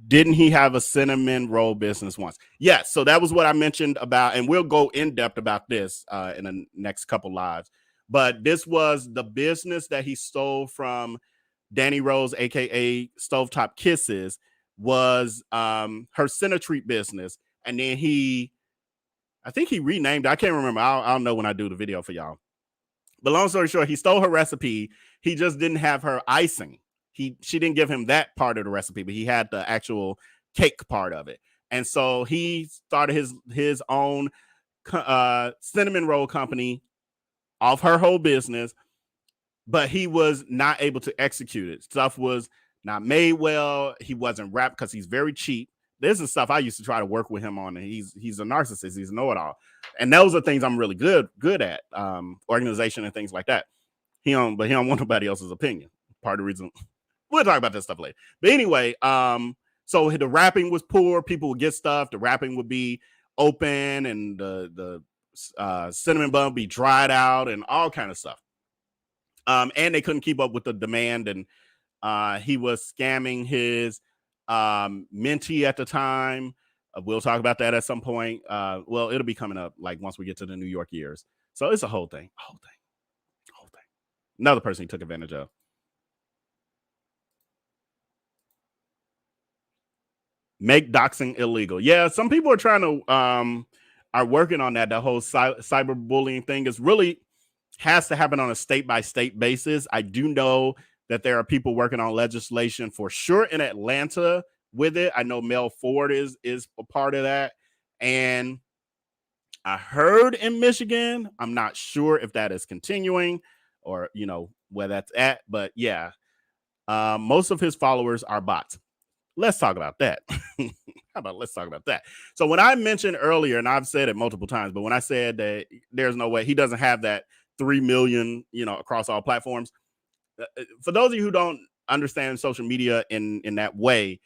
didn't he have a cinnamon roll business once? Yes, so that was what I mentioned about, and we'll go in depth about this in the next couple lives. But this was the business that he stole from Danny Rose, aka Stovetop Kisses, was her Cinetreat business, and then I think he renamed it. I can't remember. I'll know when I do the video for y'all. But long story short, he stole her recipe. He just didn't have her icing. She didn't give him that part of the recipe, but he had the actual cake part of it. And so he started his own cinnamon roll company off her whole business, but he was not able to execute it. Stuff was not made well. He wasn't wrapped because he's very cheap. This is stuff I used to try to work with him on. And he's a narcissist. He's a know-it-all. And those are things I'm really good at, organization and things like that. But he don't want nobody else's opinion. Part of the reason we'll talk about this stuff later. But anyway, so the wrapping was poor. People would get stuff. The wrapping would be open, and the cinnamon bun would be dried out, and all kind of stuff. And they couldn't keep up with the demand, and he was scamming his mentee at the time. We'll talk about that at some point. Well, it'll be coming up like once we get to the New York years. So it's a whole thing. Another person he took advantage of. Make doxing illegal. Yeah, some people are trying to are working on that. The whole cyberbullying thing is really has to happen on a state-by-state basis. I do know that there are people working on legislation for sure in Atlanta with it. I know Mel Ford is a part of that. And I heard in Michigan, I'm not sure if that is continuing or, where that's at. But yeah, most of his followers are bots. Let's talk about that. Let's talk about that. So when I mentioned earlier, and I've said it multiple times, but when I said that there's no way he doesn't have that 3 million, across all platforms. For those of you who don't understand social media in that way,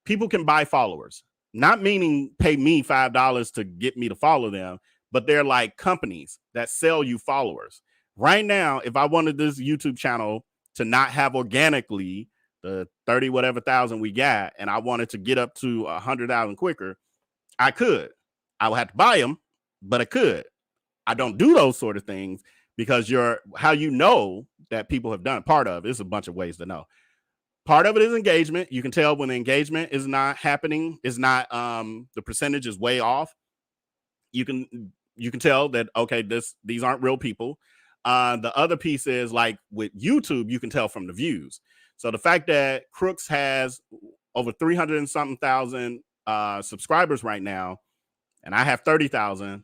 people can buy followers, not meaning pay me $5 to get me to follow them, but they're like companies that sell you followers. Right now, if I wanted this YouTube channel to not have organically the 30 whatever thousand we got, and I wanted to get up to 100,000 quicker, I could. I would have to buy them, but I could. I don't do those sort of things because how you know that people have done part of it is a bunch of ways to know. Part of it is engagement. You can tell when the engagement is not happening, is not the percentage is way off. You can tell that, okay, these aren't real people. The other piece is like with YouTube, you can tell from the views. So the fact that Crooks has over 300 and something thousand subscribers right now, and I have 30,000,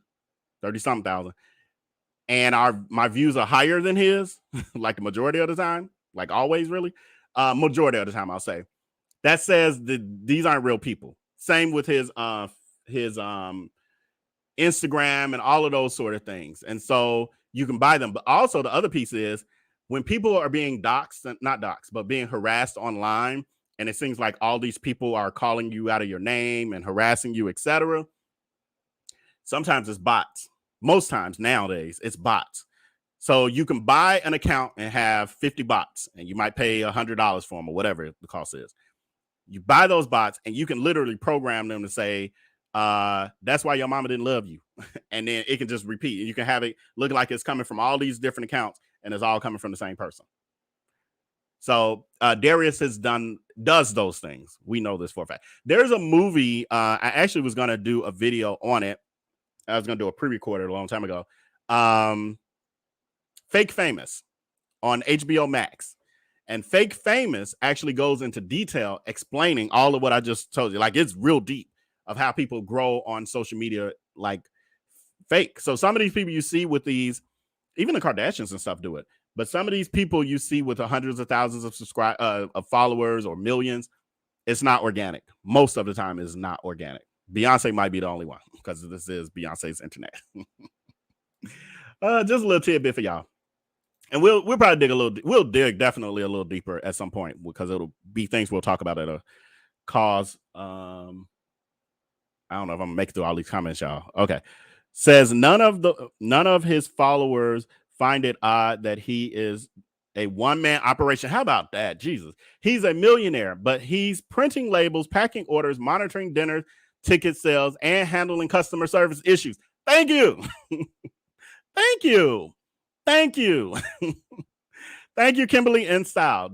30-something thousand, and my views are higher than his, like the majority of the time, like always, really, majority of the time, I'll say. That says that these aren't real people. Same with his Instagram and all of those sort of things. And so you can buy them. But also the other piece is when people are being doxxed, not doxxed, but being harassed online, and it seems like all these people are calling you out of your name and harassing you, etc. Sometimes it's bots. Most times nowadays, it's bots. So you can buy an account and have 50 bots, and you might pay $100 for them or whatever the cost is. You buy those bots, and you can literally program them to say, that's why your mama didn't love you. And then it can just repeat. And you can have it look like it's coming from all these different accounts, and it's all coming from the same person. So Darius does those things. We know this for a fact. There's a movie. I actually was going to do a video on it. I was going to do a pre-recorded a long time ago. Fake Famous on HBO Max. And Fake Famous actually goes into detail explaining all of what I just told you. Like, it's real deep of how people grow on social media, like fake. So some of these people you see with these, even the Kardashians and stuff do it. But some of these people you see with hundreds of thousands of followers or millions, it's not organic. Most of the time is not organic. Beyonce might be the only one because this is Beyonce's internet. Just a little tidbit for y'all. And we'll probably dig definitely a little deeper at some point because it'll be things we'll talk about at a cause. I don't know if I'm gonna make it through all these comments, y'all. Okay. Says none of his followers find it odd that he is a one-man operation. How about that? Jesus. He's a millionaire, but he's printing labels, packing orders, monitoring dinners, ticket sales, and handling customer service issues. Thank you. Thank you. Thank you. Thank you, Kimberly in style.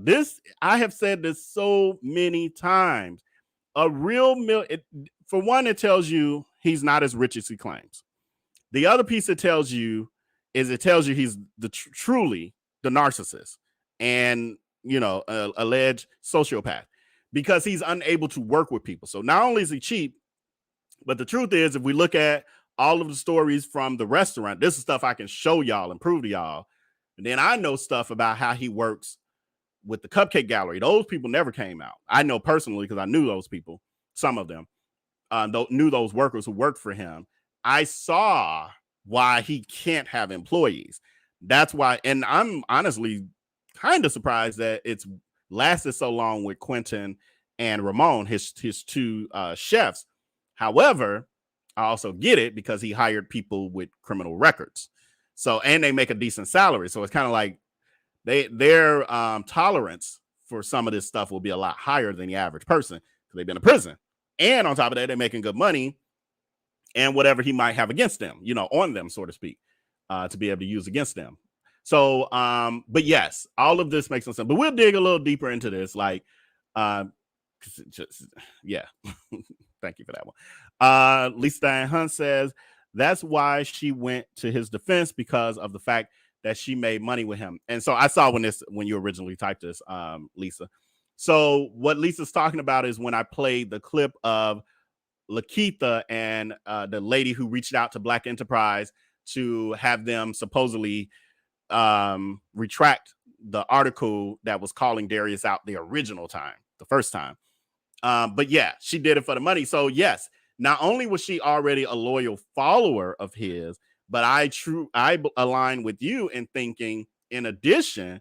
I have said this so many times. A real for one, it tells you he's not as rich as he claims. The other piece it tells you he's truly the narcissist and, alleged sociopath because he's unable to work with people. So not only is he cheap, but the truth is, if we look at all of the stories from the restaurant, this is stuff I can show y'all and prove to y'all. And then I know stuff about how he works with the Cupcake Gallery, those people never came out. I know personally because I knew those people, some of them, knew those workers who worked for him. I saw why he can't have employees. That's why, and I'm honestly kind of surprised that it's lasted so long with Quentin and Ramon, his two chefs. However, I also get it because he hired people with criminal records. So, and they make a decent salary. So it's kind of like their tolerance for some of this stuff will be a lot higher than the average person because they've been in prison. And on top of that, they're making good money and whatever he might have against them, on them, so to speak, to be able to use against them. So, but yes, all of this makes sense. But we'll dig a little deeper into this. Like, yeah. Thank you for that one. Lisa Diane Hunt says that's why she went to his defense because of the fact that she made money with him. And so I saw when you originally typed this, Lisa. So what Lisa's talking about is when I played the clip of Lakeitha and the lady who reached out to Black Enterprise to have them supposedly retract the article that was calling Darius out the original time, the first time. But yeah, she did it for the money. So yes, not only was she already a loyal follower of his, but I align with you in thinking, in addition,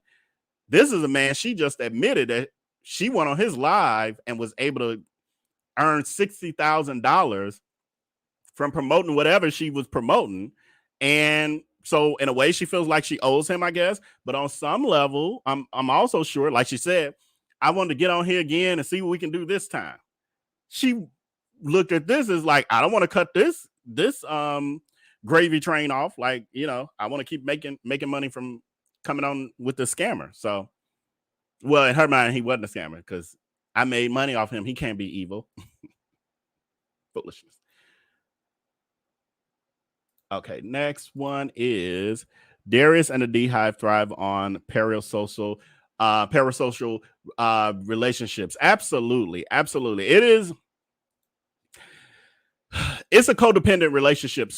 this is a man, she just admitted that she went on his live and was able to earn $60,000 from promoting whatever she was promoting. And so in a way, she feels like she owes him, I guess. But on some level, I'm also sure, like she said, I wanted to get on here again and see what we can do this time. She looked at this as like, I don't want to cut this gravy train off. Like, I want to keep making money from coming on with the scammer. So, well, in her mind, he wasn't a scammer because I made money off him. He can't be evil. Foolishness. Okay, next one is Darius and the D-Hive thrive on parasocial relationships. Absolutely. It is. It's a codependent relationship,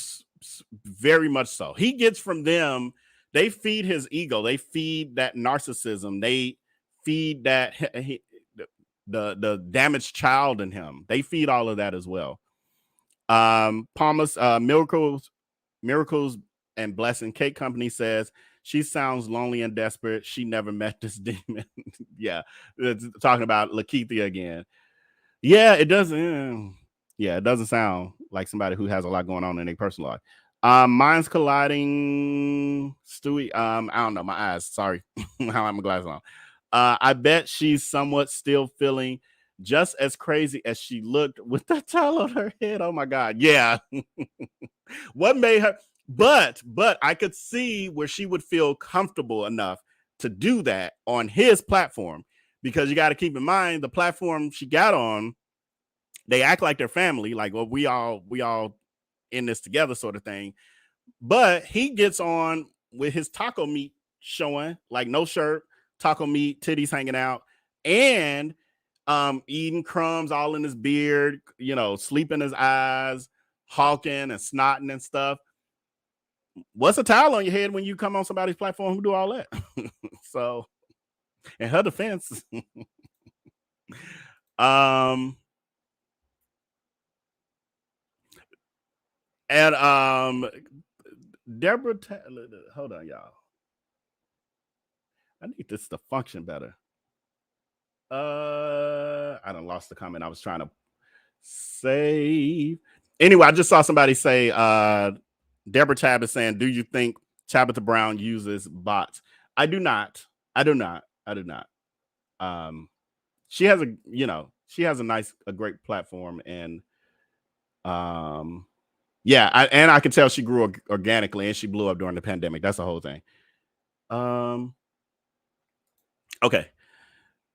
very much so. He gets from them. They feed his ego. They feed that narcissism. They feed that the damaged child in him. They feed all of that as well. Palmas Miracles and Blessing Cake Company says she sounds lonely and desperate. She never met this demon. Yeah, it's talking about Lakeitha again. Yeah, it doesn't. Yeah, it doesn't sound like somebody who has a lot going on in their personal life. Minds colliding, Stewie. I don't know. My eyes. Sorry, I have my glasses on. I bet she's somewhat still feeling just as crazy as she looked with the towel on her head. Oh my God. Yeah. What made her? But I could see where she would feel comfortable enough to do that on his platform, because you got to keep in mind the platform she got on. They act like they're family, like, well, we all in this together, sort of thing. But he gets on with his taco meat showing, like no shirt, taco meat, titties hanging out, and eating crumbs all in his beard, sleep in his eyes, hawking and snotting and stuff. What's a towel on your head when you come on somebody's platform who do all that? So, in her defense, and Deborah, hold on, y'all. I need this to function better. I done lost the comment I was trying to save. Anyway, I just saw somebody say, Deborah Tab is saying, do you think Tabitha Brown uses bots? I do not. She has a great platform, and I can tell she grew organically and she blew up during the pandemic. That's the whole thing. Okay.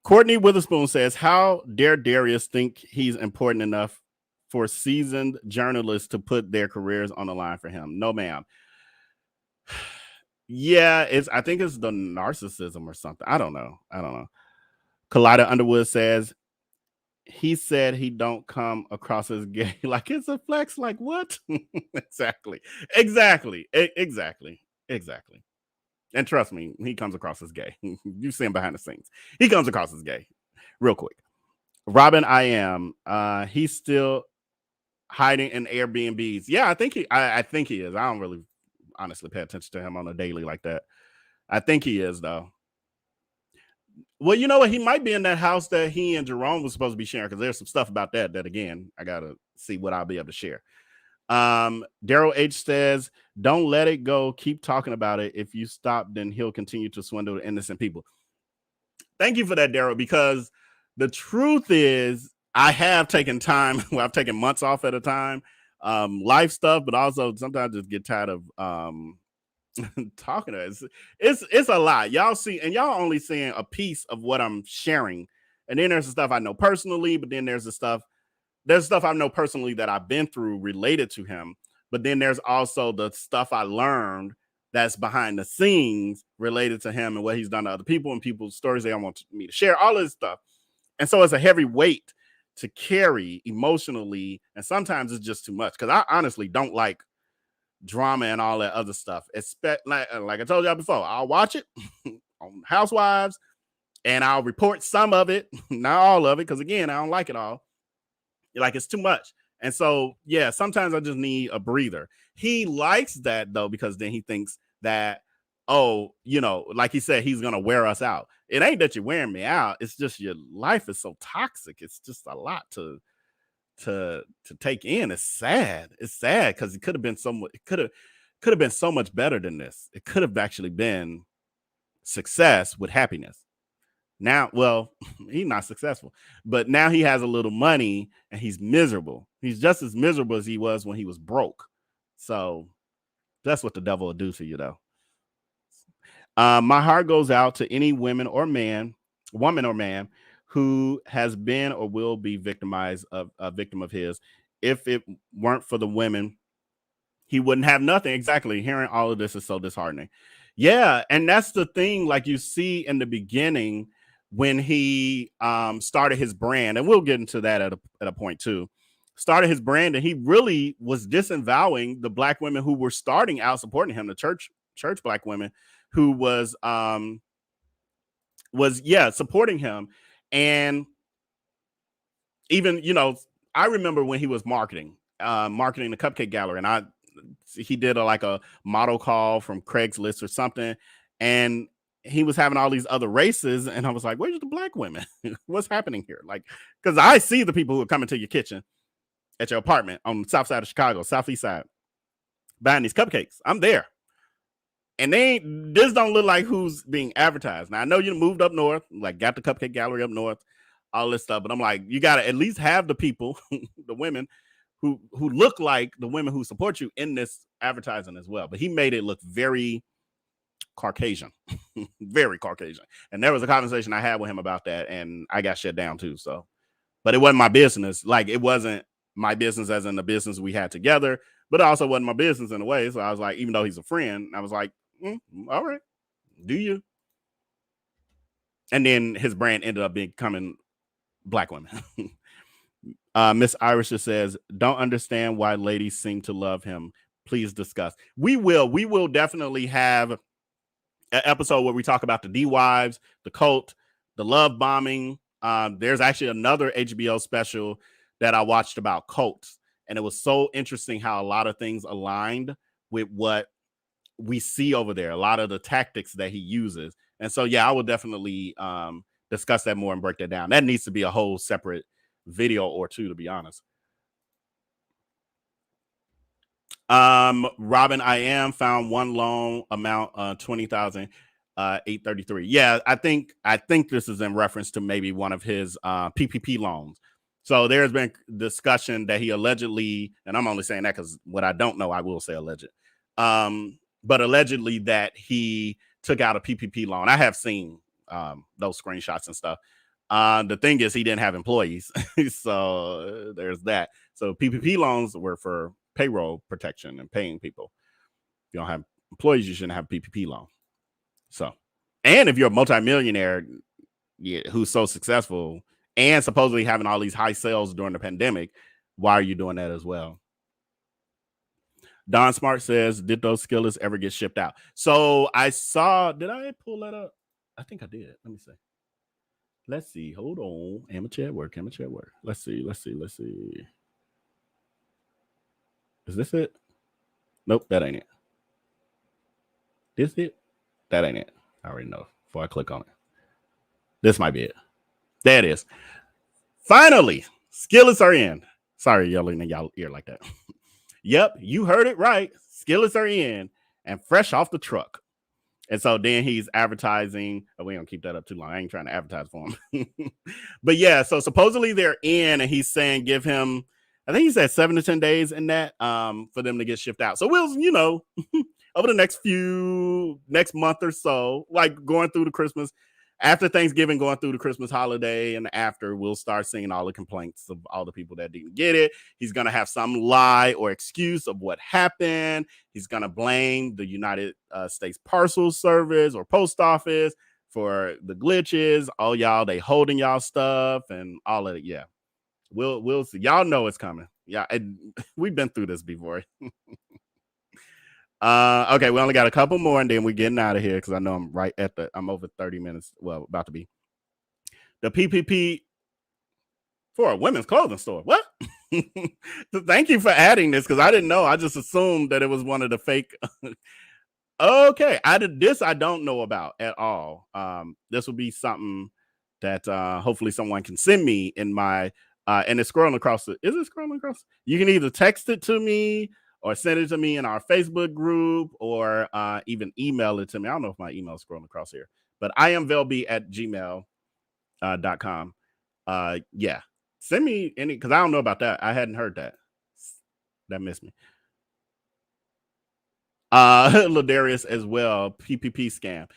Courtney Witherspoon says, how dare Darius think he's important enough for seasoned journalists to put their careers on the line for him? No, ma'am. Yeah, I think it's the narcissism or something. I don't know. Kaleida Underwood says, he said he don't come across as gay. Like, it's a flex. Like, what? Exactly. And trust me, he comes across as gay. You see him behind the scenes. He comes across as gay. Real quick. Robin, I am. He's still hiding in Airbnbs. Yeah, I think he is. I don't really honestly pay attention to him on a daily like that. I think he is, though. Well, you know what? He might be in that house that he and Jerome was supposed to be sharing, because there's some stuff about that again, I gotta see what I'll be able to share. Daryl H says, don't let it go. Keep talking about it. If you stop, then he'll continue to swindle innocent people. Thank you for that, Daryl, because the truth is I have taken time. Well, I've taken months off at a time, life stuff, but also sometimes just get tired of talking to us. It's a lot. Y'all see, and y'all only seeing a piece of what I'm sharing. And then there's the stuff I know personally, but then there's stuff I know personally that I've been through related to him. But then there's also the stuff I learned that's behind the scenes related to him and what he's done to other people and people's stories they want me to share, all this stuff. And so it's a heavy weight to carry emotionally. And sometimes it's just too much, because I honestly don't like drama and all that other stuff. Like I told y'all before, I'll watch it on Housewives and I'll report some of it, not all of it, because again, I don't like it all. Like, it's too much. And so, yeah, sometimes I just need a breather. He likes that, though, because then he thinks that, oh, you know, like he said, he's going to wear us out. It ain't that you're wearing me out. It's just your life is so toxic. It's just a lot to take in. It's sad. It's sad because it could have been so much better than this. It could have actually been success with happiness. Now, well, he's not successful, but now he has a little money and he's miserable. He's just as miserable as he was when he was broke. So that's what the devil will do to you, though. My heart goes out to any woman or man who has been or will be victimized of a victim of his. If it weren't for the women, he wouldn't have nothing. Exactly. Hearing all of this is so disheartening. Yeah. And that's the thing, like you see in the beginning when he started his brand, and we'll get into that at a point too, started his brand, and he really was disavowing the black women who were starting out supporting him, the church black women who was supporting him. And even, you know, I remember when he was marketing the Cupcake Gallery, and he did a model call from Craigslist or something, and he was having all these other races, and I was like, where's the black women? What's happening here? Like, because I see the people who are coming to your kitchen at your apartment on the south side of Chicago, southeast side, buying these cupcakes. I'm there. And this don't look like who's being advertised. Now, I know you moved up north, like got the Cupcake Gallery up north, all this stuff, but I'm like, you got to at least have the people, the women who look like the women who support you in this advertising as well. But he made it look very Caucasian, very Caucasian. And there was a conversation I had with him about that, and I got shut down too. So, but it wasn't my business. Like, it wasn't my business as in the business we had together, but it also wasn't my business in a way. So I was like, even though he's a friend, I was like, all right, do you? And then his brand ended up becoming black women. Miss Irish says, don't understand why ladies seem to love him. Please discuss. We will definitely have an episode where we talk about the D-Wives, the cult, the love bombing. There's actually another HBO special that I watched about cults, and it was so interesting how a lot of things aligned with what we see over there, a lot of the tactics that he uses. And so, yeah, I will definitely discuss that more and break that down. That needs to be a whole separate video or two, to be honest. Robin, I am found one loan amount 20,000 833. Yeah, I think this is in reference to maybe one of his PPP loans. So there's been discussion that he allegedly, and I'm only saying that because what I don't know, I will say alleged. But allegedly that he took out a PPP loan. I have seen those screenshots and stuff. The thing is, he didn't have employees. So there's that. So PPP loans were for payroll protection and paying people. If you don't have employees, you shouldn't have a PPP loan. So, and if you're a multimillionaire who's so successful and supposedly having all these high sales during the pandemic, why are you doing that as well? Don Smart says, did those skillets ever get shipped out? So I saw, did I pull that up? I think I did. Let me see. Let's see. Hold on. Amateur at work. Let's see. Is this it? Nope, that ain't it. This it? That ain't it. I already know before I click on it. This might be it. There it is. Finally, skillets are in. Sorry, yelling in y'all ear like that. Yep, you heard it right. Skillets are in and fresh off the truck. And so then he's advertising. Oh, we don't keep that up too long. I ain't trying to advertise for him. But yeah, so supposedly they're in, and he's saying give him, I think he said 7 to 10 days in that for them to get shipped out. So we'll, over the next month or so, like going through the Christmas, after Thanksgiving, going through the Christmas holiday, and after, we'll start seeing all the complaints of all the people that didn't get it. He's going to have some lie or excuse of what happened. He's going to blame the United States Parcel Service or Post Office for the glitches. All y'all, they holding y'all stuff and all of it. Yeah, we'll see. Y'all know it's coming. Yeah, we've been through this before. Okay, we only got a couple more and then we're getting out of here because I know I'm over 30 minutes. Well, about to be. The PPP for a women's clothing store. What? Thank you for adding this because I didn't know. I just assumed that it was one of the fake. Okay, I don't know about at all. This will be something that hopefully someone can send me in my and it's scrolling across. Is it scrolling across? You can either text it to me or send it to me in our Facebook group, or even email it to me. I don't know if my email is scrolling across here, but iamvelby@gmail.com. Yeah, send me any, because I don't know about that. I hadn't heard that. That missed me. Ladarius as well, PPP scam.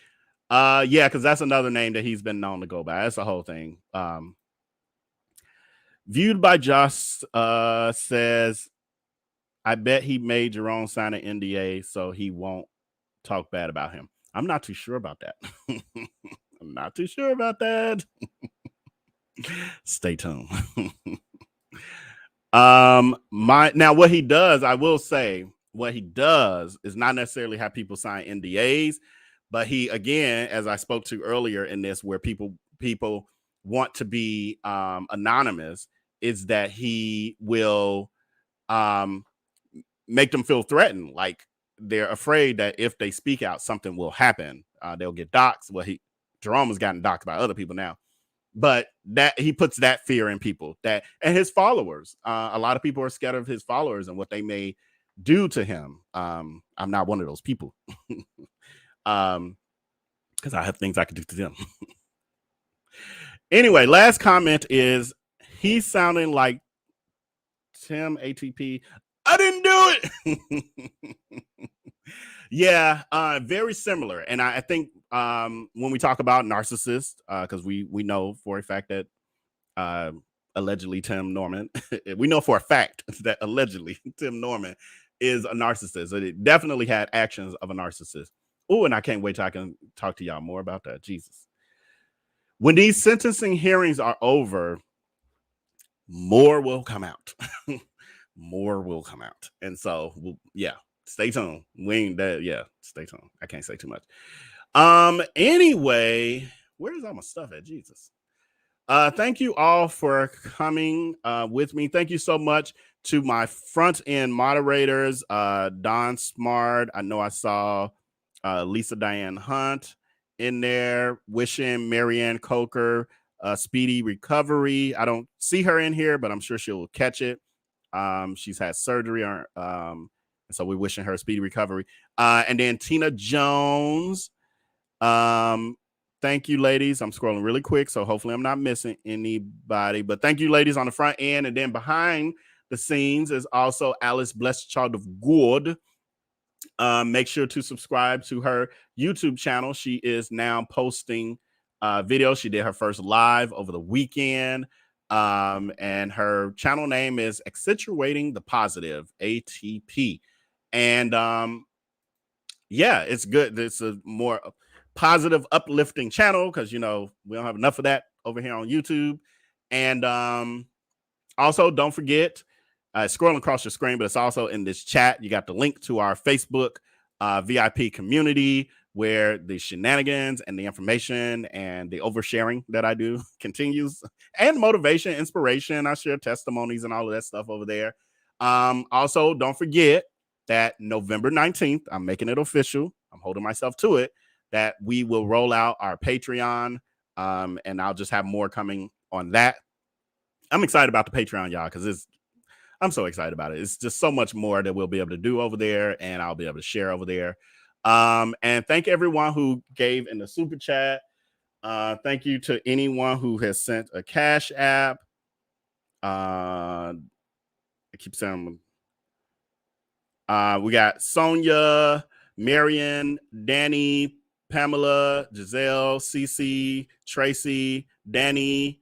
Yeah, because that's another name that he's been known to go by. That's the whole thing. Viewed by Josh says, I bet he made Jerome sign an NDA so he won't talk bad about him. I'm not too sure about that. I'm not too sure about that. Stay tuned. Now what he does, I will say, what he does is not necessarily have people sign NDAs, but he, again, as I spoke to earlier in this, where people want to be anonymous, is that he will make them feel threatened, like they're afraid that if they speak out, something will happen. They'll get doxxed. Well, Jerome has gotten doxxed by other people now, but that he puts that fear in people, that and his followers. A lot of people are scared of his followers and what they may do to him. I'm not one of those people, because I have things I could do to them. Anyway, last comment is he's sounding like Tim ATP. I didn't do it. Yeah, very similar. And I think when we talk about narcissists, because we know for a fact that allegedly Tim Norman, we know for a fact that allegedly Tim Norman is a narcissist. It definitely had actions of a narcissist. Oh, and I can't wait till I can talk to y'all more about that. Jesus. When these sentencing hearings are over, more will come out. More will come out. And so, yeah, stay tuned. Stay tuned. I can't say too much. Anyway, where's all my stuff at? Jesus. Thank you all for coming with me. Thank you so much to my front end moderators, Don Smart. I know I saw Lisa Diane Hunt in there, wishing Marianne Coker speedy recovery. I don't see her in here, but I'm sure she'll catch it. She's had surgery, so we're wishing her speedy recovery. And then Tina Jones. Thank you, ladies. I'm scrolling really quick, so hopefully I'm not missing anybody. But thank you, ladies, on the front end. And then behind the scenes is also Alice Blesschild of Good. Make sure to subscribe to her YouTube channel. She is now posting videos. She did her first live over the weekend. And her channel name is Accentuating the Positive, ATP. And yeah, it's good. It's a more positive, uplifting channel because, we don't have enough of that over here on YouTube. And also, don't forget scrolling across your screen, but it's also in this chat. You got the link to our Facebook VIP community where the shenanigans and the information and the oversharing that I do continues, and motivation, inspiration. I share testimonies and all of that stuff over there. Also, don't forget that November 19th, I'm making it official. I'm holding myself to it, that we will roll out our Patreon, and I'll just have more coming on that. I'm excited about the Patreon, y'all, because I'm so excited about it. It's just so much more that we'll be able to do over there, and I'll be able to share over there. And thank everyone who gave in the super chat. Thank you to anyone who has sent a Cash App. I keep saying, we got Sonia, Marion, Danny, Pamela, Giselle, Cece, Tracy, Danny,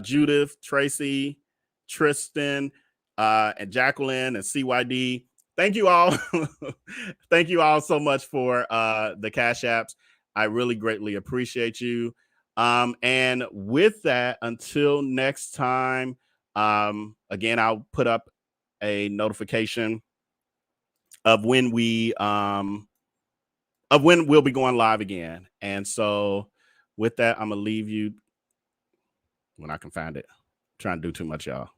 Judith, Tracy, Tristan, and Jacqueline and CYD. Thank you all. Thank you all so much for the Cash Apps. I really greatly appreciate you. And with that, until next time, again, I'll put up a notification of when we'll be going live again. And so with that, I'm gonna leave you when I can find it. I'm trying to do too much, y'all.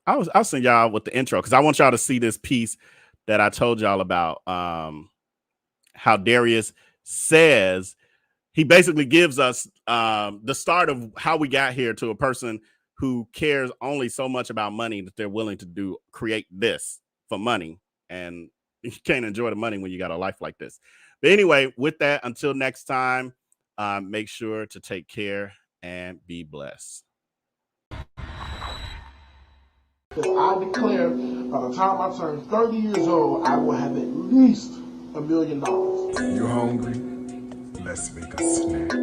I'll send y'all with the intro because I want y'all to see this piece that I told y'all about. How Darius says, he basically gives us the start of how we got here to a person who cares only so much about money that they're willing to create this for money. And you can't enjoy the money when you got a life like this. But anyway, with that, until next time, make sure to take care and be blessed. I declare by the time I turn 30 years old, I will have at least $1 million. You hungry? Let's make a snack.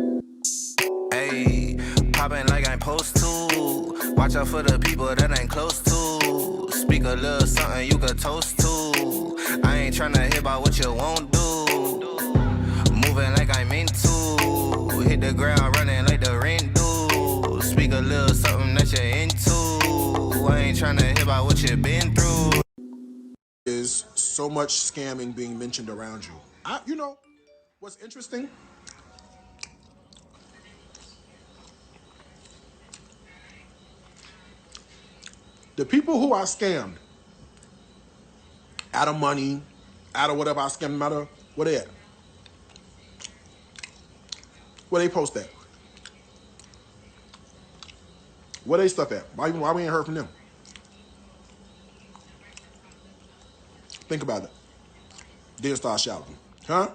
Hey, popping like I'm supposed to. Watch out for the people that ain't close to. Speak a little something you could toast to. I ain't tryna hear about what you won't do. Moving like I'm into. Hit the ground running like the rain do. Speak a little something that you're into. I ain't tryna hear about what you've been through. Is so much scamming being mentioned around you. You know, what's interesting? The people who I scammed, out of money, out of whatever I scammed them out of, where they at? Where they post at? Where they stuff at? Why we ain't heard from them? Think about it. Then start shouting. Huh?